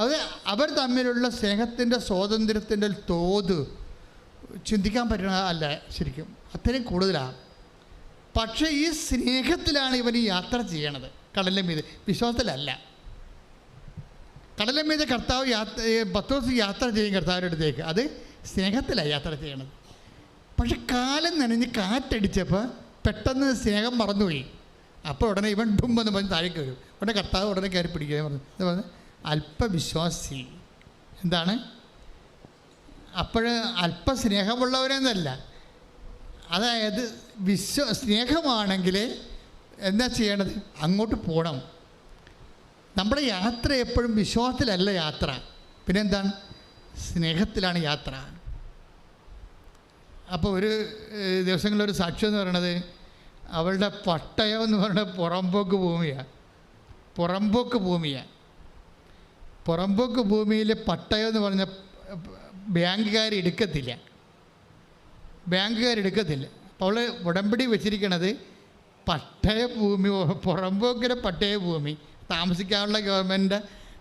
അത് അവർ തമ്മിലുള്ള സ്നേഹത്തിൻ്റെ സ്വാതന്ത്ര്യത്തിൻ്റെ തോത് ചിന്തിക്കാൻ പറ്റുന്ന അല്ല, ശരിക്കും അത്രയും കൂടുതലാണ്. പക്ഷേ ഈ സ്നേഹത്തിലാണ് ഇവൻ ഈ യാത്ര ചെയ്യണത്. കടലിൻ്റെ മീതെ, വിശ്വാസത്തിലല്ല. കടലിൻ്റെ മീതെ പത്രോസ് യാത്ര ചെയ്യും കർത്താവിൻ്റെ അടുത്തേക്ക്, അത് സ്നേഹത്തിലാണ് യാത്ര ചെയ്യണത്. പക്ഷെ കാലം നനഞ്ഞ് കാറ്റടിച്ചപ്പോൾ പെട്ടെന്ന് സ്നേഹം മറന്നുപോയി. അപ്പോൾ ഉടനെ ഇവൻ ഡുമ്പെന്ന് പറഞ്ഞ് താഴേക്ക് വരും. ഉടനെ കർത്താവ് ഉടനെ കയറി പിടിക്കുക പറഞ്ഞു അല്പവിശ്വാസി. എന്താണ്? അപ്പോൾ അല്പസ്നേഹമുള്ളവരെന്നല്ല, അതായത് സ്നേഹമാണെങ്കിൽ എന്താ ചെയ്യണത്? അങ്ങോട്ട് പോകണം. നമ്മുടെ യാത്ര എപ്പോഴും വിശ്വാസത്തിലല്ല യാത്ര, പിന്നെന്താണ്? സ്നേഹത്തിലാണ് യാത്ര. അപ്പോൾ ഒരു ദിവസങ്ങളിലൊരു സാക്ഷ്യം എന്ന് പറയണത്, അവളുടെ പട്ടയം എന്ന് പറയുന്നത് പുറമ്പോക്ക് ഭൂമിയാണ്. പുറമ്പോക്ക് ഭൂമിയിൽ പട്ടയം എന്ന് പറഞ്ഞ ബാങ്കുകാരെടുക്കത്തില്ല. അപ്പോൾ അവൾ ഉടമ്പടി വെച്ചിരിക്കണത് പട്ടയ ഭൂമി, പുറമ്പോക്കിലെ പട്ടയ ഭൂമി, താമസിക്കാനുള്ള ഗവൺമെൻറ്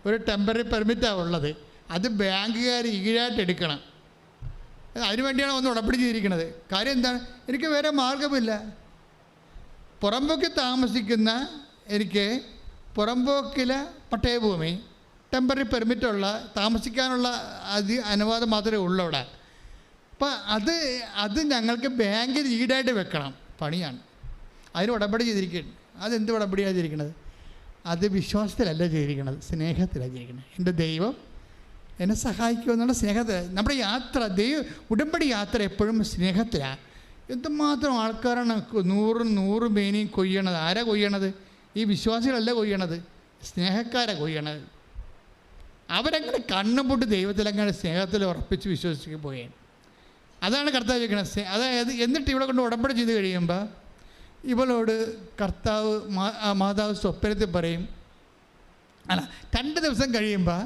ഒരു ടെമ്പററി പെർമിറ്റാണ് ഉള്ളത്. അത് ബാങ്കുകാർ ഈടായിട്ട് എടുക്കണം. അതിനുവേണ്ടിയാണ് ഒന്ന് ഉടമ്പടി ചെയ്തിരിക്കുന്നത്. കാര്യം എന്താണ്? എനിക്ക് വേറെ മാർഗമില്ല. പുറമ്പോക്കിൽ താമസിക്കുന്ന എനിക്ക് പുറമ്പോക്കിലെ പട്ടയഭൂമി ടെമ്പററി പെർമിറ്റുള്ള താമസിക്കാനുള്ള അനുവാദം മാത്രമേ ഉള്ളൂ അവിടെ. അപ്പം അത് ഞങ്ങൾക്ക് ബാങ്കിൽ ഈടായിട്ട് വെക്കണം. പണിയാണ്. അതിന് ഉടമ്പടി ചെയ്തിരിക്കുന്നത്. അതെന്ത് ഉടമ്പടിയാണ് ചെയ്തിരിക്കുന്നത്? അത് വിശ്വാസത്തിലല്ല ചെയ്തിരിക്കുന്നത്, സ്നേഹത്തിലാണ് ചെയ്തിരിക്കുന്നത്. എൻ്റെ ദൈവം എന്നെ സഹായിക്കുമെന്നുള്ള സ്നേഹത്തിൽ. നമ്മുടെ യാത്ര, ഉടമ്പടി യാത്ര എപ്പോഴും സ്നേഹത്തിലാണ്. എന്തുമാത്രം ആൾക്കാരാണ് 100 മേനിയും കൊയ്യണത്. ആരാ കൊയ്യണത്? ഈ വിശ്വാസികളല്ല കൊയ്യണത്, സ്നേഹക്കാരാണ് കൊയ്യണത്. അവരങ്ങനെ കണ്ണുപൊട്ട് ദൈവത്തിലങ്ങനെ സ്നേഹത്തിൽ ഉറപ്പിച്ച് വിശ്വസിച്ച് പോയാൽ അതാണ് കർത്താവ് ചോദിക്കുന്നത്. അതായത് എന്നിട്ട് ഇവിടെ കൊണ്ട് ഉടമ്പടി ചെയ്ത് കഴിയുമ്പോൾ ഇവളോട് കർത്താവ് മാതാവ് സ്വപ്നത്തിൽ പറയും, അല്ല 2 ദിവസം കഴിയുമ്പോൾ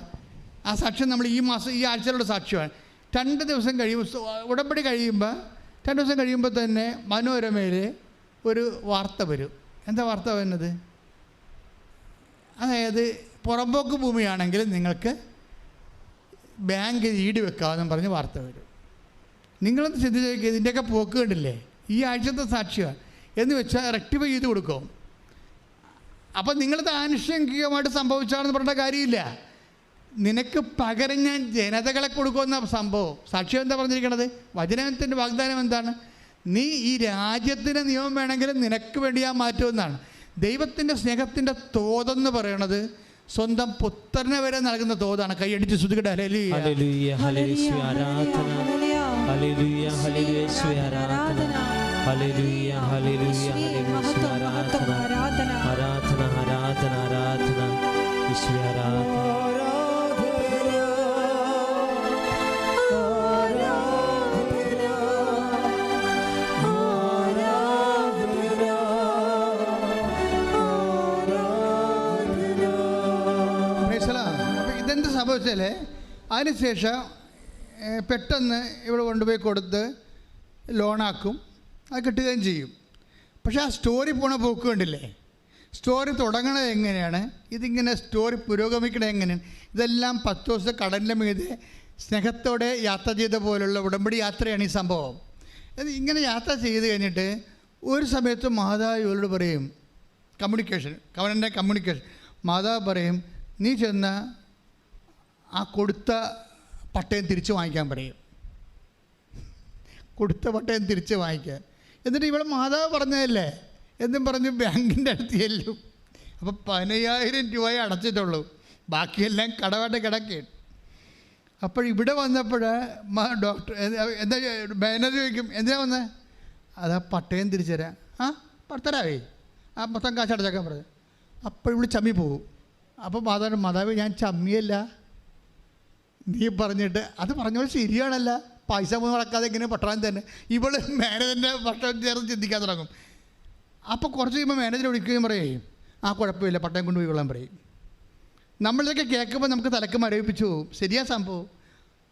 ആ സാക്ഷ്യം നമ്മൾ ഈ ആഴ്ചയിലുള്ള സാക്ഷ്യമാണ്. 2 ദിവസം കഴിയുമ്പോൾ ഉടമ്പടി കഴിയുമ്പോൾ 2 ദിവസം കഴിയുമ്പോൾ തന്നെ മനോരമയിൽ ഒരു വാർത്ത വരും. എന്താ വാർത്ത വരുന്നത്? അതായത് പുറമ്പോക്ക് ഭൂമിയാണെങ്കിൽ നിങ്ങൾക്ക് ബാങ്ക് ഈട് വെക്കാമെന്നും പറഞ്ഞ് വാർത്ത വരും. നിങ്ങളൊന്ന് ചിന്തിച്ച് ഇതിൻ്റെയൊക്കെ പോക്ക് കണ്ടില്ലേ? ഈ ആഴ്ചത്തെ സാക്ഷ്യമാണ് എന്ന് വെച്ചാൽ റെക്ടിഫൈ ചെയ്ത് കൊടുക്കും. അപ്പം നിങ്ങളത് ആനുഷംഗികമായിട്ട് സംഭവിച്ചാണെന്ന് പറഞ്ഞ കാര്യമില്ല. നിനക്ക് പകരം ഞാൻ ജനതകളെ കൊടുക്കുമെന്ന സംഭവം. സാക്ഷ്യം എന്താ പറഞ്ഞിരിക്കണത്? വചനത്തിൻ്റെ വാഗ്ദാനം എന്താണ്? നീ ഈ രാജ്യത്തിൻ്റെ നിയമം വേണമെങ്കിലും നിനക്ക് വേണ്ടി ഞാൻ മാറ്റുമെന്നാണ്. ദൈവത്തിൻ്റെ സ്നേഹത്തിൻ്റെ തോതെന്ന് പറയണത് സ്വന്തം പുത്രനെ വരെ നൽകുന്ന തോതാണ്. കൈയടിച്ച് ശ്രുതികട്ടെ. ഹല്ലേലൂയ, ഹല്ലേലൂയ, ഹല്ലേലൂയ, ആരാധന. ഹല്ലേലൂയ, ഹല്ലേലൂയ, ആരാധന. ഹല്ലേലൂയ, ഹല്ലേലൂയ, ഹല്ലേലൂയ, ആരാധന. ആരാധന, ആരാധന, ആരാധന. യേശുവേ ആരാധന. ഇതെന്ത് സംഭവിച്ചാലേ അതിനുശേഷം പെട്ടെന്ന് ഇവിടെ കൊണ്ടുപോയി കൊടുത്ത് ലോണാക്കും, അത് കിട്ടുകയും ചെയ്യും. പക്ഷേ ആ സ്റ്റോറി പോണ പോക്ക് കണ്ടില്ലേ? സ്റ്റോറി തുടങ്ങണത് എങ്ങനെയാണ്? ഇതിങ്ങനെ സ്റ്റോറി പുരോഗമിക്കണത് എങ്ങനെയാണ്? ഇതെല്ലാം 10 ദിവസം കടലിൻ്റെ മീതെ സ്നേഹത്തോടെ യാത്ര ചെയ്ത പോലുള്ള ഉടമ്പടി യാത്രയാണ് ഈ സംഭവം. ഇങ്ങനെ യാത്ര ചെയ്ത് കഴിഞ്ഞിട്ട് ഒരു സമയത്ത് മാതാവ് ഇവരോട് പറയും, കമ്മ്യൂണിക്കേഷൻ മാതാവ് പറയും, നീ ചെന്ന ആ കൊടുത്ത പട്ടയം തിരിച്ച് വാങ്ങിക്കാൻ പറയും. കൊടുത്ത പട്ടയം തിരിച്ച് വാങ്ങിക്കാൻ. എന്നിട്ട് ഇവിടെ മാതാവ് പറഞ്ഞതല്ലേ എന്നും പറഞ്ഞ് ബാങ്കിൻ്റെ അടുത്ത് ചെല്ലും. അപ്പോൾ 15,000 രൂപയെ അടച്ചിട്ടുള്ളൂ, ബാക്കിയെല്ലാം കടമായിട്ട് കിടക്കുകയാണ്. അപ്പോൾ ഇവിടെ വന്നപ്പോൾ ഡോക്ടർ എന്താ മാനേജർ ചോദിക്കും, എന്തിനാ വന്നത്? അതാ പട്ടയം തിരിച്ചു തരാം. ആ തരാവേ, ആ മൊത്തം കാശ് അടച്ചേക്കാൻ പറഞ്ഞു. അപ്പോൾ ഇവിടെ ചമ്മി പോകും. അപ്പോൾ മാതാവ് ഞാൻ ചമ്മിയല്ല, നീ പറഞ്ഞിട്ട് അത് പറഞ്ഞോളൂ ശരിയാണല്ല, പൈസ പോയി നടക്കാതെ ഇങ്ങനെ പട്ടണം തന്നെ. ഇവൾ മാനേജറിൻ്റെ പട്ടയം ചേർന്ന് ചിന്തിക്കാൻ തുടങ്ങും. അപ്പോൾ കുറച്ച് കഴിയുമ്പോൾ മാനേജർ വിളിക്കുകയും പറയും, ആ കുഴപ്പമില്ല പട്ടയം കൊണ്ടുപോയി കൊള്ളാൻ പറയും. നമ്മളിതൊക്കെ കേൾക്കുമ്പോൾ നമുക്ക് തലക്ക് മരവിപ്പിച്ചു പോകും. ശരിയാ സംഭവം.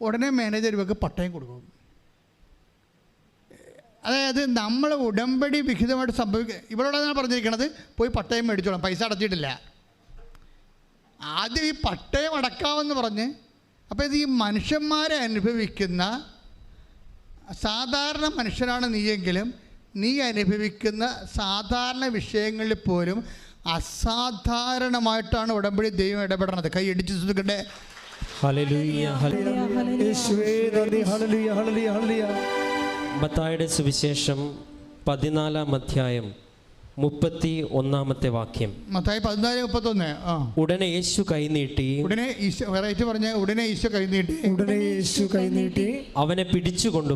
ഉടനെ മാനേജർ ഇവർക്ക് പട്ടയം കൊടുക്കും. അതായത് നമ്മൾ ഉടമ്പടി വിഹിതമായിട്ട് ഇവളോടാണ് പറഞ്ഞിരിക്കണത്, പോയി പട്ടയം മേടിച്ചോളാം, പൈസ അടച്ചിട്ടില്ല. ആദ്യം ഈ പട്ടയം അടക്കാമെന്ന് പറഞ്ഞ്, അപ്പോൾ ഇത് ഈ മനുഷ്യന്മാരെ അനുഭവിക്കുന്ന സാധാരണ മനുഷ്യനാണ് നീയെങ്കിലും നീ അനുഭവിക്കുന്ന സാധാരണ വിഷയങ്ങളിൽ പോലും അസാധാരണമായിട്ടാണ് ഉടമ്പടി ദൈവം ഇടപെടണത്. കൈ ഇടിച്ചു സുഖട്ടെ. മത്തായിയുടെ സുവിശേഷം 14-ാം അധ്യായം 31-ാമത്തെ വാക്യം. മത്തായി 14:31. ഉടനെ യേശു കൈനീട്ടി, ഉടനെ യേശു കൈനീട്ടി അവനെ പിടിച്ചുകൊണ്ട്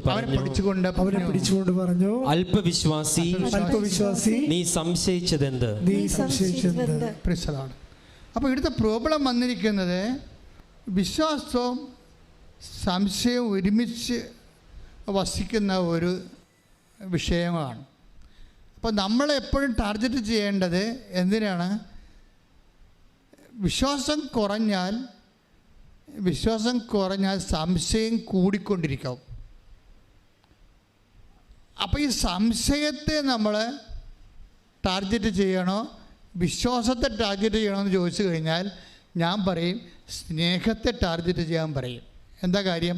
പറഞ്ഞു, അല്പവിശ്വാസി, നീ സംശയിച്ചതെന്ത്? അപ്പോൾ ഇവിടുത്തെ പ്രോബ്ലം വന്നിരിക്കുന്നത് വിശ്വാസവും സംശയവും ഒരുമിച്ച് വസിക്കുന്ന ഒരു വിഷയമാണ്. അപ്പോൾ നമ്മളെപ്പോഴും ടാർഗറ്റ് ചെയ്യേണ്ടത് എന്തിനാണ്? വിശ്വാസം കുറഞ്ഞാൽ സംശയം കൂടിക്കൊണ്ടിരിക്കും. അപ്പോൾ ഈ സംശയത്തെ നമ്മൾ ടാർഗറ്റ് ചെയ്യണോ വിശ്വാസത്തെ ടാർഗറ്റ് ചെയ്യണോ എന്ന് ചോദിച്ചു കഴിഞ്ഞാൽ ഞാൻ പറയും സ്നേഹത്തെ ടാർഗറ്റ് ചെയ്യാൻ പറയും. എന്താ കാര്യം?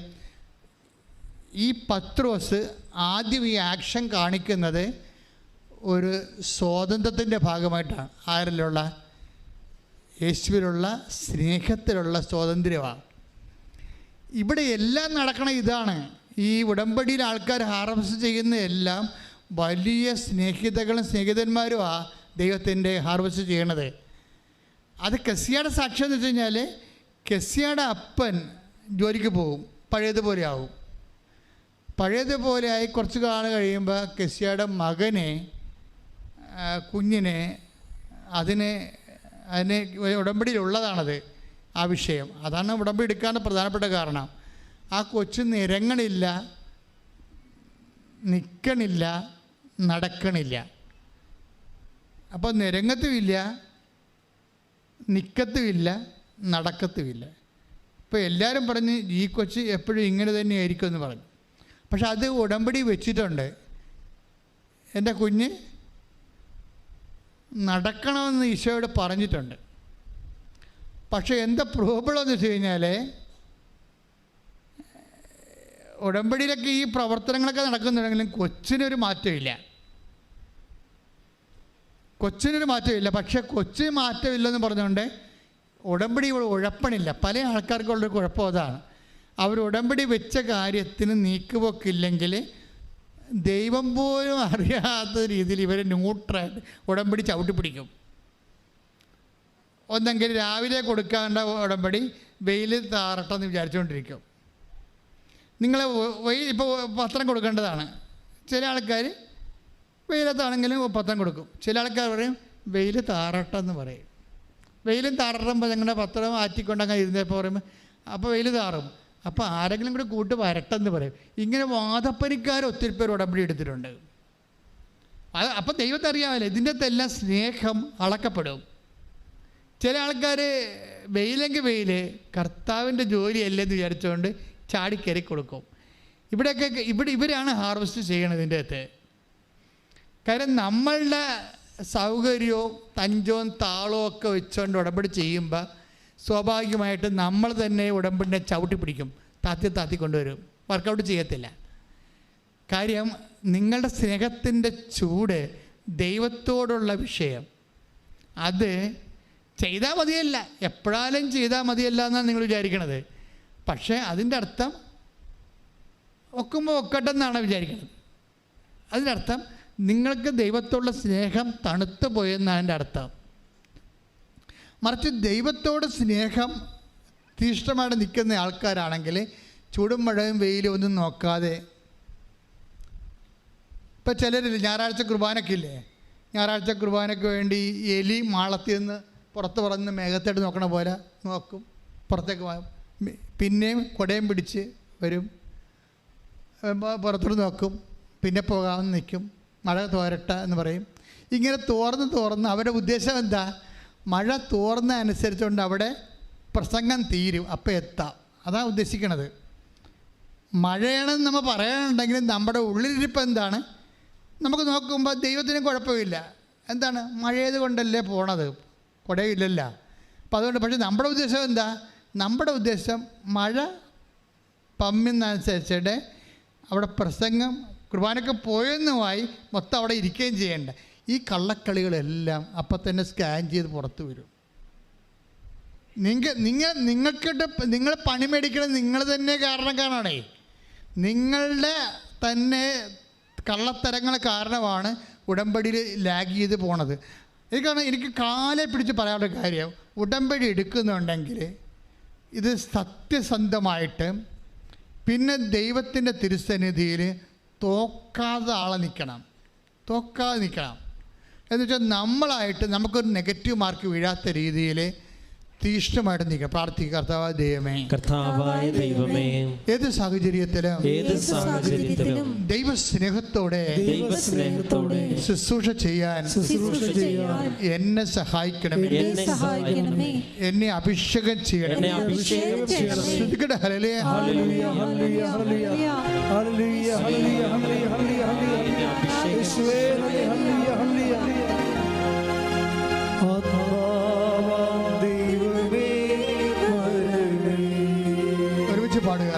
ഈ പത്രോസ് ആദ്യം ഈ ആക്ഷൻ കാണിക്കുന്നത് ഒരു സ്വാതന്ത്ര്യത്തിൻ്റെ ഭാഗമായിട്ടാണ്. ആരിലുള്ള? യേശുവിലുള്ള സ്നേഹത്തിലുള്ള സ്വാതന്ത്ര്യമാണ്. ഇവിടെ എല്ലാം നടക്കണ ഇതാണ്. ഈ ഉടമ്പടിയിൽ ആൾക്കാർ ഹാർവസ്റ്റ് ചെയ്യുന്ന എല്ലാം വലിയ സ്നേഹിതന്മാരുമാണ് ദൈവത്തിൻ്റെ ഹാർവസ്റ്റ് ചെയ്യണത്. അത് കെസിയയുടെ സാക്ഷ്യം എന്ന് വെച്ച് കഴിഞ്ഞാൽ കെസിയയുടെ അപ്പൻ ജോലിക്ക് പോകും, പഴയതുപോലെ ആവും. പഴയതുപോലെ ആയി കുറച്ച് കാലം കഴിയുമ്പോൾ കെസിയയുടെ കുഞ്ഞിനെ അതിന് ഉടമ്പടിയിലുള്ളതാണത്. ആ വിഷയം അതാണ് ഉടമ്പടി എടുക്കാനുള്ള പ്രധാനപ്പെട്ട കാരണം. ആ കൊച്ചു നിരങ്ങണില്ല, നിൽക്കണില്ല, നടക്കണില്ല. അപ്പോൾ നിരങ്ങത്തുമില്ല, നിൽക്കത്തുമില്ല, നടക്കത്തുമില്ല. ഇപ്പോൾ എല്ലാവരും പറഞ്ഞ് ഈ കൊച്ച് എപ്പോഴും ഇങ്ങനെ തന്നെയായിരിക്കും എന്ന് പറഞ്ഞു. പക്ഷെ അത് ഉടമ്പടി വെച്ചിട്ടുണ്ട്. എൻ്റെ കുഞ്ഞ് നടക്കണമെന്ന് ഈശോയോട് പറഞ്ഞിട്ടുണ്ട്. പക്ഷേ എന്താ പ്രോബ്ലം എന്ന് വെച്ച് കഴിഞ്ഞാൽ ഉടമ്പടിയിലൊക്കെ ഈ പ്രവർത്തനങ്ങളൊക്കെ നടക്കുന്നുണ്ടെങ്കിലും കൊച്ചിനൊരു മാറ്റമില്ല. പക്ഷേ കൊച്ചിന് മാറ്റമില്ലെന്ന് പറഞ്ഞുകൊണ്ട് ഉടമ്പടി ഉഴപ്പണില്ല. പല ആൾക്കാർക്കുള്ളൊരു കുഴപ്പം അതാണ്. അവർ ഉടമ്പടി വെച്ച കാര്യത്തിന് നീക്കുപോക്കില്ലെങ്കിൽ ദൈവം പോലും അറിയാത്ത രീതിയിൽ ഇവർ ന്യൂട്രായിട്ട് ഉടമ്പടി ചവിട്ടിപ്പിടിക്കും. ഒന്നെങ്കിൽ രാവിലെ കൊടുക്കാണ്ട ഉടമ്പടി വെയിൽ താറട്ടെന്ന് വിചാരിച്ചുകൊണ്ടിരിക്കും. നിങ്ങൾ ഇപ്പോൾ പത്രം കൊടുക്കേണ്ടതാണ്. ചില ആൾക്കാർ വെയിലത്താണെങ്കിലും പത്രം കൊടുക്കും. ചില ആൾക്കാർ പറയും വെയിൽ താറട്ടെന്ന് പറയും. വെയിലും താറട്ടുമ്പോൾ ഞങ്ങളുടെ പത്രം ആറ്റിക്കൊണ്ടങ്ങനെ ഇരുന്നപ്പോൾ പറയുമ്പോൾ അപ്പോൾ വെയിൽ താറും. അപ്പോൾ ആരെങ്കിലും കൂടെ കൂട്ട് വരട്ടെന്ന് പറയും. ഇങ്ങനെ വാദപ്പനിക്കാർ ഒത്തിരി പേർ ഉടമ്പടി എടുത്തിട്ടുണ്ട്. അപ്പോൾ ദൈവത്തെ അറിയാമല്ലോ ഇതിൻ്റെ അകത്തെല്ലാം സ്നേഹം അളക്കപ്പെടും. ചില ആൾക്കാർ വെയിലെങ്കിൽ വെയിൽ കർത്താവിൻ്റെ ജോലിയല്ലെന്ന് വിചാരിച്ചുകൊണ്ട് ചാടിക്കയറി കൊടുക്കും. ഇവരാണ് ഹാർവസ്റ്റ് ചെയ്യണത് ഇതിൻ്റെ അകത്ത്. കാര്യം നമ്മളുടെ സൗകര്യവും തഞ്ചവും താളവും ഒക്കെ വെച്ചുകൊണ്ട് ഉടമ്പടി ചെയ്യുമ്പോൾ സ്വാഭാവികമായിട്ട് നമ്മൾ തന്നെ ഉടമ്പടിനെ ചവിട്ടി പിടിക്കും, താത്തി കൊണ്ടുവരും, വർക്കൗട്ട് ചെയ്യത്തില്ല. കാര്യം നിങ്ങളുടെ സ്നേഹത്തിൻ്റെ ചൂട്, ദൈവത്തോടുള്ള വിഷയം, അത് ചെയ്താൽ മതിയല്ല, എപ്പോഴാലും ചെയ്താൽ മതിയല്ല എന്നാണ് നിങ്ങൾ വിചാരിക്കണത്. പക്ഷേ അതിൻ്റെ അർത്ഥം ഒക്കുമ്പോൾ ഒക്കട്ടെ എന്നാണ് വിചാരിക്കുന്നത്. അതിൻ്റെ അർത്ഥം നിങ്ങൾക്ക് ദൈവത്തോടുള്ള സ്നേഹം തണുത്തു പോയെന്നാണ് എൻ്റെ അർത്ഥം. മറിച്ച് ദൈവത്തോട് സ്നേഹം തീഷ്ണമായിട്ട് നിൽക്കുന്ന ആൾക്കാരാണെങ്കിൽ ചൂടും മഴയും വെയിലും ഒന്നും നോക്കാതെ, ഇപ്പം ചിലരില്ല ഞായറാഴ്ച കുർബാനയ്ക്ക് ഇല്ലേ, ഞായറാഴ്ച കുർബാനയ്ക്ക് വേണ്ടി എലി മാളത്തിൽ നിന്ന് പുറത്ത് പറന്ന് മേഘത്തോട്ട് നോക്കണ പോലെ നോക്കും, പുറത്തേക്ക് പിന്നെയും കുടയും പിടിച്ച് വരും, പുറത്തോട്ട് നോക്കും, പിന്നെ പോകാമെന്ന് നിൽക്കും, മഴ തോരട്ട എന്ന് പറയും. ഇങ്ങനെ തോർന്ന് അവരുടെ ഉദ്ദേശം എന്താ? മഴ തോർന്ന അനുസരിച്ചുകൊണ്ട് അവിടെ പ്രസംഗം തീരും, അപ്പം എത്താം. അതാണ് ഉദ്ദേശിക്കണത്. മഴയാണെന്ന് നമ്മൾ പറയാനുണ്ടെങ്കിലും നമ്മുടെ ഉള്ളിലിരിപ്പ് എന്താണ്? നമുക്ക് നോക്കുമ്പോൾ ദൈവത്തിന് കുഴപ്പമില്ല. എന്താണ്? മഴയത് കൊണ്ടല്ലേ പോണത്, കുടയില്ലല്ല. അപ്പം അതുകൊണ്ട് പക്ഷേ നമ്മുടെ ഉദ്ദേശം എന്താ? നമ്മുടെ ഉദ്ദേശം മഴ പമ്മിന്നനുസരിച്ചിട്ട് അവിടെ പ്രസംഗം കുർബാനയ്ക്ക് പോയെന്നുമായി മൊത്തം അവിടെ ഇരിക്കുകയും ചെയ്യേണ്ട. ഈ കള്ളക്കളികളെല്ലാം അപ്പം തന്നെ സ്കാൻ ചെയ്ത് പുറത്ത് വരും. നിങ്ങൾ പണി മേടിക്കണം നിങ്ങൾ തന്നെ കാരണക്കാരാണേ. നിങ്ങളുടെ തന്നെ കള്ളത്തരങ്ങൾ കാരണമാണ് ഉടമ്പടിയിൽ ലാഗ് ചെയ്ത് പോണത്. എനിക്ക് കാലെ പിടിച്ച് പറയാനുള്ള കാര്യം, ഉടമ്പടി എടുക്കുന്നുണ്ടെങ്കിൽ ഇത് സത്യസന്ധമായിട്ട് പിന്നെ ദൈവത്തിൻ്റെ തിരുസന്നിധിയിൽ തോക്കാതെ നിൽക്കണം. എന്ന് വെച്ചാൽ നമ്മളായിട്ട് നമുക്കൊരു നെഗറ്റീവ് മാർക്ക് വീഴാത്ത രീതിയിൽ തീഷ്ണമായിട്ട് നീക്കുക, പ്രാർത്ഥിക്കുക. കർത്താവായ ദൈവമേ, കർത്താവായ ദൈവമേ, ഏത് സാഹചര്യത്തിലും ദൈവസ്നേഹത്തോടെ ശുശ്രൂഷ ചെയ്യാൻ എന്നെ സഹായിക്കണമേ, എന്നെ അഭിഷേകം ചെയ്യണമേ. ശ്രദ്ധിക്കട്ടെ. ഹല്ലേലൂയ, ഹല്ലേലൂയ, ഹല്ലേലൂയ, ഹല്ലേലൂയ, ഹല്ലേലൂയ, ഹല്ലേലൂയ, ഹല്ലേലൂയ, ഹല്ലേലൂയ, യേശുവേ നന്ദി, ഹല്ലേലൂയ, ഹല്ലേലൂയ. ആത്മാവാം ദൈവമേ വരണമേ. ഒരുമിച്ച് പാടുക.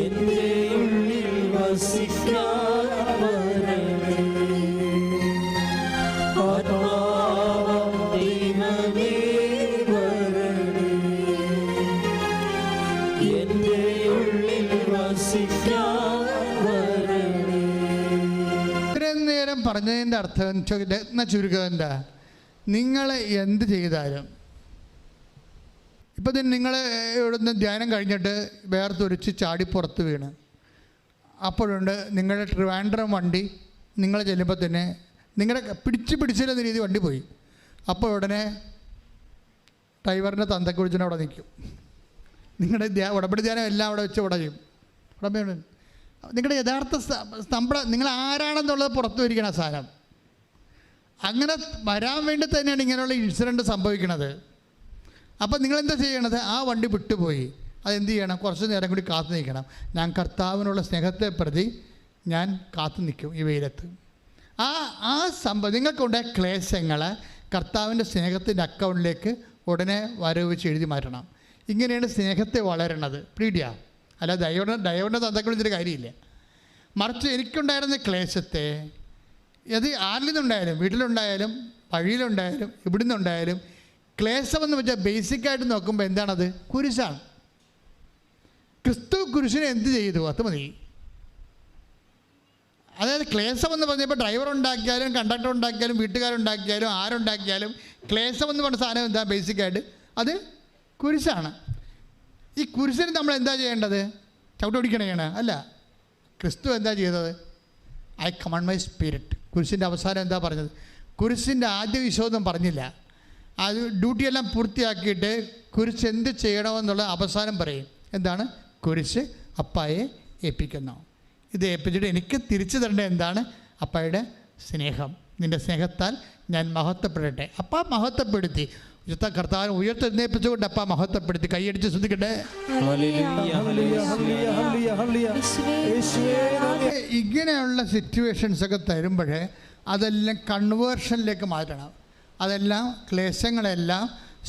എന്റെ ഉള്ളിൽ വസിക്കാൻ വരണമേ. ആത്മാവാം ദൈവമേ വരണമേ. എന്റെ ഉള്ളിൽ വസിക്കാൻ വരണമേ. ഇത്രയും നേരം പറഞ്ഞതിൻ്റെ അർത്ഥം എന്നാ ചുരുക്കം എന്താ? നിങ്ങൾ എന്ത് ചെയ്താലും, ഇപ്പം നിങ്ങൾ ഇവിടുന്ന് ധ്യാനം കഴിഞ്ഞിട്ട് വേർത്തൊരിച്ച് ചാടി പുറത്ത് വീണ്, അപ്പോഴുണ്ട് നിങ്ങളുടെ ട്രിവാൻഡ്രം വണ്ടി നിങ്ങൾ ചെല്ലുമ്പോൾ തന്നെ നിങ്ങളുടെ പിടിച്ചില്ലെന്ന രീതി വണ്ടി പോയി. അപ്പോൾ ഉടനെ ഡ്രൈവറിൻ്റെ തന്തക്കുഴിച്ചിന് അവിടെ നിൽക്കും. നിങ്ങളുടെ ഉടമ്പടി ധ്യാനം എല്ലാം അവിടെ വെച്ച് ഉടയും. ഉടമ്പടി നിങ്ങളുടെ യഥാർത്ഥ നിങ്ങൾ ആരാണെന്നുള്ളത് പുറത്തു വരിക്കണം ആ സാധനം. അങ്ങനെ വരാൻ വേണ്ടി തന്നെയാണ് ഇങ്ങനെയുള്ള ഇൻസിഡൻറ്റ് സംഭവിക്കുന്നത്. അപ്പം നിങ്ങളെന്താ ചെയ്യണത്? ആ വണ്ടി വിട്ടുപോയി, അതെന്ത് ചെയ്യണം? കുറച്ച് നേരം കൂടി കാത്തു നിൽക്കണം. ഞാൻ കർത്താവിനുള്ള സ്നേഹത്തെ പ്രതി ഞാൻ കാത്തു നിൽക്കും ഈ വെയിലത്ത്. ആ സംഭവം നിങ്ങൾക്കുണ്ടായ ക്ലേശങ്ങളെ കർത്താവിൻ്റെ സ്നേഹത്തിൻ്റെ അക്കൗണ്ടിലേക്ക് ഉടനെ വരവ് വെച്ച് എഴുതി മാറ്റണം. ഇങ്ങനെയാണ് സ്നേഹത്തെ വളരണത്. പീഡിയ അല്ല, ദൈവൻ്റെ തന്തക്ക് വിളിച്ചിട്ട് കാര്യമില്ല. മറിച്ച് എനിക്കുണ്ടായിരുന്ന ക്ലേശത്തെ, അത് ആരിൽ നിന്നുണ്ടായാലും, വീട്ടിലുണ്ടായാലും വഴിയിലുണ്ടായാലും ഇവിടെ നിന്നുണ്ടായാലും, ക്ലേശമെന്ന് വെച്ചാൽ ബേസിക്കായിട്ട് നോക്കുമ്പോൾ എന്താണത്? കുരിശാണ്. ക്രിസ്തു കുരിശിനെ എന്ത് ചെയ്തു? അത് മതി. അതായത് ക്ലേശമെന്ന് പറഞ്ഞപ്പോൾ ഡ്രൈവർ ഉണ്ടാക്കിയാലും കണ്ടക്ടർ ഉണ്ടാക്കിയാലും വീട്ടുകാരുണ്ടാക്കിയാലും ആരുണ്ടാക്കിയാലും ക്ലേശമെന്ന് പറഞ്ഞ സാധനം എന്താ? ബേസിക്കായിട്ട് അത് കുരിശാണ്. ഈ കുരിശിന് നമ്മൾ എന്താ ചെയ്യേണ്ടത്? ചവിട്ടൊടിക്കണേണ് അല്ല. ക്രിസ്തു എന്താ ചെയ്തത്? I command my spirit. കുരിശിൻ്റെ അവസാനം എന്താ പറഞ്ഞത്? കുരിശിൻ്റെ ആദ്യ വിശ്വാസം പറഞ്ഞില്ല. അത് ഡ്യൂട്ടിയെല്ലാം പൂർത്തിയാക്കിയിട്ട് കുരിശ് എന്ത് ചെയ്യണമെന്നുള്ള അവസാനം പറയും. എന്താണ്? കുരിശ് അപ്പായെ ഏൽപ്പിക്കുന്നു. ഇത് ഏൽപ്പിച്ചിട്ട് എനിക്ക് തിരിച്ചു തരേണ്ടത് എന്താണ്? അപ്പായുടെ സ്നേഹം. നിൻ്റെ സ്നേഹത്താൽ ഞാൻ മഹത്വപ്പെടട്ടെ. അപ്പ മഹത്വപ്പെടുത്തി കർത്താവിനെ ഉയർത്തെഴുന്നേൽപ്പിച്ചുകൊണ്ട് അപ്പ മഹത്വപ്പെടുത്തി. കൈയടിച്ച് ശ്രദ്ധിക്കട്ടെ. ഇങ്ങനെയുള്ള സിറ്റുവേഷൻസൊക്കെ തരുമ്പോഴേ അതെല്ലാം കൺവേർഷനിലേക്ക് മാറ്റണം. അതെല്ലാം ക്ലേശങ്ങളെല്ലാം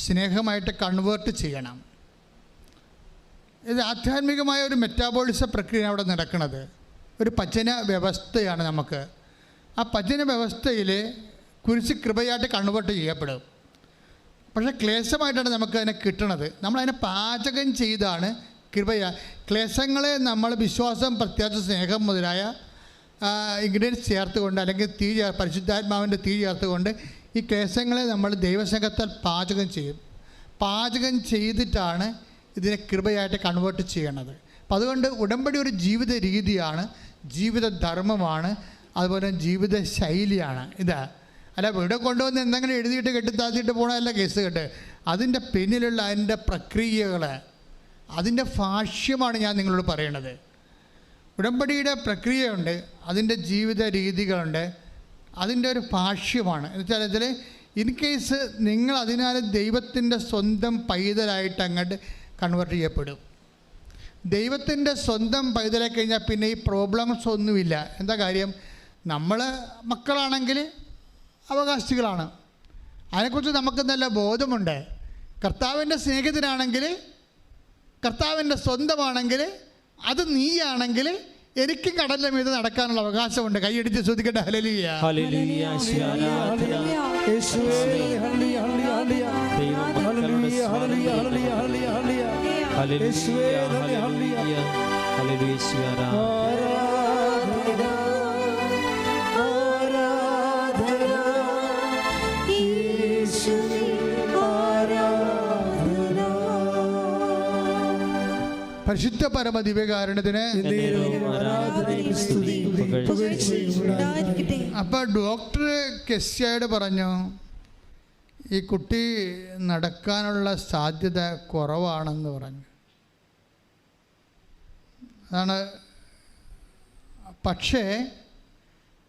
സ്നേഹമായിട്ട് കൺവേർട്ട് ചെയ്യണം. ഇത് ആധ്യാത്മികമായ ഒരു മെറ്റാബോളിസ പ്രക്രിയ അവിടെ നടക്കുന്നത്. ഒരു പചന വ്യവസ്ഥയാണ് നമുക്ക്. ആ പചന വ്യവസ്ഥയിൽ കുരിശ് കൃപയായിട്ട് കൺവേർട്ട് ചെയ്യപ്പെടും. പക്ഷേ ക്ലേശമായിട്ടാണ് നമുക്കതിനെ കിട്ടണത്. നമ്മളതിനെ പാചകം ചെയ്താണ് കൃപയാ. ക്ലേശങ്ങളെ നമ്മൾ വിശ്വാസം, പ്രത്യാശ, സ്നേഹം മുതലായ ഇൻഗ്രീഡിയൻസ് ചേർത്തുകൊണ്ട്, അല്ലെങ്കിൽ പരിശുദ്ധാത്മാവിൻ്റെ തീ ചേർത്തുകൊണ്ട് ഈ ക്ലേശങ്ങളെ നമ്മൾ ദൈവസ്നേഹത്താൽ പാചകം ചെയ്യും. പാചകം ചെയ്തിട്ടാണ് ഇതിനെ കൃപയായിട്ട് കൺവേർട്ട് ചെയ്യണത്. അപ്പം അതുകൊണ്ട് ഉടമ്പടി ഒരു ജീവിത രീതിയാണ്, ജീവിത ധർമ്മമാണ്, അതുപോലെ ജീവിത ശൈലിയാണ്. ഇതാ അല്ല ഇവിടെ കൊണ്ടുവന്ന് എന്തെങ്കിലും എഴുതിയിട്ട് കെട്ടിത്താത്തിയിട്ട് പോകണമല്ല കേസ് കേട്ട്. അതിൻ്റെ പിന്നിലുള്ള അതിൻ്റെ പ്രക്രിയകൾ, അതിൻ്റെ ഭാഷ്യമാണ് ഞാൻ നിങ്ങളോട് പറയണത്. ഉടമ്പടിയുടെ പ്രക്രിയയുണ്ട്, അതിൻ്റെ ജീവിത രീതികളുണ്ട്, അതിൻ്റെ ഒരു ഭാഷ്യമാണ്. എന്ന് വെച്ചാൽ ഇതിൽ ഇൻ കേസ് നിങ്ങൾ അതിനാൽ ദൈവത്തിൻ്റെ സ്വന്തം പൈതലായിട്ട് അങ്ങോട്ട് കൺവേർട്ട് ചെയ്യപ്പെടും. ദൈവത്തിൻ്റെ സ്വന്തം പൈതലായി കഴിഞ്ഞാൽ പിന്നെ ഈ പ്രോബ്ലംസ് ഒന്നുമില്ല. എന്താ കാര്യം? നമ്മൾ മക്കളാണെങ്കിൽ അവകാശികളാണ്. അതിനെക്കുറിച്ച് നമുക്ക് നല്ല ബോധമുണ്ട്. കർത്താവിൻ്റെ സ്നേഹിതനാണെങ്കിൽ, കർത്താവിൻ്റെ സ്വന്തമാണെങ്കിൽ, അത് നീയാണെങ്കിൽ എനിക്ക് കടലിൻ്റെ മീതെ നടക്കാനുള്ള അവകാശമുണ്ട്. കൈയടിച്ച് ശ്രദ്ധിക്കട്ടെ. ഹല്ലേലൂയ, ഹല്ലേലൂയ, യേശുവേ ഹല്ലേലൂയ, ഹല്ലേലൂയ, ഹല്ലേലൂയ, ഹല്ലേലൂയ, ഹല്ലേലൂയ, ഹല്ലേലൂയ, യേശുവേ ഹല്ലേലൂയ, ഹല്ലേലൂയ, പരിശുദ്ധ പരമ ദിവ്യകാരുണ്യത്തിന്. അപ്പോൾ ഡോക്ടർ കെസ്യയോട് പറഞ്ഞു, ഈ കുട്ടി നടക്കാനുള്ള സാധ്യത കുറവാണെന്ന് പറഞ്ഞു. അതാണ്. പക്ഷേ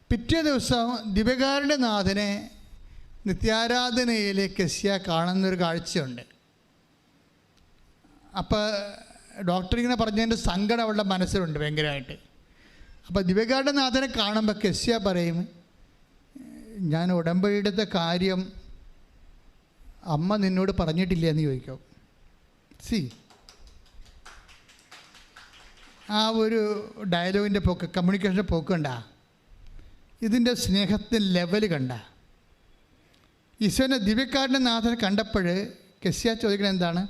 പിറ്റേ ദിവസം ദിവ്യകാരുണ്യനാഥനെ നിത്യാരാധനയിൽ കെസ്യ കാണുന്നൊരു കാഴ്ചയുണ്ട്. അപ്പോൾ ഡോക്ടർ ഇങ്ങനെ പറഞ്ഞതിൻ്റെ സങ്കടം അവളുടെ മനസ്സിലുണ്ട് ഭയങ്കരമായിട്ട്. അപ്പോൾ ദിവ്യകാരുണ്യനാഥനെ കാണുമ്പോൾ കെസ്യ പറയും, ഞാൻ ഉടമ്പടിയുടെ കാര്യം അമ്മ നിന്നോട് പറഞ്ഞിട്ടില്ല എന്ന് ചോദിക്കും. ആ ഒരു ഡയലോഗിൻ്റെ പോക്ക്, കമ്മ്യൂണിക്കേഷൻ്റെ പോക്ക് കണ്ട, ഇതിൻ്റെ സ്നേഹത്തിൻ്റെ ലെവൽ കണ്ട. ഈശോനെ ദിവ്യകാരുണ്യനാഥനെ കണ്ടപ്പോൾ കെസ്യ ചോദിക്കുന്നത് എന്താണ്?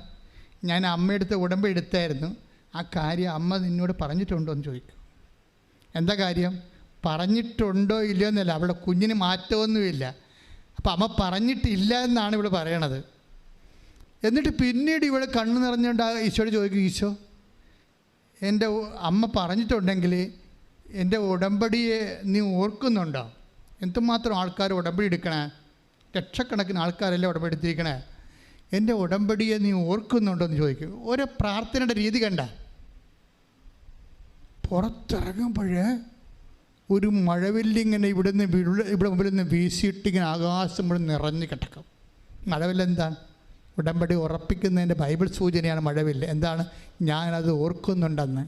ഞാൻ അമ്മയെടുത്ത് ഉടമ്പടി എടുത്തായിരുന്നു, ആ കാര്യം അമ്മ നിന്നോട് പറഞ്ഞിട്ടുണ്ടോ എന്ന് ചോദിക്കും. എന്താ കാര്യം? പറഞ്ഞിട്ടുണ്ടോ ഇല്ലയോ എന്നല്ല, അവളുടെ കുഞ്ഞിന് മാറ്റമൊന്നുമില്ല. അപ്പോൾ അമ്മ പറഞ്ഞിട്ടില്ല എന്നാണ് ഇവിടെ പറയണത്. എന്നിട്ട് പിന്നീട് ഇവിടെ കണ്ണു നിറഞ്ഞുകൊണ്ട് ഈശോയോട് ചോദിക്കും, ഈശോ എൻ്റെ അമ്മ പറഞ്ഞിട്ടുണ്ടെങ്കിൽ എൻ്റെ ഉടമ്പടിയെ നീ ഓർക്കുന്നുണ്ടോ? എന്തുമാത്രം ആൾക്കാർ ഉടമ്പടി എടുക്കണേ, ലക്ഷക്കണക്കിന് ആൾക്കാരെല്ലാം ഉടമ്പടി എടുത്തിരിക്കണേ, എൻ്റെ ഉടമ്പടിയെ നീ ഓർക്കുന്നുണ്ടോ എന്ന് ചോദിക്കും. ഓരോ പ്രാർത്ഥനയുടെ രീതി കണ്ട. പുറത്തിറങ്ങുമ്പോഴേ ഒരു മഴവില്ലിങ്ങനെ ഇവിടെ മുമ്പിൽ നിന്ന് വീശിയിട്ടിങ്ങനെ ആകാശം മുഴുവൻ നിറഞ്ഞ് കിടക്കും. മഴവില്ലെന്താണ്? ഉടമ്പടി ഉറപ്പിക്കുന്നതിൻ്റെ ബൈബിൾ സൂചനയാണ് മഴവില്ല്. എന്താണ്? ഞാനത് ഓർക്കുന്നുണ്ടെന്ന്.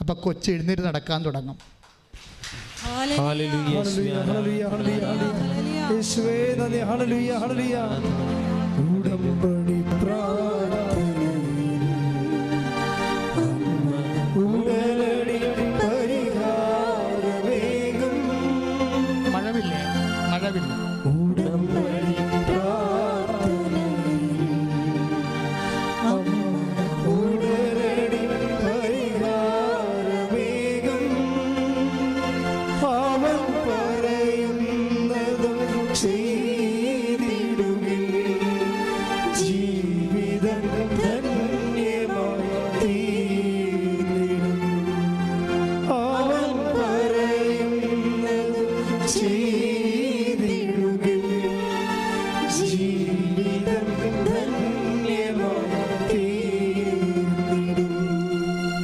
അപ്പോൾ കൊച്ചു എഴുന്നേറ്റ് നടക്കാൻ തുടങ്ങും. ഉടമ്പടി മഴവില്ലേ? മഴവില്ല.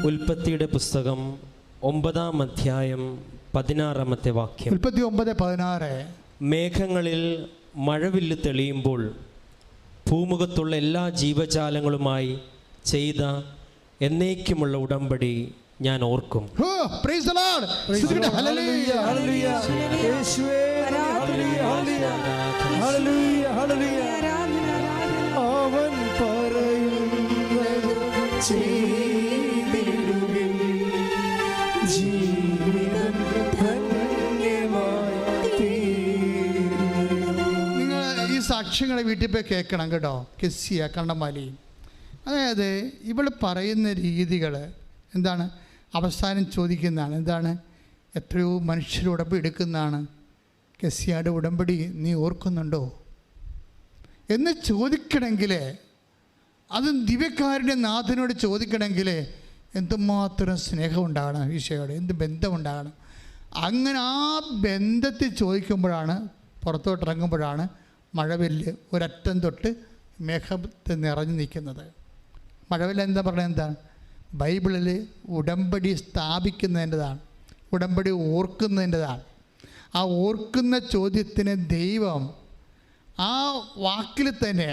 ഉൽപ്പത്തിയുടെ പുസ്തകം 9-ാം അധ്യായം 16-ാമത്തെ വാക്യം. 9:16. മേഘങ്ങളിൽ മഴവില്ല് തെളിയുമ്പോൾ ഭൂമുഖത്തുള്ള എല്ലാ ജീവജാലങ്ങളുമായി ചെയ്ത എന്നേക്കുമുള്ള ഉടമ്പടി ഞാൻ ഓർക്കും. അവൻ പറയുന്നത് ചെയ്തിടുകിൽ ജീവിതം ധന്യമായി തീരും. നിങ്ങൾ ഈ സാക്ഷ്യങ്ങളെ വീട്ടിൽ പോയി കേൾക്കണം കേട്ടോ. കെസ്യ കണ്ണമാലി, അതായത് ഇവൾ പറയുന്ന രീതികൾ എന്താണ്? അവസാനം ചോദിക്കുന്നതാണ്. എന്താണ്? എത്രയോ മനുഷ്യർ ഉടമ്പടി എടുക്കുന്നതാണ്. കെസ്യയുടെ ഉടമ്പടി നീ ഓർക്കുന്നുണ്ടോ എന്ന് ചോദിക്കണമെങ്കിൽ, അത് ദിവ്യക്കാരുടെ നാഥനോട് ചോദിക്കണമെങ്കിൽ എന്തുമാത്രം സ്നേഹം ഉണ്ടാകണം, ഈശോയോട് എന്ത് ബന്ധമുണ്ടാകണം. അങ്ങനെ ആ ബന്ധത്തിൽ ചോദിക്കുമ്പോഴാണ്, പുറത്തോട്ടിറങ്ങുമ്പോഴാണ് മഴവില്ല് ഒരറ്റം തൊട്ട് മേഘത്തിൽ നിറഞ്ഞു നിൽക്കുന്നത്. മഴവില്ല് എന്താ പറയുന്നത്? എന്താണ്? ബൈബിളിൽ ഉടമ്പടി സ്ഥാപിക്കുന്നതിൻ്റെതാണ്, ഉടമ്പടി ഓർക്കുന്നതിൻ്റെതാണ്. ആ ഓർക്കുന്ന ചോദ്യത്തിന് ദൈവം ആ വാക്കിൽ തന്നെ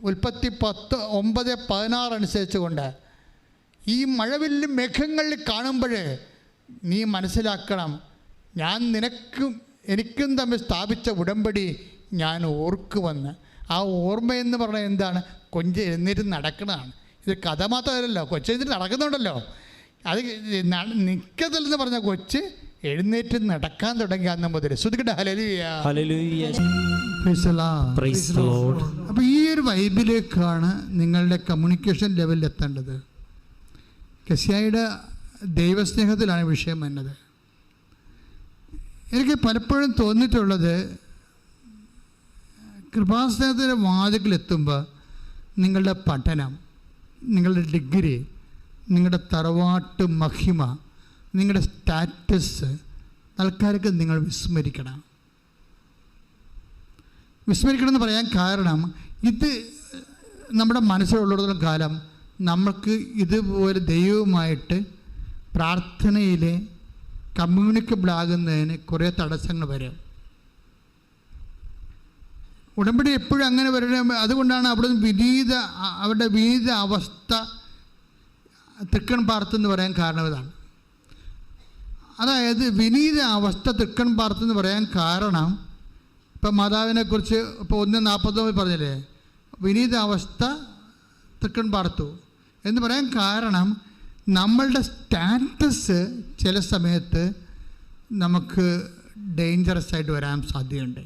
ഉൽപ്പത്തി 9:16 അനുസരിച്ച് കൊണ്ട് ഈ മഴവില്ല് മേഘങ്ങളിൽ കാണുമ്പോൾ നീ മനസ്സിലാക്കണം, ഞാൻ എനിക്കും തമ്മിൽ സ്ഥാപിച്ച ഉടമ്പടി ഞാൻ ഓർക്കുമെന്ന്. ആ ഓർമ്മയെന്ന് പറഞ്ഞാൽ എന്താണ്? കൊഞ്ച് എഴുന്നേറ്റ് നടക്കണതാണ്. ഇത് കഥ മാത്രമല്ലല്ലോ, കൊച്ചു എഴുന്നേറ്റ് നടക്കുന്നുണ്ടല്ലോ. അത് നിൽക്കത്തില്ലെന്ന് പറഞ്ഞ കൊച്ച് എഴുന്നേറ്റ് നടക്കാൻ തുടങ്ങി അന്ന് മുതൽ. ശ്രുതിക്കട്ടെ ഹല്ലേലൂയ. അപ്പോൾ ഈ ഒരു വൈബിലേക്കാണ് നിങ്ങളുടെ കമ്മ്യൂണിക്കേഷൻ ലെവലിൽ എത്തേണ്ടത്. കെസ്യായുടെ ദൈവസ്നേഹത്തിലാണ് വിഷയം വന്നത്. എനിക്ക് പലപ്പോഴും തോന്നിയിട്ടുള്ളത്, കൃപാസ്നേഹത്തിൻ്റെ വാതിക്കലെത്തുമ്പോൾ നിങ്ങളുടെ പഠനം, നിങ്ങളുടെ ഡിഗ്രി, നിങ്ങളുടെ തറവാട്ട് മഹിമ, നിങ്ങളുടെ സ്റ്റാറ്റസ് തൽക്കാലത്ത് നിങ്ങൾ വിസ്മരിക്കണം. വിസ്മരിക്കണമെന്ന് പറയാൻ കാരണം ഇത് നമ്മുടെ മനസ്സിലുള്ളിടത്തോളം കാലം നമുക്ക് ഇതുപോലെ ദൈവവുമായിട്ട് പ്രാർത്ഥനയിൽ കമ്മ്യൂണിക്കബിൾ ആകുന്നതിന് കുറേ തടസ്സങ്ങൾ വരും. ഉടമ്പടി എപ്പോഴും അങ്ങനെ വരണം. അതുകൊണ്ടാണ് അവരുടെ വിനീത അവസ്ഥ തൃക്കൺ പാർത്തെന്ന് പറയാൻ കാരണം ഇതാണ്. അതായത് വിനീത അവസ്ഥ തൃക്കൺ പാർത്തെന്ന് പറയാൻ കാരണം, ഇപ്പം മാതാവിനെക്കുറിച്ച് ഇപ്പോൾ 1:49 പറഞ്ഞില്ലേ, വിനീത അവസ്ഥ തൃക്കൺ പാർത്തു എന്ന് പറയാൻ കാരണം നമ്മളുടെ സ്റ്റാറ്റസ് ചില സമയത്ത് നമുക്ക് ഡേഞ്ചറസ് ആയിട്ട് വരാൻ സാധ്യതയുണ്ട്.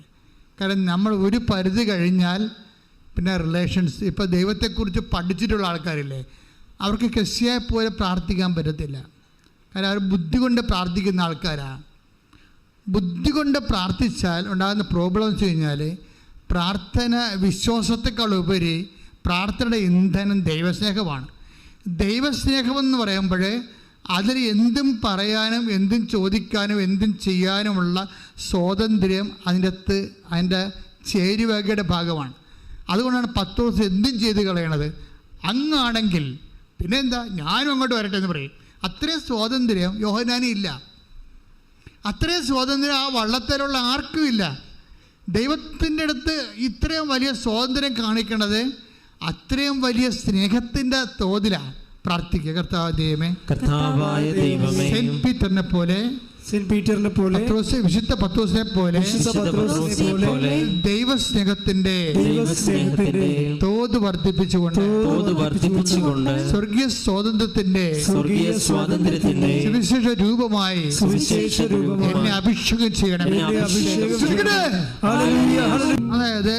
കാരണം നമ്മൾ ഒരു പരിധി കഴിഞ്ഞാൽ പിന്നെ റിലേഷൻസ്, ഇപ്പോൾ ദൈവത്തെക്കുറിച്ച് പഠിച്ചിട്ടുള്ള ആൾക്കാരില്ലേ, അവർക്ക് ക്രിസ്ത്യയെ പോലെ പ്രാർത്ഥിക്കാൻ പറ്റത്തില്ല. കാരണം അവർ ബുദ്ധി കൊണ്ട് പ്രാർത്ഥിക്കുന്ന ആൾക്കാരാണ്. ബുദ്ധി കൊണ്ട് പ്രാർത്ഥിച്ചാൽ ഉണ്ടാകുന്ന പ്രോബ്ലം വെച്ച് കഴിഞ്ഞാൽ പ്രാർത്ഥന വിശ്വാസത്തെക്കാൾ ഉപരി പ്രാർത്ഥനയുടെ ഇന്ധനം ദൈവസ്നേഹമാണ്. ദൈവസ്നേഹമെന്ന് പറയുമ്പോൾ അതിൽ എന്തും പറയാനും എന്തും ചോദിക്കാനും എന്തും ചെയ്യാനുമുള്ള സ്വാതന്ത്ര്യം അതിൻ്റെ ചേരുവകയുടെ ഭാഗമാണ്. അതുകൊണ്ടാണ് പത്രോസ് എന്തും ചെയ്ത് കളയണത്. അങ്ങാണെങ്കിൽ പിന്നെ എന്താ, ഞാനും അങ്ങോട്ട് വരട്ടെ എന്ന് പറയും. അത്രയും സ്വാതന്ത്ര്യം യോഹന്നാനും ഇല്ല. അത്രയും സ്വാതന്ത്ര്യം ആ വള്ളത്തിലുള്ള ആർക്കും ഇല്ല. ദൈവത്തിൻ്റെ അടുത്ത് ഇത്രയും വലിയ സ്വാതന്ത്ര്യം കാണിക്കേണ്ടത് അത്രയും വലിയ സ്നേഹത്തിൻ്റെ തോതിലാണ്. പ്രാർത്ഥിക്കുക, കർത്താവായ ദൈവമേ, സെന്റ് പീറ്ററിനെ പോലെ വിശുദ്ധ പത്രോസിനെ പോലെ ദൈവസ്നേഹത്തിന്റെ തോത് വർദ്ധിപ്പിച്ചുകൊണ്ട് സ്വർഗീയ സ്വാതന്ത്ര്യത്തിന്റെ സുവിശേഷ രൂപമായി എന്നെ അഭിഷേകം ചെയ്യണം. അതായത്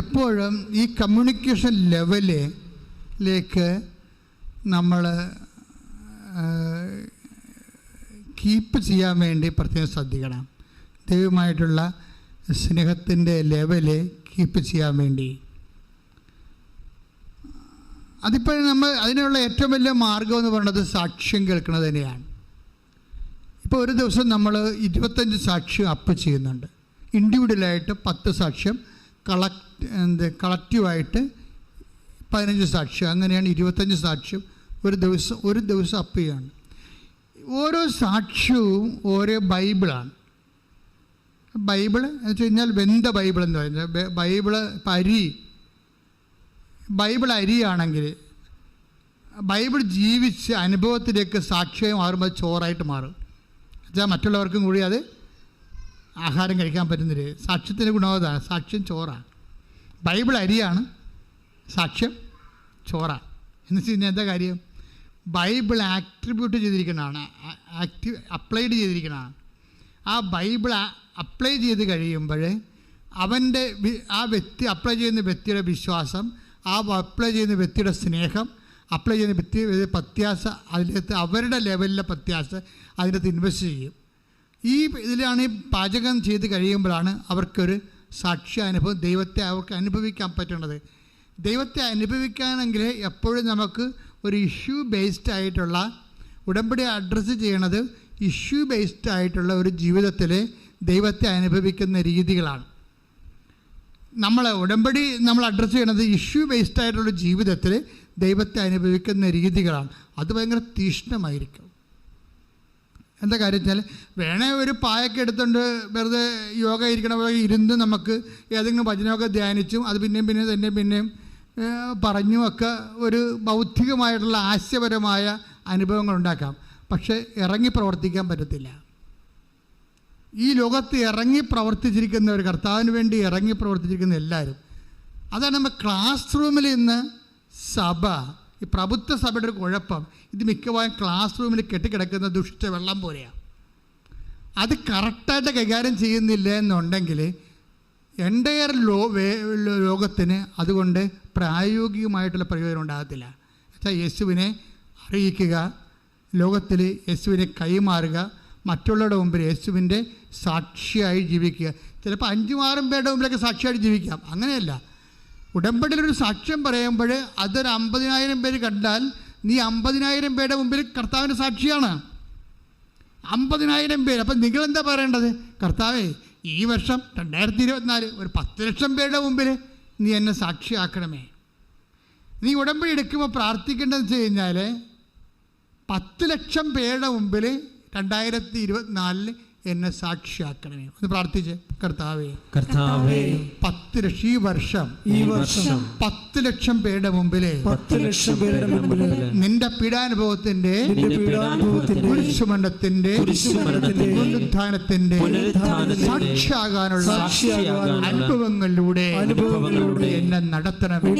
എപ്പോഴും ഈ കമ്മ്യൂണിക്കേഷൻ ലെവലിലേക്ക് നമ്മൾ കീപ്പ് ചെയ്യാൻ വേണ്ടി പ്രത്യേകം ശ്രദ്ധിക്കണം. ദൈവമായിട്ടുള്ള സ്നേഹത്തിൻ്റെ ലെവല് കീപ്പ് ചെയ്യാൻ വേണ്ടി അതിപ്പോൾ അതിനുള്ള ഏറ്റവും വലിയ മാർഗം എന്ന് പറയുന്നത് സാക്ഷ്യം കേൾക്കുന്നത് തന്നെയാണ്. ഇപ്പോൾ ഒരു ദിവസം നമ്മൾ 25 സാക്ഷ്യം അപ്പ് ചെയ്യുന്നുണ്ട്. ഇൻഡിവിജ്വലായിട്ട് 10 സാക്ഷ്യം, കളക്റ്റീവായിട്ട് 15 സാക്ഷ്യം, അങ്ങനെയാണ് 25 സാക്ഷ്യം ഒരു ദിവസം അപ്പ് ചെയ്യാണ്. ഓരോ സാക്ഷ്യവും ഓരോ ബൈബിളാണ്. ബൈബിൾ എന്ന് വെച്ച് കഴിഞ്ഞാൽ വെന്ത ബൈബിൾ എന്ന് പറയുന്നത്. ബൈബിള് ബൈബിൾ അരിയാണെങ്കിൽ ബൈബിൾ ജീവിച്ച് അനുഭവത്തിലേക്ക് സാക്ഷ്യം മാറുമ്പോൾ ചോറായിട്ട് മാറും. എന്നുവെച്ചാൽ മറ്റുള്ളവർക്കും കൂടി അത് ആഹാരം കഴിക്കാൻ പറ്റുന്നില്ല. സാക്ഷ്യത്തിൻ്റെ ഗുണവതാണ്. സാക്ഷ്യം ചോറാണ്. ബൈബിൾ അരിയാണ്, സാക്ഷ്യം ചോറാണ്. എന്ന് വെച്ച് കഴിഞ്ഞാൽ എന്താ കാര്യം, ബൈബിൾ ആട്രിബ്യൂട്ട് ചെയ്തിരിക്കുന്നതാണ്, അപ്ലൈഡ് ചെയ്തിരിക്കുന്നതാണ്. ആ ബൈബിൾ അപ്ലൈ ചെയ്ത് കഴിയുമ്പോൾ ആ വ്യക്തി അപ്ലൈ ചെയ്യുന്ന വ്യക്തിയുടെ വിശ്വാസം, ആ അപ്ലൈ ചെയ്യുന്ന വ്യക്തിയുടെ സ്നേഹം, അപ്ലൈ ചെയ്യുന്ന വ്യക്തി പ്രത്യാശ, അതിനകത്ത് അവരുടെ ലെവലിലെ പ്രത്യാശ അതിനകത്ത് ഇൻവെസ്റ്റ് ചെയ്യും. ഇതിലാണ് പാചകം ചെയ്ത് കഴിയുമ്പോഴാണ് അവർക്കൊരു സാക്ഷ്യാനുഭവം, ദൈവത്തെ അവർക്ക് അനുഭവിക്കാൻ പറ്റുന്നത്. ദൈവത്തെ അനുഭവിക്കാനെങ്കിൽ എപ്പോഴും നമുക്ക് ഒരു ഇഷ്യൂ ബേസ്ഡ് ആയിട്ടുള്ള ഉടമ്പടി അഡ്രസ്സ് ചെയ്യണത് ഇഷ്യൂ ബേസ്ഡ് ആയിട്ടുള്ള ഒരു ജീവിതത്തിൽ ദൈവത്തെ അനുഭവിക്കുന്ന രീതികളാണ്. ഉടമ്പടി നമ്മൾ അഡ്രസ്സ് ചെയ്യണത് ഇഷ്യൂ ബേസ്ഡ് ആയിട്ടുള്ള ജീവിതത്തിൽ ദൈവത്തെ അനുഭവിക്കുന്ന രീതികളാണ്. അത് ഭയങ്കര തീക്ഷ്ണമായിരിക്കും. എന്താ കാര്യം വെച്ചാൽ, വേണേ ഒരു പായൊക്കെ എടുത്തുകൊണ്ട് വെറുതെ യോഗ ഇരിക്കണ പോലെ ഇരുന്ന് നമുക്ക് ഏതെങ്കിലും വചനമൊക്കെ ധ്യാനിച്ചും അത് പിന്നെയും പറഞ്ഞുമൊക്കെ ഒരു ബൗദ്ധികമായിട്ടുള്ള ആശയപരമായ അനുഭവങ്ങൾ ഉണ്ടാക്കാം. പക്ഷേ ഇറങ്ങി പ്രവർത്തിക്കാൻ പറ്റത്തില്ല. ഈ ലോകത്ത് ഇറങ്ങി പ്രവർത്തിച്ചിരിക്കുന്നവർ, കർത്താവിന് വേണ്ടി ഇറങ്ങി പ്രവർത്തിച്ചിരിക്കുന്ന എല്ലാവരും, അതാണ് നമ്മൾ ക്ലാസ് റൂമിൽ ഇന്ന് ഈ പ്രഭുത്വ സഭയുടെ ഒരു കുഴപ്പം. ഇത് മിക്കവാറും ക്ലാസ് റൂമിൽ കെട്ടിക്കിടക്കുന്ന ദുഷിച്ച വെള്ളം പോലെയാണ്. അത് കറക്റ്റായിട്ട് കൈകാര്യം ചെയ്യുന്നില്ല എന്നുണ്ടെങ്കിൽ എൻ്റയർ ലോകത്തിന് അതുകൊണ്ട് പ്രായോഗികമായിട്ടുള്ള പ്രയോജനം ഉണ്ടാകത്തില്ല. എന്നുവെച്ചാൽ യേശുവിനെ അറിയിക്കുക, ലോകത്തിൽ യേശുവിനെ കൈമാറുക, മറ്റുള്ളവരുടെ മുമ്പിൽ യേശുവിൻ്റെ സാക്ഷിയായി ജീവിക്കുക. ചിലപ്പോൾ 5-6 പേരുടെ മുമ്പിലൊക്കെ സാക്ഷിയായിട്ട് ജീവിക്കാം. അങ്ങനെയല്ല. ഉടമ്പടിയിലൊരു സാക്ഷ്യം പറയുമ്പോൾ അതൊരു 50,000 പേര് കണ്ടാൽ നീ 50,000 പേരുടെ മുമ്പിൽ കർത്താവിൻ്റെ സാക്ഷിയാണ്. 50,000 പേര്. അപ്പം നിങ്ങളെന്താ പറയേണ്ടത്? കർത്താവേ, ഈ വർഷം 2024 ഒരു 10 ലക്ഷം പേരുടെ മുമ്പിൽ നീ എന്നെ സാക്ഷിയാക്കണമേ. നീ ഉടമ്പടി എടുക്കുമ്പോൾ പ്രാർത്ഥിക്കേണ്ടതെന്ന് വെച്ച് കഴിഞ്ഞാൽ 10 ലക്ഷം പേരുടെ മുമ്പിൽ 2024 എന്നെ സാക്ഷിയാക്കണമേ. ഒന്ന് പ്രാർത്ഥിച്ച്, കർത്താവേ 10 ലക്ഷം ഈ വർഷം 10 ലക്ഷം പേരുടെ മുമ്പിൽ നിന്റെ പീഡാനുഭവത്തിന്റെ കുരിശുമരണത്തിന്റെ പുനരുത്ഥാനത്തിന്റെ സാക്ഷിയാകാനുള്ള അനുഭവങ്ങളിലൂടെ എന്നെ നടത്തണമേ.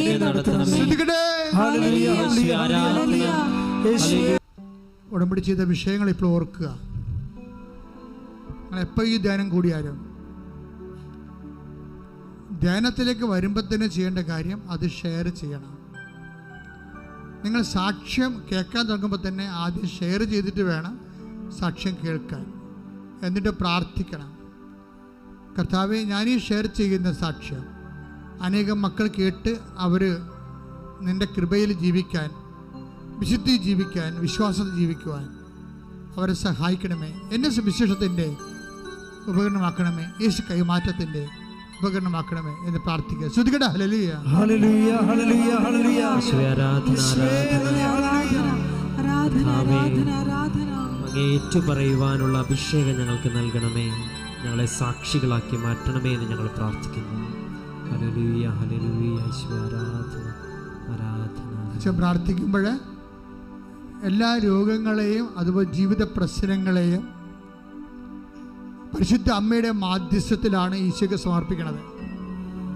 ഉടമ്പടി ചെയ്ത വിഷയങ്ങൾ ഇപ്പോൾ ഓർക്കുക. എപ്പോൾ ഈ ധ്യാനം കൂടിയാലും ധ്യാനത്തിലേക്ക് വരുമ്പോൾ തന്നെ ചെയ്യേണ്ട കാര്യം അത് ഷെയർ ചെയ്യണം. നിങ്ങൾ സാക്ഷ്യം കേൾക്കാൻ തുടങ്ങുമ്പോൾ തന്നെ ആദ്യം ഷെയർ ചെയ്തിട്ട് വേണം സാക്ഷ്യം കേൾക്കാൻ. എന്നിട്ട് പ്രാർത്ഥിക്കണം, കർത്താവേ, ഞാനീ ഷെയർ ചെയ്യുന്ന സാക്ഷ്യം അനേകം മക്കൾ കേട്ട് അവർ നിൻ്റെ കൃപയിൽ ജീവിക്കാൻ, വിശുദ്ധി ജീവിക്കാൻ, വിശ്വാസത്തിൽ ജീവിക്കുവാൻ അവരെ സഹായിക്കണമേ. എന്നെ സുവിശേഷത്തിൻ്റെ ഉപകരണമാക്കണമേ, യേശു കൈമാറ്റത്തിൻ്റെ ഉപകരണമാക്കണമേ എന്ന് പ്രാർത്ഥിക്കുക. ശ്രുതികട ഹല്ലേലൂയ ഹല്ലേലൂയ ഹല്ലേലൂയ ഹല്ലേലൂയ അങ്ങേറ്റു പറയുവാനുള്ള അഭിഷേകം ഞങ്ങൾക്ക് നൽകണമേ. ഞങ്ങളെ സാക്ഷികളാക്കി മാറ്റണമേ എന്ന് ഞങ്ങൾ പ്രാർത്ഥിക്കുന്നു. ഹല്ലേലൂയ ഹല്ലേലൂയ ആരാധന ആരാധന. പ്രാർത്ഥിക്കുമ്പോൾ എല്ലാ രോഗങ്ങളെയും അതുപോലെ ജീവിത പ്രശ്നങ്ങളെയും പരിശുദ്ധ അമ്മയുടെ മാധ്യസ്ഥത്തിലാണ് ഈശോയ്ക്ക് സമർപ്പിക്കുന്നത്.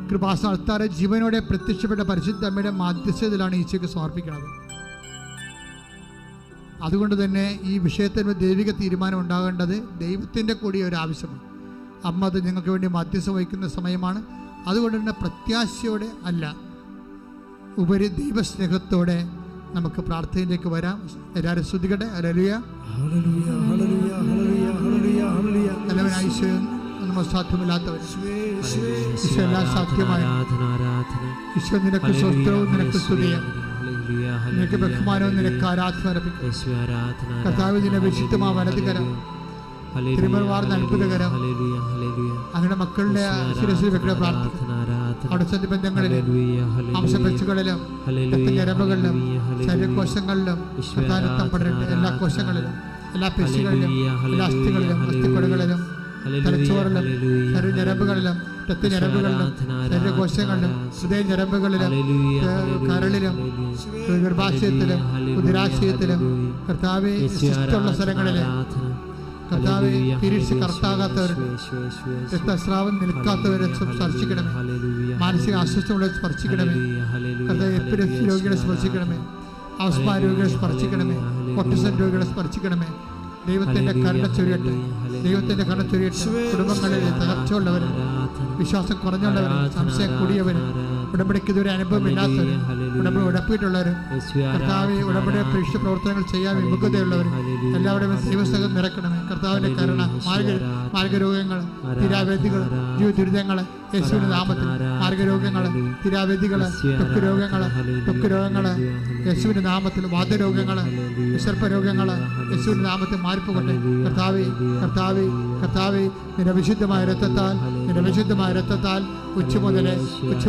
കൃപാസ്ഥാനത്താറെ ജീവനോടെ പ്രത്യക്ഷപ്പെട്ട പരിശുദ്ധ അമ്മയുടെ മാധ്യസ്ഥത്തിലാണ് ഈശോയ്ക്ക് സമർപ്പിക്കുന്നത്. അതുകൊണ്ട് തന്നെ ഈ വിഷയത്തിന് ദൈവിക തീരുമാനം ഉണ്ടാകേണ്ടത് ദൈവത്തിൻ്റെ കൂടി ഒരു ആവശ്യമാണ്. അമ്മ അത് ഞങ്ങൾക്ക് വേണ്ടി മാധ്യസ്ഥം വഹിക്കുന്ന സമയമാണ്. അതുകൊണ്ട് തന്നെ പ്രത്യാശയോടെ അല്ല, ഉപരി ദൈവസ്നേഹത്തോടെ നമുക്ക് പ്രാർത്ഥനയിലേക്ക് വരാം. എല്ലാവരും ശ്രുതികട്ടെ. ഹല്ലേലൂയ ഹല്ലേലൂയ ഹല്ലേലൂയ ഹല്ലേലൂയ ഹല്ലേലൂയ ഹല്ലേലൂയ. എല്ലാവരും ഈശോ ഒന്നും സാധ്യമല്ലാത്തവർ, ഈശോ എല്ലാം സാധ്യമായ ഈശോ, നിനക്ക് സ്വസ്ഥവും നിനക്ക് സ്തുതിയും, നിനക്ക് ബഹുമാനവും നിനക്ക് ആരാധന അർപ്പിക്കും. കർത്താവ് നിന്നെ വിശുദ്ധമായ വലതുകരം, തിരുമൽവാർന്ന അത്ഭുതകരം അങ്ങനെ മക്കളുടെ ശിരസിൽ വെക്കുന്ന പ്രാർത്ഥന അവിടെ സന്ധിബന്ധങ്ങളിലും മാംസപെച്ചുകളിലും ഞരമ്പുകളിലും ശരീരകോശങ്ങളിലും രക്തം പടരട്ടെ. എല്ലാ കോശങ്ങളിലും, എല്ലാ പെശികളിലും, എല്ലാ അസ്ഥികളിലും, അസ്ഥിക്കൊടുകളിലും, തലച്ചോറിലും, ശരീരഞരമ്പുകളിലും, രക്തഞരമ്പുകളിലും, ശരീരകോശങ്ങളിലും, ഹൃദയ ഞരമ്പുകളിലും, കരളിലും, ഗർഭാശയത്തിലും, ഉദരാശയത്തിലും, കർത്താവെ ശിഷ്ടമുള്ള സ്ഥലങ്ങളിലും, കർത്താവെ പീരീഡ്സ് കറക്റ്റാകാത്തവർ, രക്തസ്രാവം നിൽക്കാത്തവരെ സ്പർശിക്കണമേ. മാനസിക അസ്വസ്ഥതകളെ സ്പർശിക്കണമേ. കർത്താവ് എപ്പിലെപ്സി രോഗികളെ സ്പർശിക്കണമേ. ആസ്മ രോഗികളെ സ്പർശിക്കണമേ. ഓട്ടിസം രോഗികളെ സ്പർശിക്കണമേ. ദൈവത്തിൻ്റെ കരുണ ചൊരിയട്ടെ, ദൈവത്തിൻ്റെ കരുണ ചൊരിയട്ടെ. കുടുംബങ്ങളിൽ തകർച്ചയുള്ളവർ, വിശ്വാസം കുറഞ്ഞുള്ളവർ, സംശയം കൂടിയവർ, ഉടമ്പടിക്ക് ഇതുവരെ അനുഭവമില്ലാത്തവർ, ഉടമ്പടി ഉടപ്പിയിട്ടുള്ളവർ, കർത്താവ് ഉടമ്പടി പരീക്ഷ പ്രവർത്തനങ്ങൾ ചെയ്യാൻ വിമുഖതയുള്ളവർ എല്ലാവരുടെയും ദൈവസ്നേഹം നിറക്കണമേ. കർത്താവിൻ്റെ കരുണ, മാർഗരോഗങ്ങൾ, തിരാവേദികൾ, ജീവദുരിതങ്ങൾ യേശുവിൻ്റെ നാമത്തിൽ, മാർഗരോഗങ്ങൾ, തിരാവേദികൾ, ത്വക്ക് രോഗങ്ങൾ യേശുവിൻ്റെ നാമത്തിൽ, വാതരോഗങ്ങൾ, വിസർപ്പരോഗങ്ങൾ യേശുവിൻ്റെ നാമത്തിൽ മാറിപ്പോകട്ടെ. കർത്താവേ നിന്റെ വിശുദ്ധമായ രക്തത്താൽ ഉച്ച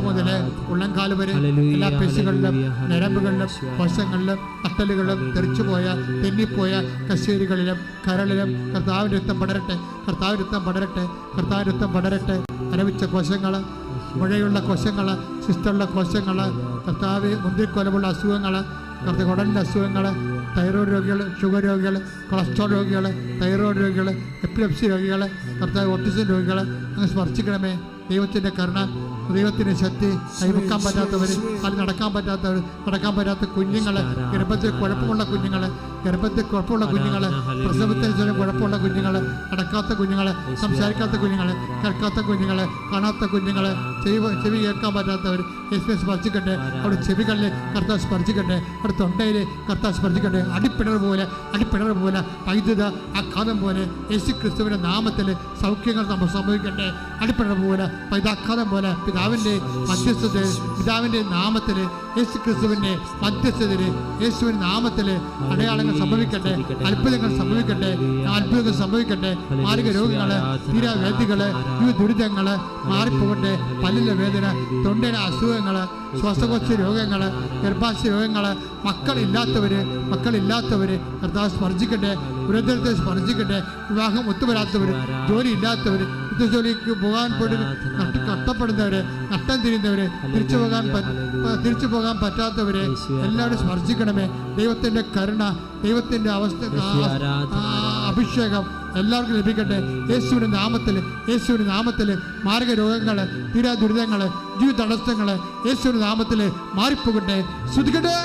മുതലേ ഉള്ളംകാല് വരെ എല്ലാ പേശികളിലും, ഞരമ്പുകളിലും, കോശങ്ങളിലും, നട്ടലുകളിലും, തെറിച്ചുപോയ തെന്നിപ്പോയ കശേരികളിലും, കരളിലും കർത്താവിൻ്റെ രക്തം പടരട്ടെ. അരവിച്ച കോശങ്ങൾ, മുഴയുള്ള കോശങ്ങൾ, ശിസ്തുള്ള കോശങ്ങൾ, കർത്താവ് മുന്തിരിക്കൊലമുള്ള അസുഖങ്ങൾ, കുടലിൻ്റെ അസുഖങ്ങൾ, തൈറോയ്ഡ് രോഗികൾ, ഷുഗർ രോഗികൾ, കൊളസ്ട്രോൾ രോഗികൾ, തൈറോയ്ഡ് രോഗികൾ, എപ്പിലെപ്സി രോഗികൾ, കർത്താവ് ഓട്ടിസം രോഗികൾ അങ്ങ് സ്പർശിക്കണമേ. ദൈവത്തിൻ്റെ കരുണ, ദൈവത്തിൻ്റെ ശക്തി, കൈവെക്കാൻ പറ്റാത്തവർ, അത് നടക്കാൻ പറ്റാത്ത കുഞ്ഞുങ്ങൾ, ഗർഭത്തിൽ കുഴപ്പമുള്ള കുഞ്ഞുങ്ങൾ, പ്രസവത്തിന് ശേഷം കുഴപ്പമുള്ള കുഞ്ഞുങ്ങൾ, നടക്കാത്ത കുഞ്ഞുങ്ങൾ, സംസാരിക്കാത്ത കുഞ്ഞുങ്ങൾ, കേൾക്കാത്ത കുഞ്ഞുങ്ങൾ, കാണാത്ത കുഞ്ഞുങ്ങൾ, ചെവി കേൾക്കാൻ പറ്റാത്തവർ യേശുവിനെ സ്പർശിക്കട്ടെ. അവിടെ ചെവികളിൽ കർത്താവ് സ്പർശിക്കട്ടെ. അവിടെ തൊണ്ടയിൽ കർത്താവ് സ്പർശിക്കട്ടെ. അടിപ്പിണർ പോലെ വൈദ്യുത ആഘാതം പോലെ യേശു ക്രിസ്തുവിൻ്റെ നാമത്തിൽ സൗഖ്യങ്ങൾ നമ്മൾ സംഭവിക്കട്ടെ. അടിപ്പിണർ പോലെ വൈദ്യാഘാതം പോലെ പിതാവിൻ്റെ മധ്യസ്ഥതയിൽ, പിതാവിൻ്റെ നാമത്തിൽ, യേശു ക്രിസ്തുവിൻ്റെ മധ്യസ്ഥതയിൽ, യേശുവിൻ്റെ നാമത്തിൽ അടയാളങ്ങൾ സംഭവിക്കട്ടെ, അത്ഭുതങ്ങൾ സംഭവിക്കട്ടെ, അത്ഭുതങ്ങൾ സംഭവിക്കട്ടെ. മാർഗ രോഗങ്ങൾ, തീരാവേദികൾ, ഈ ദുരിതങ്ങൾ മാറിപ്പോകട്ടെ. പല്ലിലെ വേദന, തൊണ്ടയിലെ അസുഖങ്ങൾ, ശ്വാസകോശ രോഗങ്ങൾ, ഗർഭാശയ രോഗങ്ങൾ, മക്കളില്ലാത്തവർ കർത്താവ് സ്പർശിക്കട്ടെ, ഉരതരത്തെ സ്പർശിക്കട്ടെ. വിവാഹം ഒത്തുവരാത്തവർ, ജോലി ഇല്ലാത്തവർ, ജോലിക്ക് പോകാൻ പോയിട്ട് കഷ്ടപ്പെടുന്നവര്, നഷ്ടം തിരിയുന്നവര്, തിരിച്ചു പോകാൻ പറ്റാത്തവരെ എല്ലാവരും സ്പർശിക്കണമേ. ദൈവത്തിൻ്റെ കരുണ, ദൈവത്തിൻ്റെ അഭിഷേകം എല്ലാവർക്കും ലഭിക്കട്ടെ. യേശുവിൻ്റെ നാമത്തിൽ മാർഗരോഗങ്ങൾ, തീരാ ദുരിതങ്ങൾ, ജീവിത തടസ്സങ്ങൾ യേശുവിൻ്റെ നാമത്തിൽ മാറിപ്പോകട്ടെ. ശ്രദ്ധിക്കട്ടെ.